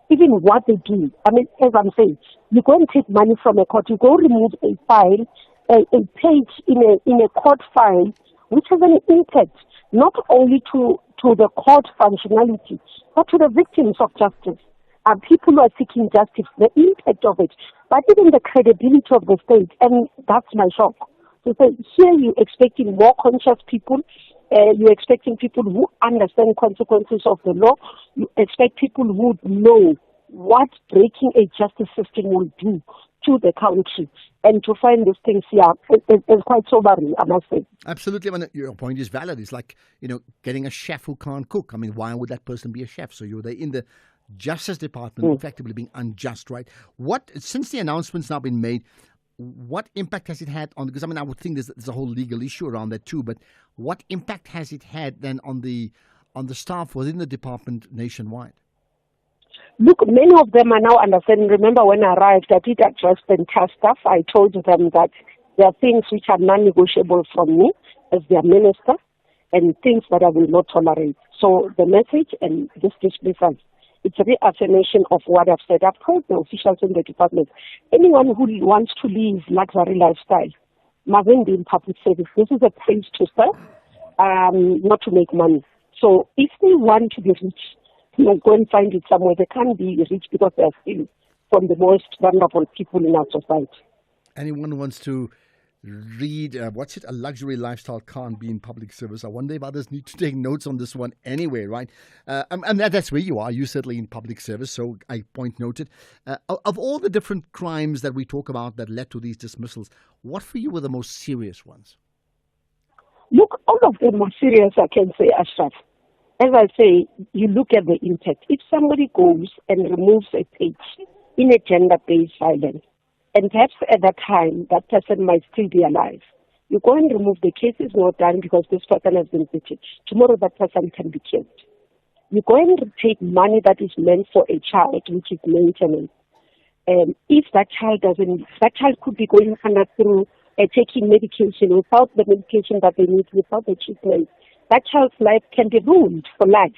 even what they do. I mean, as I'm saying, you go and take money from a court, you go remove a file, a page in a court file, which has an impact not only to the court functionality, but to the victims of justice. And people who are seeking justice, the impact of it, but even the credibility of the state. And that's my shock. So here you're expecting more conscious people, you're expecting people who understand consequences of the law, you expect people who know what breaking a justice system will do to the country. And to find these things here is quite sobering, I must say. Absolutely. I mean, your point is valid. It's like, getting a chef who can't cook. I mean, why would that person be a chef? So you're there in the Justice Department, effectively being unjust, right? Since the announcement's now been made, what impact has it had on, because I mean, I would think there's a whole legal issue around that too, but what impact has it had then on the staff within the department nationwide? Look, many of them are now understanding. Remember when I arrived, I did address the entire staff. I told them that there are things which are non-negotiable from me as their minister and things that I will not tolerate. So the message and this dismissal, it's a reaffirmation of what I've said. I've told the officials in the department, anyone who wants to live luxury lifestyle mustn't be in public service. This is a place to serve, not to make money. So if they want to be rich, go and find it somewhere. They can't be rich because they are still from the most vulnerable people in our society. Anyone who wants to read, A Luxury Lifestyle Can't Be in Public Service. I wonder if others need to take notes on this one anyway, right? And that's where you are. You're certainly in public service, so I point noted. Of all the different crimes that we talk about that led to these dismissals, what for you were the most serious ones? Look, all of them are serious, I can say, Ashraf. As I say, you look at the impact. If somebody goes and removes a page in a gender-based violence, and perhaps at that time, that person might still be alive. You go and remove the case is not done because this person has been beaten. Tomorrow that person can be killed. You go and take money that is meant for a child, which is maintenance. And if that child could be going under through taking medication without the medication that they need, without the treatment. That child's life can be ruined for life.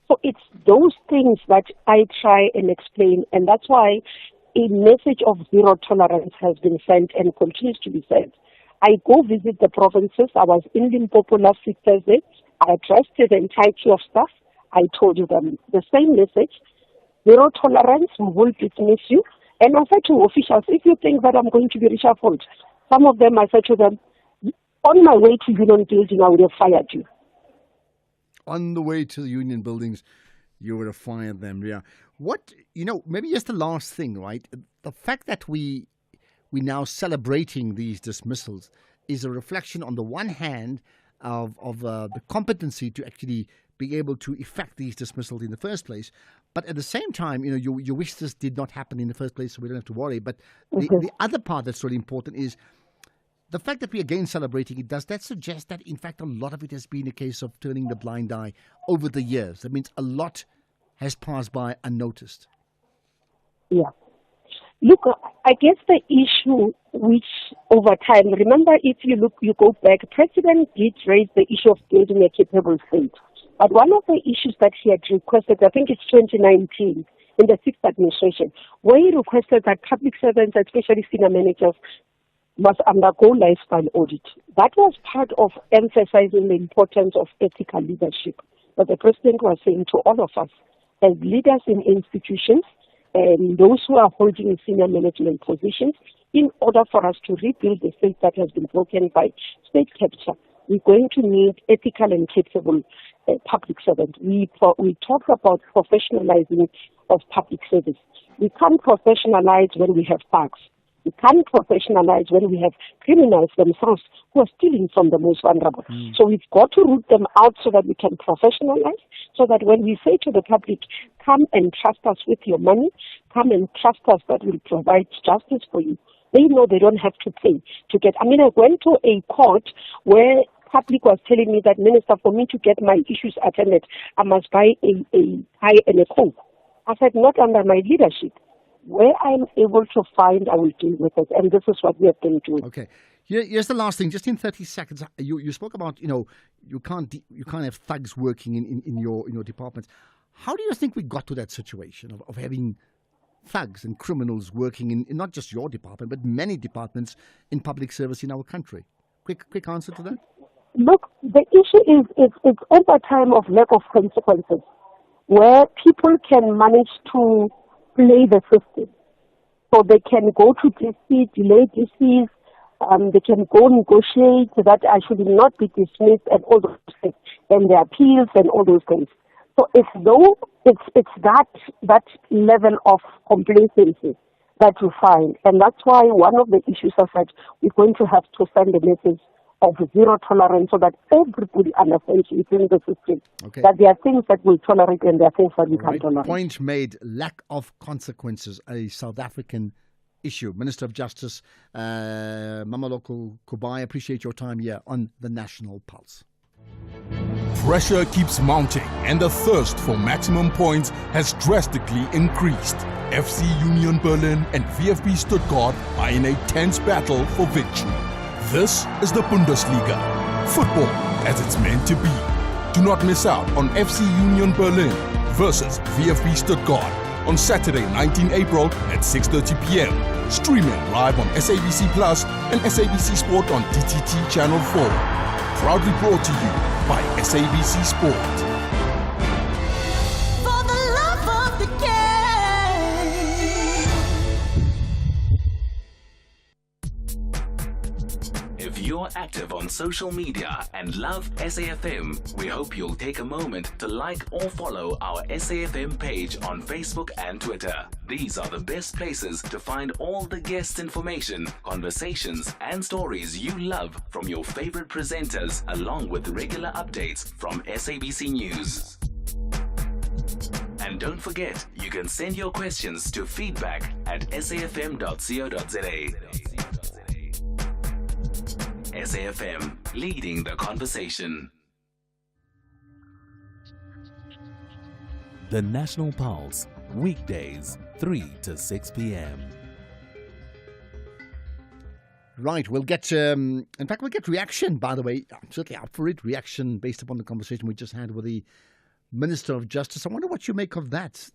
So it's those things that I try and explain, and that's why a message of zero tolerance has been sent and continues to be sent. I go visit the provinces. I was in Limpopo last week Thursday. I addressed the entire queue of staff. I told them the same message. zero tolerance, we will dismiss you. And I said to officials, if you think that I'm going to be reshuffled, some of them, I said to them, on my way to Union Building, I would have fired you. On the way to the Union Buildings, you would have fired them, yeah. What, maybe just the last thing, right? The fact that we now celebrating these dismissals is a reflection, on the one hand, of the competency to actually be able to effect these dismissals in the first place. But at the same time, you wish this did not happen in the first place, so we don't have to worry. But the other part that's really important is the fact that we're again celebrating it. Does that suggest that, in fact, a lot of it has been a case of turning the blind eye over the years? That means a lot has passed by unnoticed. Yeah. Look, I guess the issue which over time, remember, if you go back, President did raise the issue of building a capable state. But one of the issues that he had requested, I think it's 2019, in the 6th administration, where he requested that public servants, especially senior managers, must undergo lifestyle audit. That was part of emphasizing the importance of ethical leadership. But the president was saying to all of us, as leaders in institutions, and those who are holding senior management positions, in order for us to rebuild the state that has been broken by state capture, we're going to need ethical and capable public servants. We talk about professionalizing of public service. We can't professionalize when we have thugs. We can't professionalize when we have criminals themselves who are stealing from the most vulnerable. So we've got to root them out so that we can professionalize, so that when we say to the public, come and trust us with your money, come and trust us that we'll provide justice for you, they know they don't have to pay to get. I went to a court where public was telling me that, Minister, for me to get my issues attended, I must buy a pie and a Coke. I said, not under my leadership. Where I'm able to find, I will deal with it. And this is what we have been doing. Okay. Here's the last thing, just in 30 seconds. You spoke about, you can't have thugs working in your departments. How do you think we got to that situation of having thugs and criminals working in not just your department, but many departments in public service in our country? Quick answer to that? Look, the issue is it's over time of lack of consequences, where people can manage to play the system. So they can go to DC, delay DCs, they can go negotiate that I should not be dismissed and all those things, and the appeals and all those things. So it's though it's that level of complacency that you find. And that's why one of the issues I said, we're going to have to send a message of zero tolerance so that everybody understands within the system that there are things that we tolerate and there are things that we can't tolerate. Point made. Lack of consequences, a South African issue. Minister of Justice, Mameloko Kubai, appreciate your time here on the National Pulse. Pressure keeps mounting and the thirst for maximum points has drastically increased. FC Union Berlin and VfB Stuttgart are in a tense battle for victory. This is the Bundesliga. Football as it's meant to be. Do not miss out on FC Union Berlin versus VfB Stuttgart on Saturday, 19 April at 6:30 p.m. Streaming live on SABC Plus and SABC Sport on DTT Channel 4. Proudly brought to you by SABC Sport. For the love of the game. If you're active on social media and love SAFM, we hope you'll take a moment to like or follow our SAFM page on Facebook and Twitter. These are the best places to find all the guest information, conversations, and stories you love from your favorite presenters, along with regular updates from SABC News. And don't forget, you can send your questions to feedback@safm.co.za. SAFM, leading the conversation. The National Pulse, weekdays, 3 to 6 p.m. Right, we'll get, in fact, we'll get reaction, by the way. I'm certainly up for it. Reaction based upon the conversation we just had with the Minister of Justice. I wonder what you make of that.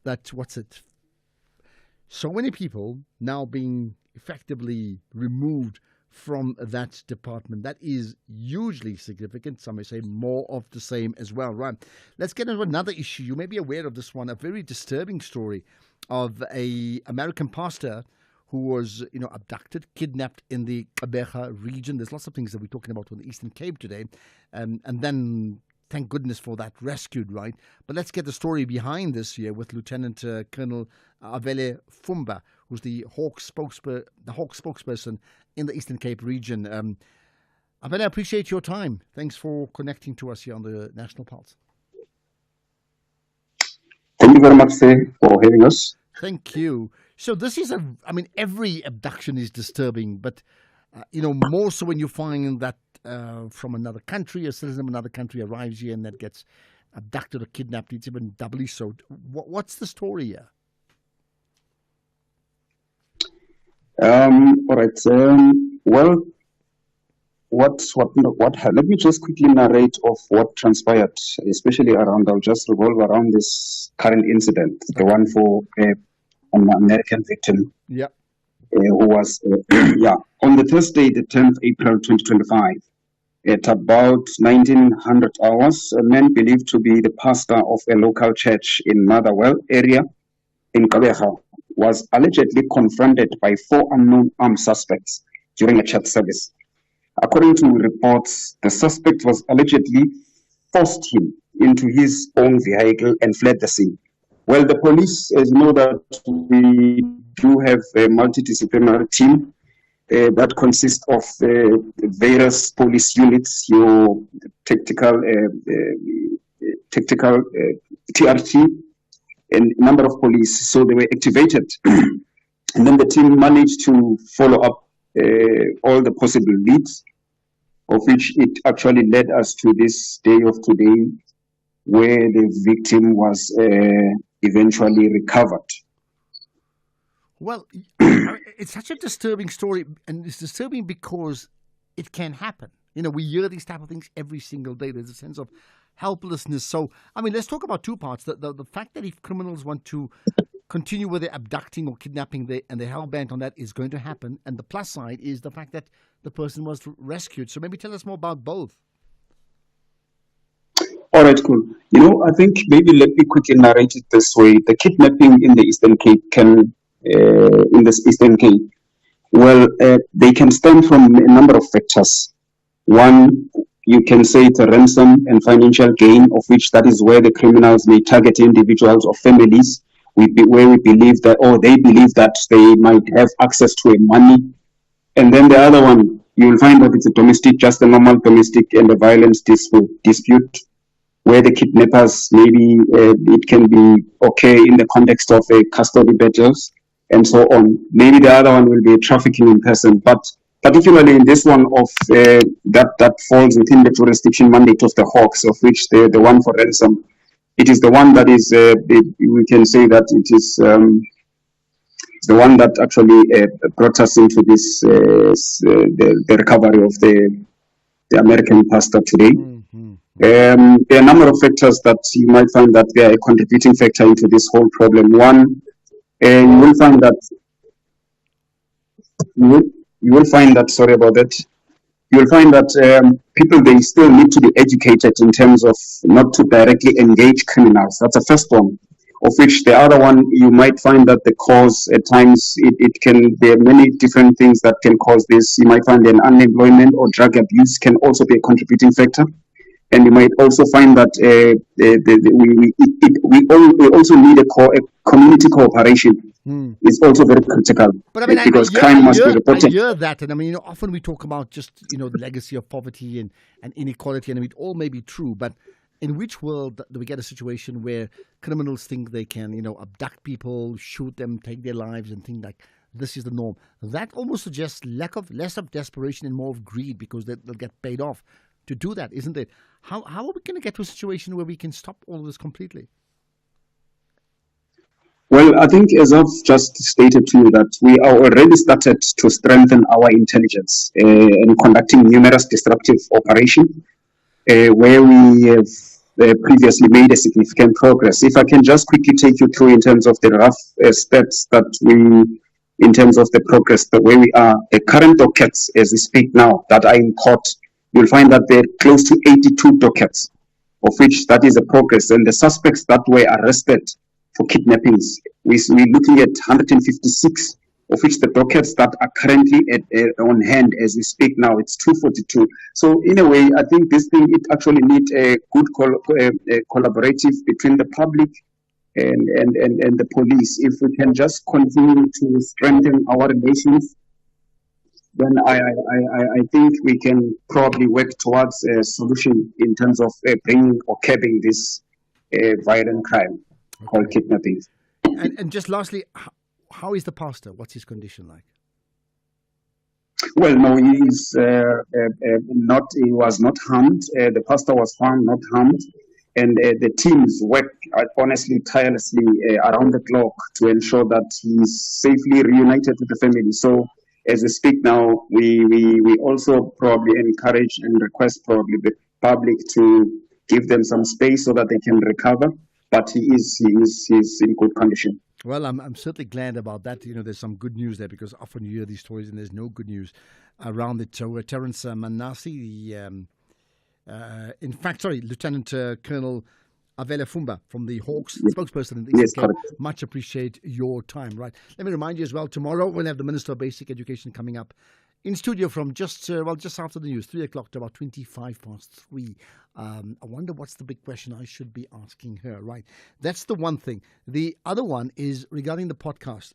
So many people now being effectively removed from that department. That is hugely significant. Some may say more of the same as well. Right. Let's get into another issue. You may be aware of this one, a very disturbing story of a American pastor who was, abducted, kidnapped in the Gqeberha region. There's lots of things that we're talking about on the Eastern Cape today. And then, thank goodness for that, rescued, right? But let's get the story behind this here with Lieutenant Colonel Avele Fumba, who's the Hawk spokesperson in the Eastern Cape region. Avele, I appreciate your time. Thanks for connecting to us here on the National Pulse. Thank you very much, sir, for having us. Thank you. So this is every abduction is disturbing, but, more so when you find that from another country, a citizen of another country arrives here and that gets abducted or kidnapped, it's even doubly so. What's the story here? All right. Well, let me just quickly narrate of what transpired, especially around, I'll just revolve around this current incident, the one for an American victim. Yeah. Who was, on the Thursday, the 10th April 2025, at about 1900 hours, a man believed to be the pastor of a local church in Motherwell area in Gqeberha was allegedly confronted by 4 unknown armed suspects during a church service. According to reports, the suspect was allegedly forced him into his own vehicle and fled the scene. Well, the police, as you know, that we do have a multidisciplinary team that consists of various police units, your tactical TRT, and a number of police. So they were activated. And then the team managed to follow up all the possible leads, of which it actually led us to this day of today, where the victim was eventually recovered. Well, it's such a disturbing story, and it's disturbing because it can happen. We hear these type of things every single day. There's a sense of helplessness. So, let's talk about two parts. The fact that if criminals want to continue with their abducting or kidnapping and they're hell-bent on that is going to happen. And the plus side is the fact that the person was rescued. So maybe tell us more about both. All right, cool. I think maybe let me quickly narrate it this way. The kidnapping in the Eastern Cape they can stem from a number of factors. One, you can say it's a ransom and financial gain, of which that is where the criminals may target individuals or families, where we believe that, or they believe that they might have access to money. And then the other one, you will find that it's just a normal domestic and a violence dispute, where the kidnappers, maybe it can be okay in the context of a custody battles and so on. Maybe the other one will be trafficking in person, but particularly in this one of that falls within the jurisdiction mandate of the Hawks, of which the one for ransom, it is the one that is, we can say that it is the one that actually brought us into this, the recovery of the American pastor today. Mm-hmm. There are a number of factors that you might find that they are a contributing factor into this whole problem. One, you will find that sorry about that. You will find that people, they still need to be educated in terms of not to directly engage criminals. That's the first one. Of which the other one, you might find that the cause at times, there are many different things that can cause this. You might find an unemployment or drug abuse can also be a contributing factor. And you might also find that we also need a community cooperation. It's also very critical, because crime must be reported. I hear that, and often we talk about just the legacy of poverty and inequality, and it all may be true, but in which world do we get a situation where criminals think they can, abduct people, shoot them, take their lives, and think like this is the norm? That almost suggests less of desperation and more of greed, because they'll get paid off to do that, isn't it? How are we going to get to a situation where we can stop all of this completely? Well, I think, as I've just stated to you, that we are already started to strengthen our intelligence in conducting numerous disruptive operations where we have previously made a significant progress. If I can just quickly take you through in terms of the rough steps that in terms of the progress, the way we are. The current dockets, as we speak now, that are in court, you'll find that there are close to 82 dockets, of which that is the progress. And the suspects that were arrested for kidnappings, we're looking at 156, of which the dockets that are currently on hand as we speak now, it's 242. So in a way, I think this thing, it actually needs a good collaborative between the public and the police. If we can just continue to strengthen our relations, then I think we can probably work towards a solution in terms of bringing or curbing this violent crime called kidnapping. And just lastly, how is the pastor? What's his condition like? Well, no, he is not. He was not harmed. The pastor was found not harmed. And the teams work honestly, tirelessly around the clock to ensure that he's safely reunited with the family. So as we speak now, we also probably encourage and request probably the public to give them some space so that they can recover. But he's in good condition. Well, I'm certainly glad about that. You know, there's some good news there, because often you hear these stories and there's no good news around it. So Terence Manasi, Lieutenant Colonel Avele Fumba from the Hawks, spokesperson in the Eastern Cape. Much appreciate your time. Right. Let me remind you as well, tomorrow we'll have the Minister of Basic Education coming up in studio from just after the news, 3 o'clock to about 3:25. I wonder what's the big question I should be asking her. Right. That's the one thing. The other one is regarding the podcast.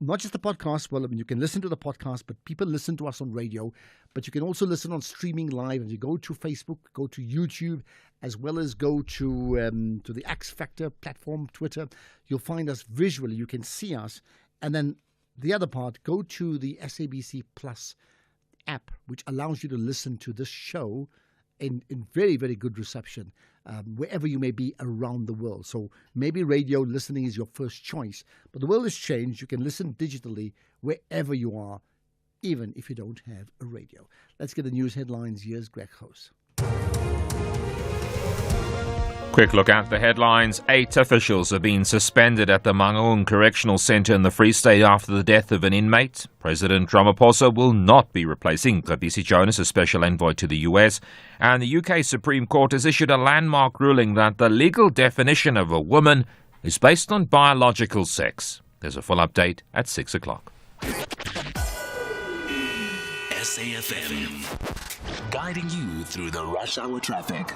Not just the podcast. Well, I mean, you can listen to the podcast, but people listen to us on radio. But you can also listen on streaming live. And you go to Facebook, go to YouTube, as well as go to the X Factor platform, Twitter. You'll find us visually. You can see us. And then the other part, go to the SABC Plus app, which allows you to listen to this show in very, very good reception, wherever you may be around the world. So maybe radio listening is your first choice, but the world has changed. You can listen digitally wherever you are, even if you don't have a radio. Let's get the news headlines. Here's Greg House. Quick look at the headlines. 8 officials have been suspended at the Mangaung Correctional Centre in the Free State after the death of an inmate. President Ramaphosa will not be replacing Cebisi Jonas as special envoy to the US. And the UK Supreme Court has issued a landmark ruling that the legal definition of a woman is based on biological sex. There's a full update at 6 o'clock. SAFM, guiding you through the rush hour traffic.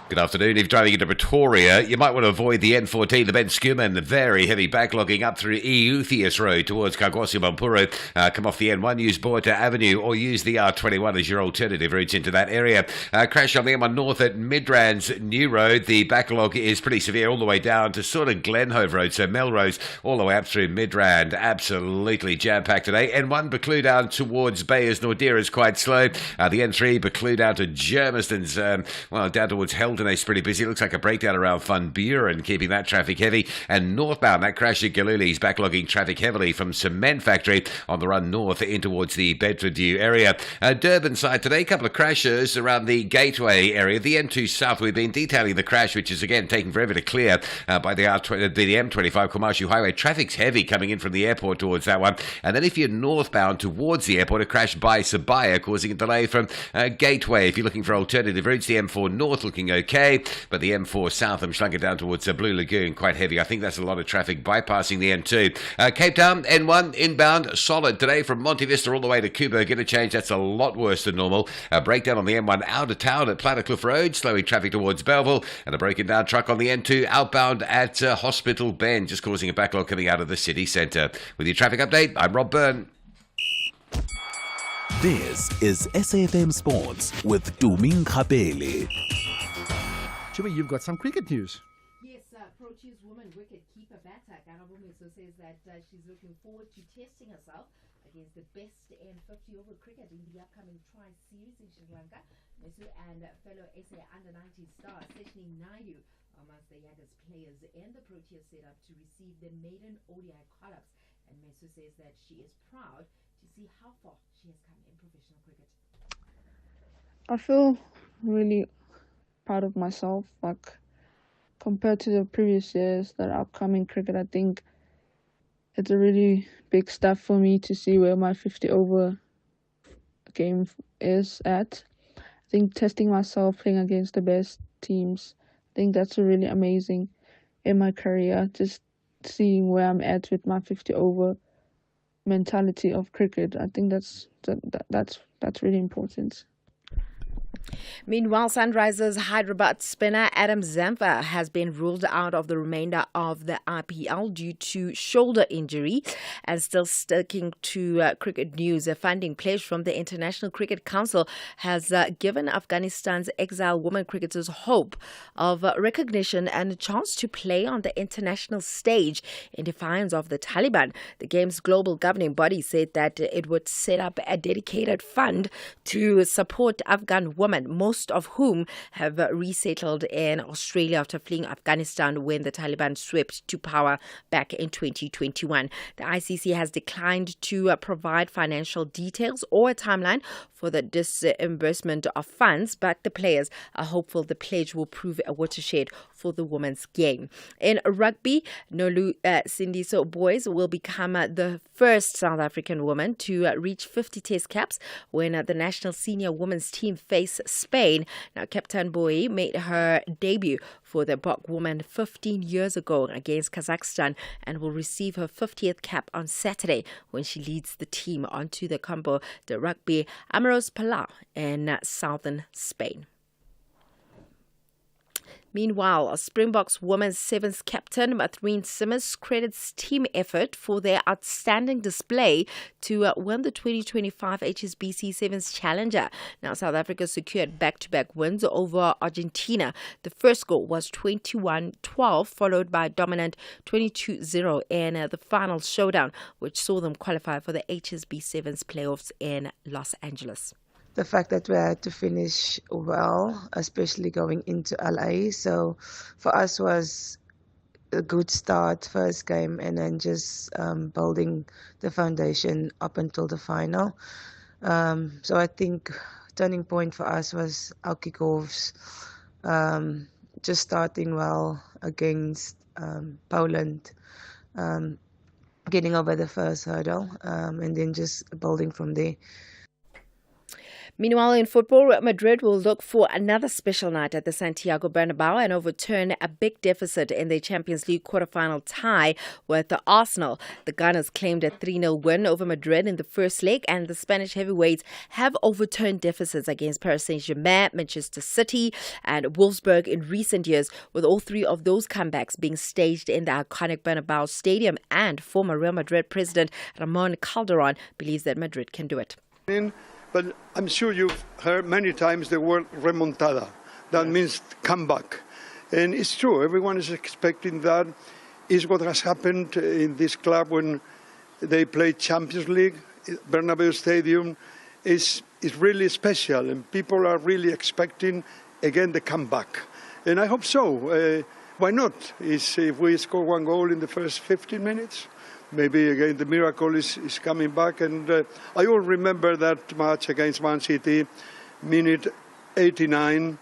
Good afternoon. If you're driving into Pretoria, you might want to avoid the N14, the Ben Schoeman, the very heavy backlogging up through Euthius Road towards Kagwasi Mampuro. Come off the N1, use Boerta Avenue, or use the R21 as your alternative routes into that area. Crash on the M1 North at Midrand's New Road. The backlog is pretty severe all the way down to sort of Glenhove Road, so Melrose, all the way up through Midrand. Absolutely jam-packed today. N1 Buccleuch down towards Bayers Nordera is quite slow. The N3 Buccleuch down to Germiston's, down towards Heldon is pretty busy. It looks like a breakdown around Van Buren, keeping that traffic heavy. And northbound, that crash at Galilee's backlogging traffic heavily from Cement Factory on the run north in towards the Bedfordview area. Durban side today, a couple of crashes around the Gateway area. The N2 South, we've been detailing the crash, which is again taking forever to clear by the M25 Kwamashu Highway. Traffic's heavy coming in from the airport towards that one. And then if you're northbound towards the airport, a crash by Sabaya causing a delay from Gateway. If you're looking for alternative routes, the M4 North looking okay, but the M4 South, I'm slung it down towards Blue Lagoon, quite heavy. I think that's a lot of traffic bypassing the N2. Cape Town, N1, inbound, solid today from Monte Vista all the way to Coburg Interchange. That's a lot worse than normal. A breakdown on the M1 out of town at Plattercliff Road, slowing traffic towards Belleville, and a broken down truck on the N2 outbound at Hospital Bend, just causing a backlog coming out of the city centre. With your traffic update, I'm Rob Byrne. This is SAFM Sports with Tuming Kapele. Jimmy, you've got some cricket news. Yes, Proteas woman wicket-keeper batter Kanabumiso says that she's looking forward to testing herself against the best in 50-over cricket in the upcoming Tri-Series in Sri Lanka. Mesu and fellow SA Under-19 star Seshni Naidu amongst the youngest players in the Proteas setup to receive the maiden ODI call-ups. And Mesu says that she is proud to see how far she has come in professional cricket. I feel really proud of myself, like compared to the previous years that upcoming cricket. I think it's a really big step for me to see where my 50 over game is at. I think testing myself, playing against the best teams, I think that's really amazing in my career, just seeing where I'm at with my 50 over mentality of cricket. I think that's really important. Meanwhile, Sunrisers Hyderabad spinner Adam Zampa has been ruled out of the remainder of the IPL due to shoulder injury. And still sticking to cricket news, a funding pledge from the International Cricket Council has given Afghanistan's exiled women cricketers hope of recognition and a chance to play on the international stage in defiance of the Taliban. The game's global governing body said that it would set up a dedicated fund to support Afghan women, most of whom have resettled in Australia after fleeing Afghanistan when the Taliban swept to power back in 2021. The ICC has declined to provide financial details or a timeline for the disbursement of funds, but the players are hopeful the pledge will prove a watershed for the women's game. In rugby, Nolu Sindiso boys will become the first South African woman to reach 50 test caps when the national senior women's team face Spain. Now, Captain Boy made her debut for the Bok women 15 years ago against Kazakhstan and will receive her 50th cap on Saturday when she leads the team onto the Campo de Rugby Amoros Palau in southern Spain. Meanwhile, Springboks women's sevens captain Mathreen Simmons credits team effort for their outstanding display to win the 2025 HSBC Sevens Challenger. Now, South Africa secured back-to-back wins over Argentina. The first goal was 21-12, followed by a dominant 22-0 in the final showdown, which saw them qualify for the HSBC Sevens playoffs in Los Angeles. The fact that we had to finish well, especially going into LA. So for us was a good start, first game, and then just building the foundation up until the final. So I think turning point for us was our kickoffs, just starting well against Poland, getting over the first hurdle, and then just building from there. Meanwhile, in football, Real Madrid will look for another special night at the Santiago Bernabeu and overturn a big deficit in their Champions League quarterfinal tie with the Arsenal. The Gunners claimed a 3-0 win over Madrid in the first leg, and the Spanish heavyweights have overturned deficits against Paris Saint-Germain, Manchester City and Wolfsburg in recent years, with all three of those comebacks being staged in the iconic Bernabeu Stadium. And former Real Madrid president Ramon Calderon believes that Madrid can do it. But I'm sure you've heard many times the word remontada. That means comeback. And it's true, everyone is expecting that. Is what has happened in this club when they play Champions League. Bernabeu Stadium is really special, and people are really expecting, again, the comeback. And I hope so. Why not? If we score one goal in the first 15 minutes, maybe again the miracle is coming back. And I all remember that match against Man City, minute 89,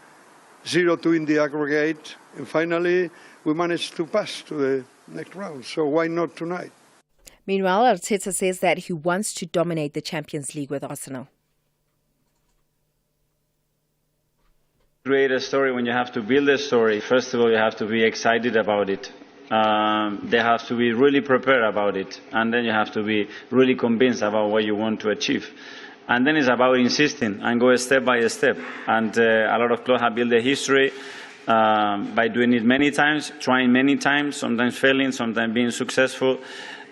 0-2 in the aggregate. And finally, we managed to pass to the next round. So why not tonight? Meanwhile, Arteta says that he wants to dominate the Champions League with Arsenal. Create a story when you have to build a story. First of all, you have to be excited about it. They have to be really prepared about it, and then you have to be really convinced about what you want to achieve. And then it's about insisting and go step by step. And a lot of clubs have built a history by doing it many times, trying many times, sometimes failing, sometimes being successful.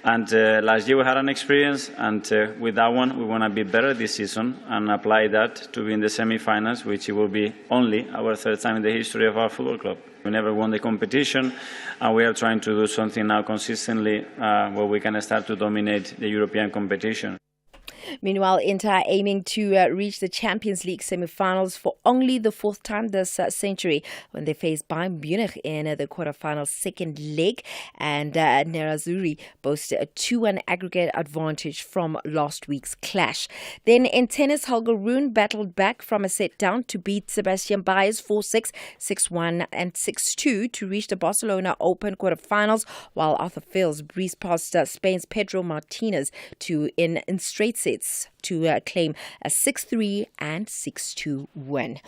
And last year we had an experience, and with that one we want to be better this season and apply that to be in the semi-finals, which it will be only our third time in the history of our football club. We never won the competition, and we are trying to do something now consistently where we can start to dominate the European competition. Meanwhile, Inter are aiming to reach the Champions League semi-finals for only the fourth time this century when they face Bayern Munich in the quarterfinals second leg, and Nerazzurri boasted a 2-1 aggregate advantage from last week's clash. Then in tennis, Holger Rune battled back from a set down to beat Sebastian Baez 4-6, 6-1 and 6-2 to reach the Barcelona Open quarterfinals, while Arthur Fils breezed past Spain's Pedro Martinez in straight sets to claim a 6-3 and 6-2 win.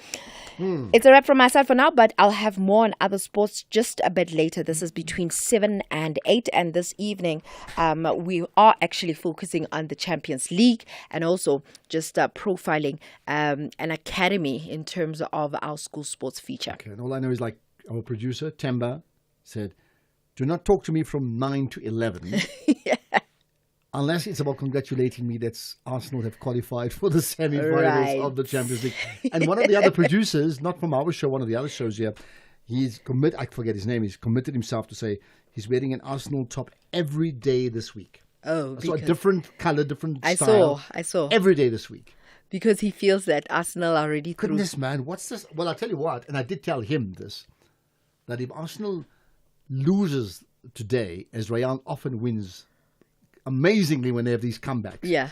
It's a wrap from my side for now, but I'll have more on other sports just a bit later. This is between 7 and 8, and this evening we are actually focusing on the Champions League and also just profiling an academy in terms of our school sports feature. Okay, and all I know is, like our producer, Temba, said, do not talk to me from 9 to 11. Unless it's about congratulating me that Arsenal have qualified for the semi-finals of the Champions League. And one of the other producers, not from our show, one of the other shows here, I forget his name, he's committed himself to say he's wearing an Arsenal top every day this week. Oh, so a different color, different style. I saw. Every day this week. Because he feels that Arsenal are already through. Goodness, man, what's this? Well, I'll tell you what, and I did tell him this, that if Arsenal loses today, as Real often wins amazingly when they have these comebacks,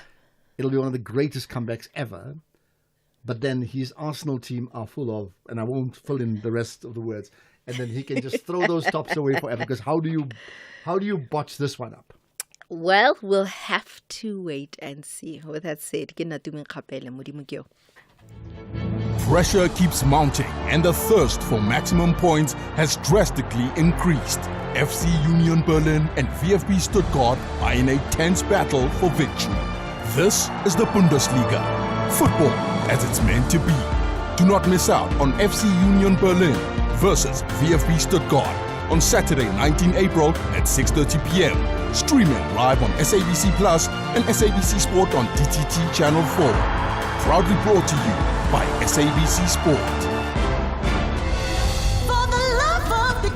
it'll be one of the greatest comebacks ever. But then his Arsenal team are full of, and I won't fill in the rest of the words, and then he can just throw those tops away forever. Because how do you botch this one up? Well, we'll have to wait and see. With that said, Pressure keeps mounting and the thirst for maximum points has drastically increased. FC Union Berlin and VfB Stuttgart are in a tense battle for victory. This is the Bundesliga. Football as it's meant to be. Do not miss out on FC Union Berlin versus VfB Stuttgart on Saturday, 19 April at 6:30 p.m. Streaming live on SABC Plus and SABC Sport on DTT Channel 4. Proudly brought to you by SABC Sport. For the love of the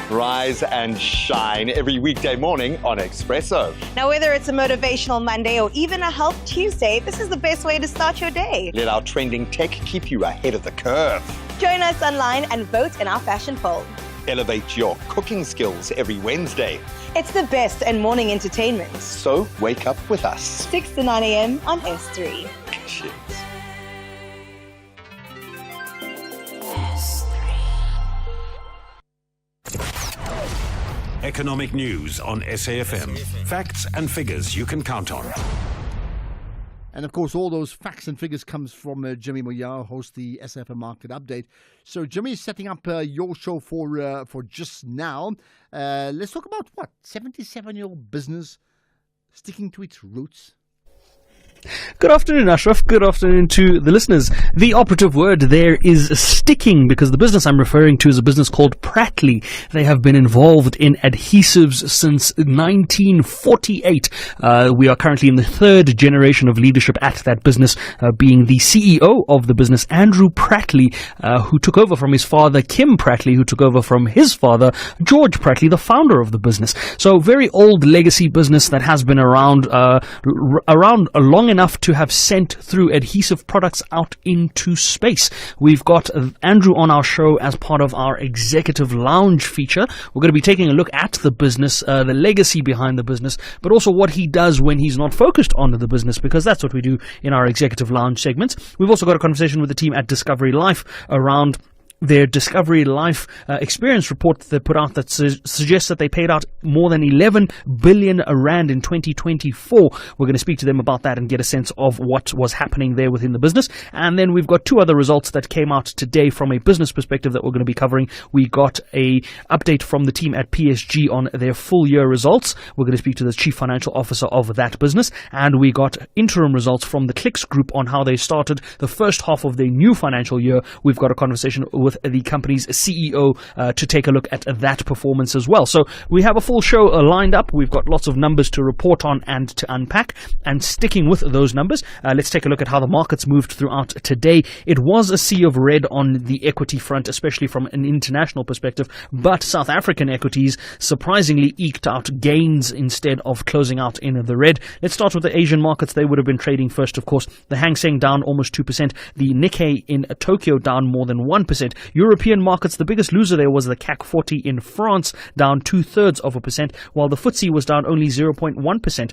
game. Rise and shine every weekday morning on Expresso. Now, whether it's a motivational Monday or even a Health Tuesday, this is the best way to start your day. Let our trending tech keep you ahead of the curve. Join us online and vote in our fashion poll. Elevate your cooking skills every Wednesday. It's the best and morning entertainment. So wake up with us. 6 to 9 a.m. on S3. Cheers. Economic news on SAFM. Facts and figures you can count on. And of course, all those facts and figures comes from Jimmy Moyao, hosts the SAFM Market Update. So Jimmy is setting up your show for just now. Let's talk about 77-year-old business sticking to its roots. Good afternoon, Ashraf. Good afternoon to the listeners. The operative word there is sticking, because the business I'm referring to is a business called Pratley. They have been involved in adhesives since 1948. We are currently in the third generation of leadership at that business, being the CEO of the business, Andrew Pratley, who took over from his father, Kim Pratley, who took over from his father, George Pratley, the founder of the business. So very old legacy business that has been around long enough to have sent through adhesive products out into space. We've got Andrew on our show as part of our Executive Lounge feature. We're going to be taking a look at the business, the legacy behind the business, but also what he does when he's not focused on the business, because that's what we do in our Executive Lounge segments. We've also got a conversation with the team at Discovery Life around their Discovery Life experience report that they put out that suggests that they paid out more than 11 billion rand in 2024. We're going to speak to them about that and get a sense of what was happening there within the business. And then we've got two other results that came out today from a business perspective that we're going to be covering. We got a update from the team at PSG on their full year results. We're going to speak to the chief financial officer of that business. And we got interim results from the Clicks Group on how they started the first half of their new financial year. We've got a conversation with with the company's CEO to take a look at that performance as well. So we have a full show lined up. We've got lots of numbers to report on and to unpack. And sticking with those numbers, let's take a look at how the markets moved throughout today. It was a sea of red on the equity front, especially from an international perspective, but South African equities surprisingly eked out gains instead of closing out in the red. Let's start with the Asian markets. They would have been trading first, of course. The Hang Seng down almost 2%. The Nikkei in Tokyo down more than 1%. European markets, the biggest loser there was the CAC 40 in France, down 0.2%, while the FTSE was down only 0.1%.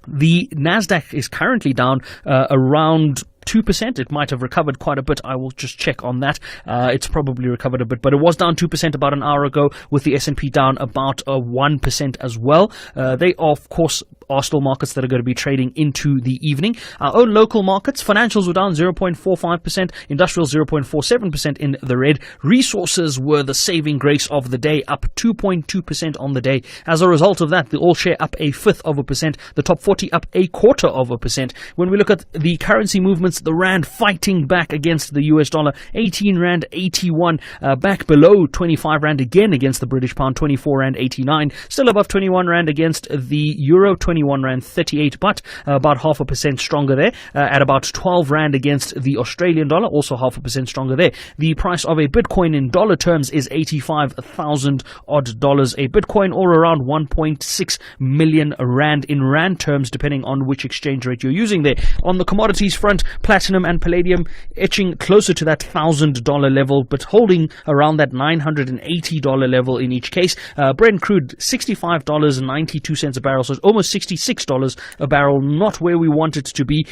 The Nasdaq is currently down around 2%. It might have recovered quite a bit. I will just check on that. It's probably recovered a bit, but it was down 2% about an hour ago, with the S&P down about 1% as well. They, of course, are still markets that are going to be trading into the evening. Our own local markets, financials were down 0.45%, industrials 0.47% in the red. Resources were the saving grace of the day, up 2.2% on the day. As a result of that, the all share up 0.1%, the top 40 up 0.25%. When we look at the currency movements, the rand fighting back against the US dollar, 18 rand 81, back below 25 rand again against the British pound, 24 rand 89, still above 21 rand against the euro, 21 rand 38, but about 0.5% stronger there, at about 12 rand against the Australian dollar, also 0.5% stronger there. The price of a Bitcoin in dollar terms is 85,000 odd dollars a Bitcoin, or around 1.6 million rand in rand terms, depending on which exchange rate you're using there. On the commodities front, platinum and palladium etching closer to that $1,000 level, but holding around that $980 level in each case. Brent crude, $65.92 a barrel, so it's almost $66 a barrel, not where we want it to be.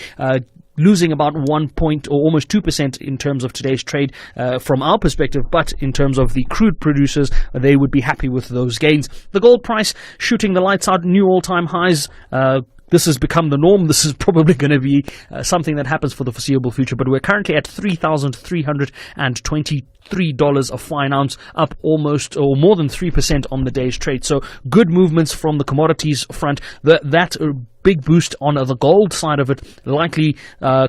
Losing about 1 point or almost 2% in terms of today's trade from our perspective, but in terms of the crude producers, they would be happy with those gains. The gold price shooting the lights out, new all-time highs. This has become the norm. This is probably going to be something that happens for the foreseeable future, but we're currently at $3,323 a fine ounce, up almost or more than 3% on the day's trade. So good movements from the commodities front. That big boost on the gold side of it, likely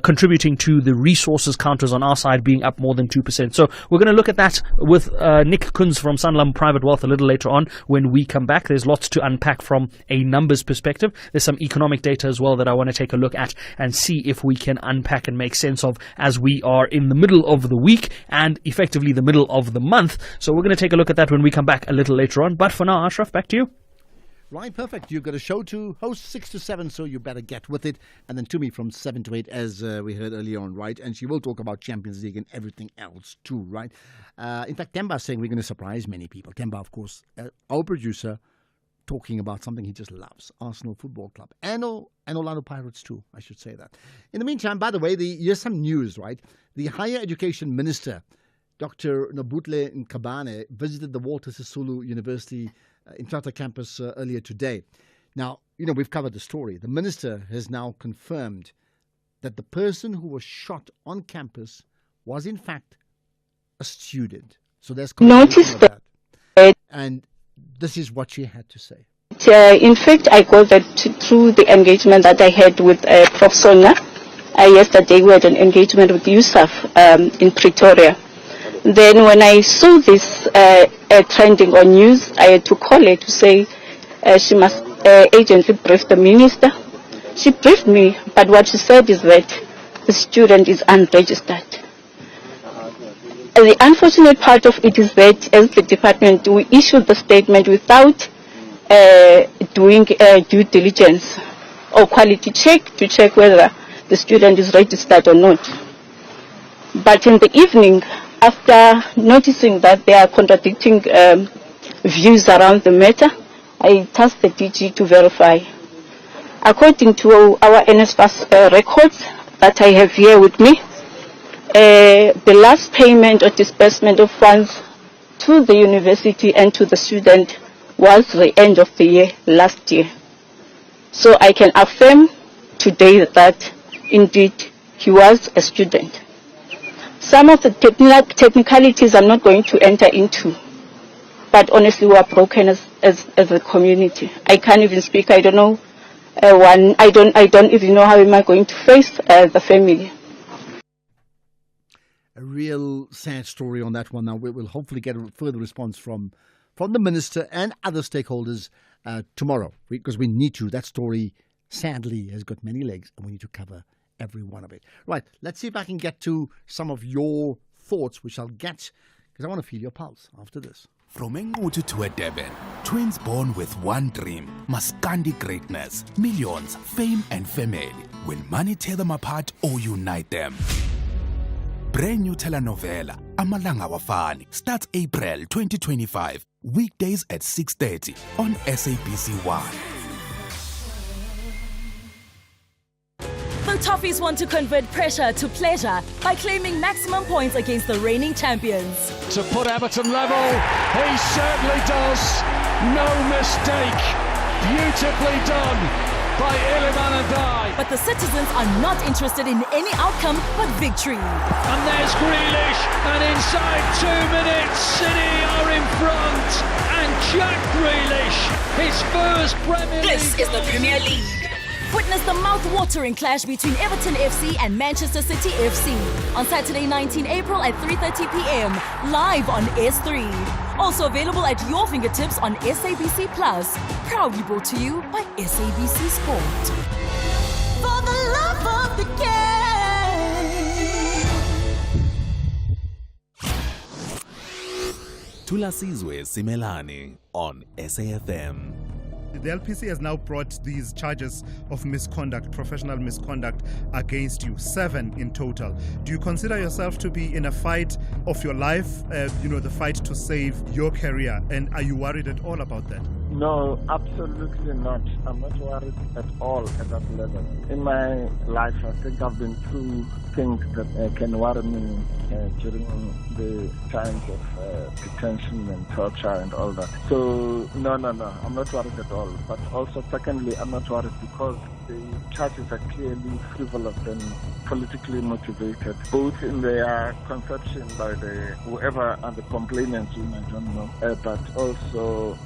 contributing to the resources counters on our side being up more than 2%. So we're going to look at that with Nick Kunz from Sanlam Private Wealth a little later on when we come back. There's lots to unpack from a numbers perspective. There's some economic data as well that I want to take a look at and see if we can unpack and make sense of as we are in the middle of the week and effectively the middle of the month. So we're going to take a look at that when we come back a little later on. But for now, Ashraf, back to you. Right, perfect. You've got a show to host 6 to 7, so you better get with it. And then to me from 7 to 8, as we heard earlier on, right? And she will talk about Champions League and everything else too, right? In fact, Temba's saying we're going to surprise many people. Temba, of course, our producer, talking about something he just loves, Arsenal Football Club. And Orlando Pirates too, I should say that. In the meantime, by the way, here's some news, right? The Higher Education Minister, Dr. Nobutle Nkabane, visited the Walter Sisulu University Intrata campus earlier today. Now, we've covered the story. The minister has now confirmed that the person who was shot on campus was in fact a student. So there's noticed that. And this is what she had to say. In fact, I got that through the engagement that I had with Prof. Sonia. Yesterday we had an engagement with USAF in Pretoria. Then when I saw this trending on news, I had to call her to say she must urgently brief the minister. She briefed me, but what she said is that the student is unregistered. The unfortunate part of it is that as the department, we issued the statement without doing due diligence or quality check to check whether the student is registered or not. But in the evening, after noticing that there are contradicting views around the matter, I tasked the DG to verify. According to our NSFAS records that I have here with me, the last payment or disbursement of funds to the university and to the student was the end of the year last year. So I can affirm today that indeed he was a student. Some of the technicalities I'm not going to enter into, but honestly we are broken as a community. I can't even speak. I don't know. I don't even know how am I going to face the family. a real sad story on that one. Now we'll hopefully get a further response from the minister and other stakeholders tomorrow, because we need to. That story sadly has got many legs, and we need to cover every one of it. Right, let's see if I can get to some of your thoughts, which I'll get, because I want to feel your pulse after this. From Engutu to Durban, twins born with one dream, Maskandi greatness, millions, fame and family. Will money tear them apart or unite them? Brand new telenovela, Amalanga Wafani, starts April 2025, weekdays at 6:30 on SABC1. The Toffees want to convert pressure to pleasure by claiming maximum points against the reigning champions. To put Everton level, he certainly does. No mistake. Beautifully done by Iliman Andai. But the citizens are not interested in any outcome but victory. And there's Grealish, and inside 2 minutes, City are in front. And Jack Grealish, his first Premier League. This is the Premier League. Witness the mouth-watering clash between Everton FC and Manchester City FC on Saturday 19 April at 3:30 p.m. live on S3. Also available at your fingertips on SABC Plus. Proudly brought to you by SABC Sport. For the love of the game. Tulasizwe Simelane on SAFM. The LPC has now brought these charges of misconduct, professional misconduct, against you, 7 in total. Do you consider yourself to be in a fight of your life, the fight to save your career? And are you worried at all about that? No, absolutely not. I'm not worried at all at that level. In my life, I think I've been through things that can worry me during the times of detention and torture and all that. So, no, I'm not worried at all. But also, secondly, I'm not worried because the charges are clearly frivolous and politically motivated, both in their conception by whoever are the complainants, I don't know, but also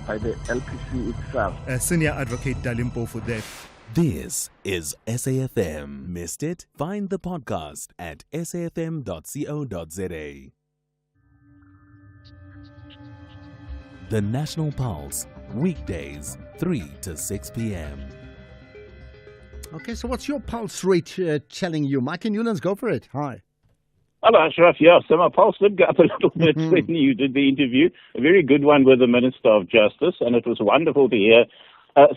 by the LPC itself. Senior Advocate Dalimpo for that. This is SAFM. Missed it? Find the podcast at safm.co.za. The National Pulse, weekdays, 3 to 6 p.m. Okay, so what's your pulse rate telling you? Mike and Newlands, go for it. Hi. Hello, Ashraf. Yeah, so my pulse did go up a little bit when you did the interview. A very good one with the Minister of Justice, and it was wonderful to hear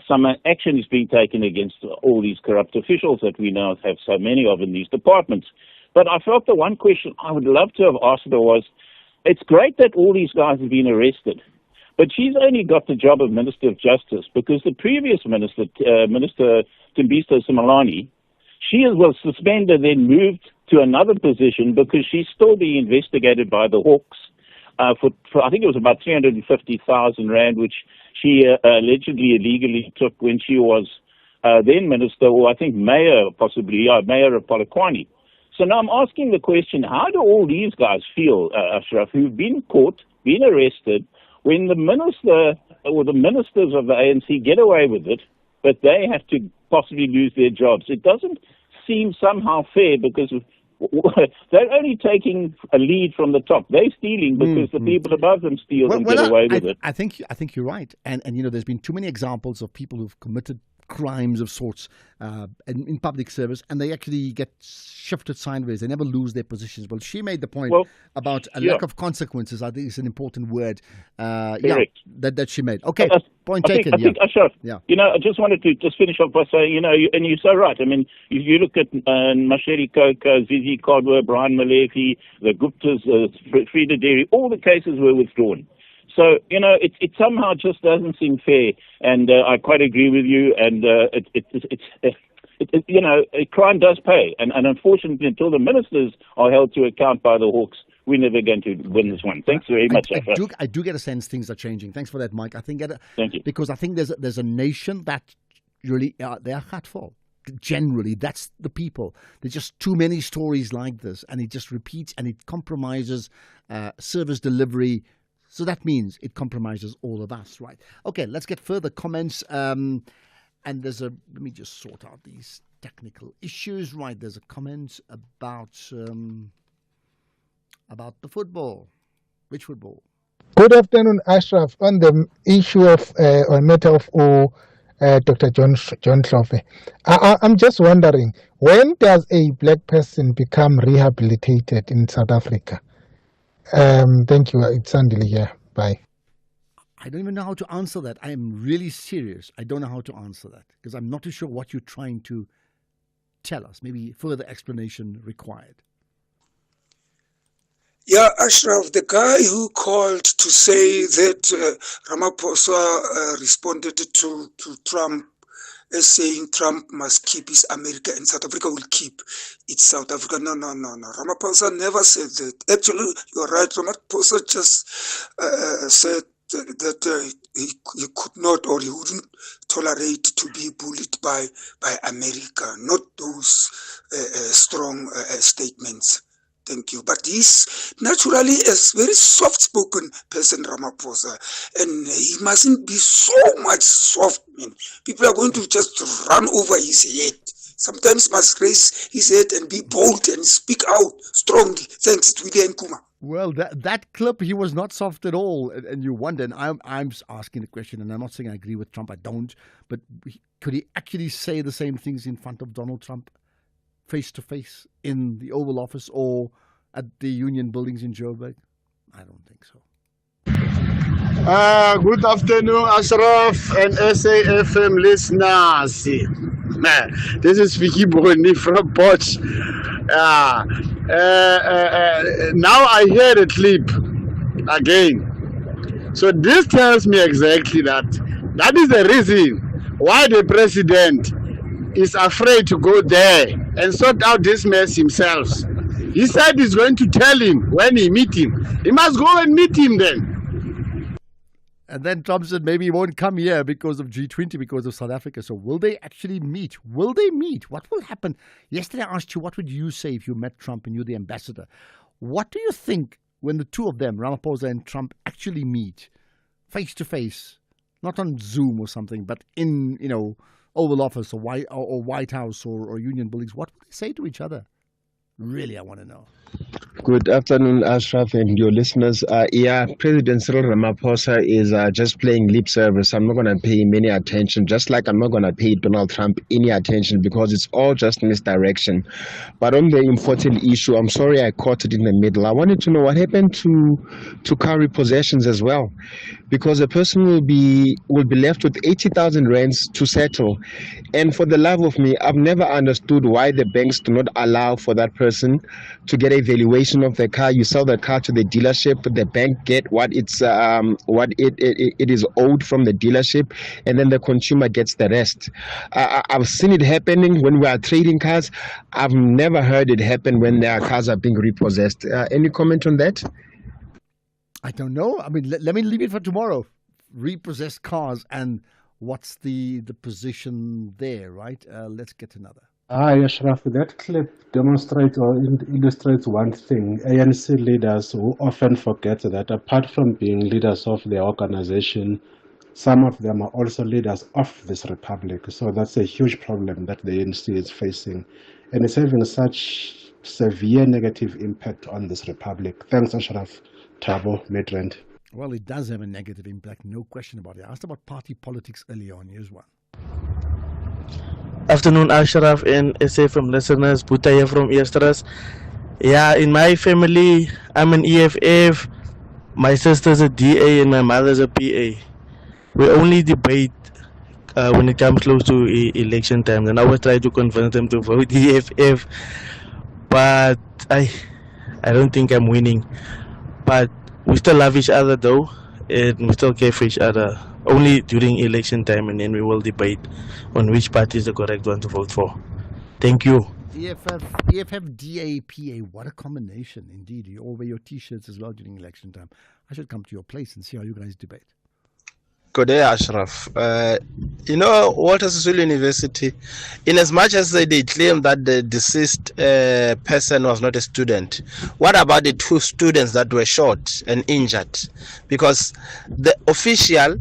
some action is being taken against all these corrupt officials that we now have so many of in these departments. But I felt the one question I would love to have asked her was, it's great that all these guys have been arrested, but she's only got the job of Minister of Justice because the previous minister, Minister Thembiso Simelane, she was suspended, then moved to another position because she's still being investigated by the Hawks for I think it was about 350,000 rand, which she allegedly illegally took when she was then minister, or I think mayor, possibly, mayor of Polokwane. So now I'm asking the question, how do all these guys feel, Ashraf, who've been caught, been arrested, when the minister or the ministers of the ANC get away with it, but they have to possibly lose their jobs? It doesn't seem somehow fair because they're only taking a lead from the top. They're stealing because the people above them steal and get away with it. I think you're right. And there's been too many examples of people who've committed crimes of sorts in public service, and they actually get shifted sideways. They never lose their positions. Well, she made the point about a lack of consequences. I think it's an important word. That she made. Okay, point taken. I think, Ashraf, I just wanted to just finish off by saying, and you're so right. I mean, if you look at Masheri Coker, Zizi Kodwa, Brian Malefi, the Guptas, Frida Dairy, all the cases were withdrawn. So, it somehow just doesn't seem fair, and I quite agree with you, and a crime does pay, and unfortunately, until the ministers are held to account by the Hawks, we're never going to win this one. Thanks very much. I do get a sense things are changing. Thanks for that, Mike. Thank you. Because I think there's a nation that really, they are heartful. Generally, that's the people. There's just too many stories like this, and it just repeats, and it compromises service delivery. So that means it compromises all of us, right? Okay, let's get further comments. And let me just sort out these technical issues, right? There's a comment about, about the football. Which football? Good afternoon, Ashraf. On the issue of or matter of Dr. John Hlofe, I'm just wondering, when does a black person become rehabilitated in South Africa? Thank you. It's Sandile here. Bye. I don't even know how to answer that. I am really serious. I don't know how to answer that because I'm not too sure what you're trying to tell us. Maybe further explanation required. Yeah, Ashraf, the guy who called to say that Ramaphosa responded to Trump as saying Trump must keep his America and South Africa will keep its South Africa. No. Ramaphosa never said that. Actually, you're right. Ramaphosa just said that he could not or he wouldn't tolerate to be bullied by America, not those strong statements. Thank you. But he's naturally a very soft-spoken person, Ramaphosa, and he mustn't be so much soft. People are going to just run over his head. Sometimes must raise his head and be bold and speak out strongly. Thanks, it's William Kuma. Well, that clip, he was not soft at all, and you wonder. And I'm asking the question, and I'm not saying I agree with Trump. I don't. But could he actually say the same things in front of Donald Trump? Face to face in the Oval Office or at the Union Buildings in Joburg? I don't think so. Good afternoon, Ashraf and SAFM listeners. This is Vicky Boni from Potch. Now I hear the clip again. So this tells me exactly that is the reason why the president is afraid to go there and sort out this mess himself. He said he's going to tell him when he meet him. He must go and meet him then. And then Trump said maybe he won't come here because of G20, because of South Africa. So will they actually meet? Will they meet? What will happen? Yesterday I asked you, what would you say if you met Trump and you're the ambassador? What do you think when the two of them, Ramaphosa and Trump, actually meet face to face, not on Zoom or something, but in, Oval Office or White House or Union Buildings? What would they say to each other? Really, I want to know. Good afternoon, Ashraf and your listeners. President Cyril Ramaphosa is just playing lip service. I'm not going to pay him any attention, just like I'm not going to pay Donald Trump any attention because it's all just misdirection. But on the important issue, I'm sorry I caught it in the middle. I wanted to know what happened to car repossessions as well, because a person will be left with 80,000 rands to settle. And for the love of me, I've never understood why the banks do not allow for that person to get a valuation of the car. You sell the car to the dealership, the bank get what it is owed from the dealership, and then the consumer gets the rest. I've seen it happening when we are trading cars. I've never heard it happen when their cars are being repossessed. Any comment on that? I don't know. I mean, let me leave it for tomorrow. Repossessed cars and what's the position there, right? Let's get another. Ashraf, that clip demonstrates or illustrates one thing. ANC leaders who often forget that apart from being leaders of their organization, some of them are also leaders of this republic. So that's a huge problem that the ANC is facing. And it's having such severe negative impact on this republic. Thanks, Ashraf. Thabo, Midrand. Well, it does have a negative impact, no question about it. I asked about party politics earlier on. Here's one. Afternoon, Ashraf and SAFM listeners. Buta here from Eastras. Yeah, in my family, I'm an EFF. My sister's a DA and my mother's a PA. We only debate when it comes close to election time. And I always try to convince them to vote EFF. But I don't think I'm winning. But we still love each other though. And we still care for each other. Only during election time, and then we will debate on which party is the correct one to vote for. Thank you. EFF, DA, PA. What a combination, indeed. You all wear your T-shirts as well during election time. I should come to your place and see how you guys debate. Good day, Ashraf. Walter Sisulu University, in as much as they claim that the deceased person was not a student, what about the two students that were shot and injured? Because the official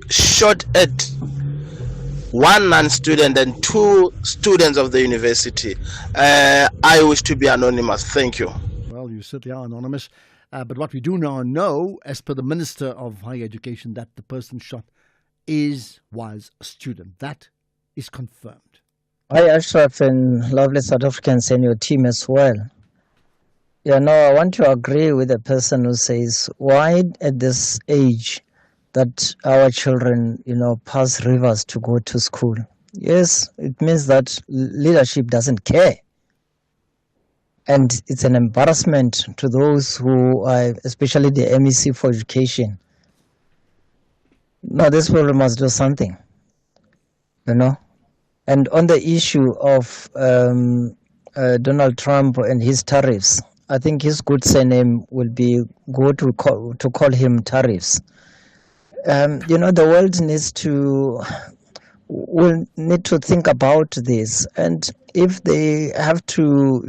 shot at one non-student and two students of the university. I wish to be anonymous. Thank you. Well, you certainly are anonymous. But what we do now know, as per the Minister of Higher Education, that the person shot was a student. That is confirmed. Hi, Ashraf and lovely South Africans and your team as well. Yeah, no, I want to agree with the person who says, why at this age that our children, pass rivers to go to school? Yes, it means that leadership doesn't care. And it's an embarrassment to those who are, especially the MEC for Education. No, this people must do something, And on the issue of Donald Trump and his tariffs, I think his good surname will be good to call him tariffs. The world will need to think about this, and if they have to,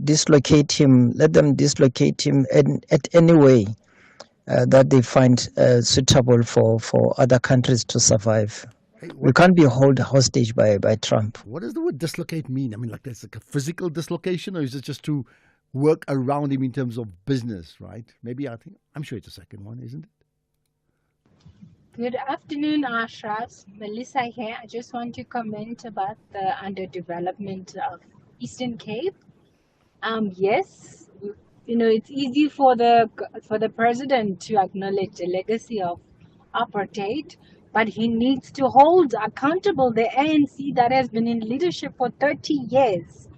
dislocate him, let them dislocate him at any way that they find suitable for other countries to survive. We can't be held hostage by Trump. What does the word dislocate mean? I mean, like there's like a physical dislocation, or is it just to work around him in terms of business, right? I'm sure it's a second one, isn't it? Good afternoon, Ashraf. Melissa here. I just want to comment about the underdevelopment of Eastern Cape. Yes, it's easy for the president to acknowledge the legacy of apartheid, but he needs to hold accountable the ANC that has been in leadership for 30 years.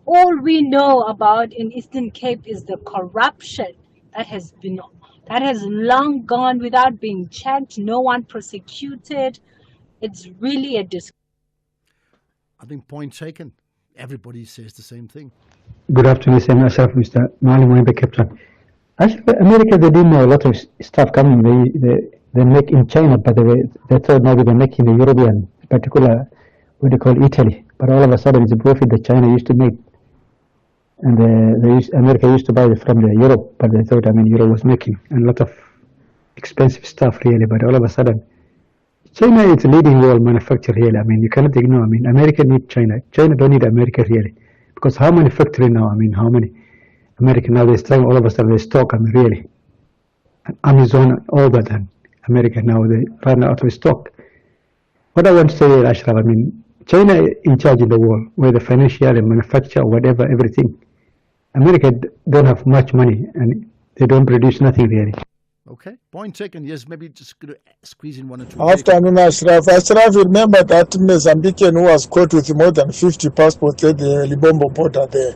All we know about in Eastern Cape is the corruption that has long gone without being checked, no one prosecuted. It's really a disgrace. I think point taken. Everybody says the same thing. Good afternoon, Sam Ashraf, Mr. Mali Moimbe, Captain. Actually, America, they didn't know a lot of stuff coming. They make in China, but they thought maybe they make in the European, particular what they call Italy. But all of a sudden, it's a profit that China used to make. And America used to buy it from Europe, but they thought, Europe was making a lot of expensive stuff, really. But all of a sudden, China is leading world manufacturer, really. You cannot ignore. America needs China. China don't need America, really. Because how many factories now? How many American now, they're trying all of a sudden, they stock, really. Amazon, all that, and America now, they run out of stock. What I want to say, Ashraf, China in charge in the world, whether financial and manufacture, whatever, everything. America don't have much money and they don't produce nothing really. Okay, point taken. Yes, maybe just going to squeeze in one or two. Afternoon, Ashraf. Ashraf, remember that Mozambican who was caught with more than 50 passports at the Libombo border there.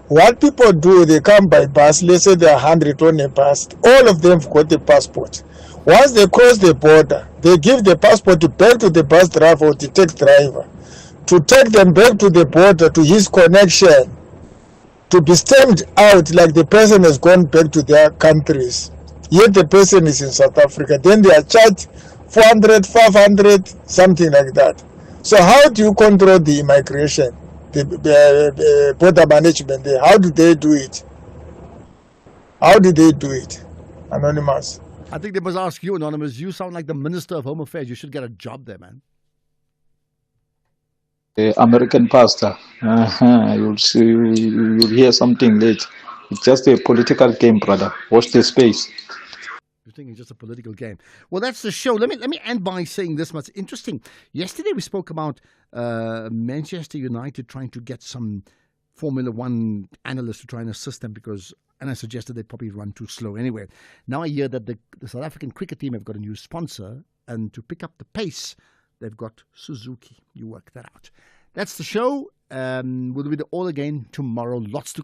What people do, they come by bus, let's say there are 100 on a bus, all of them have got the passport. Once they cross the border, they give the passport back to the bus driver or the taxi driver to take them back to the border to his connection, to be stamped out like the person has gone back to their countries. Yet the person is in South Africa. Then they are charged 400, 500, something like that. So how do you control the immigration, the border management there? How do they do it? How do they do it? Anonymous. I think they must ask you, Anonymous. You sound like the Minister of Home Affairs. You should get a job there, man. American pastor. You'll see, you'll hear something late. It's just a political game, brother. Watch the space. You think it's just a political game? Well, that's the show. Let me end by saying this much. Interesting. Yesterday we spoke about Manchester United trying to get some Formula One analysts to try and assist them and I suggested they probably run too slow anyway. Now I hear that the South African cricket team have got a new sponsor, and to pick up the pace, they've got Suzuki. You work that out. That's the show. We'll do it all again tomorrow. Lots to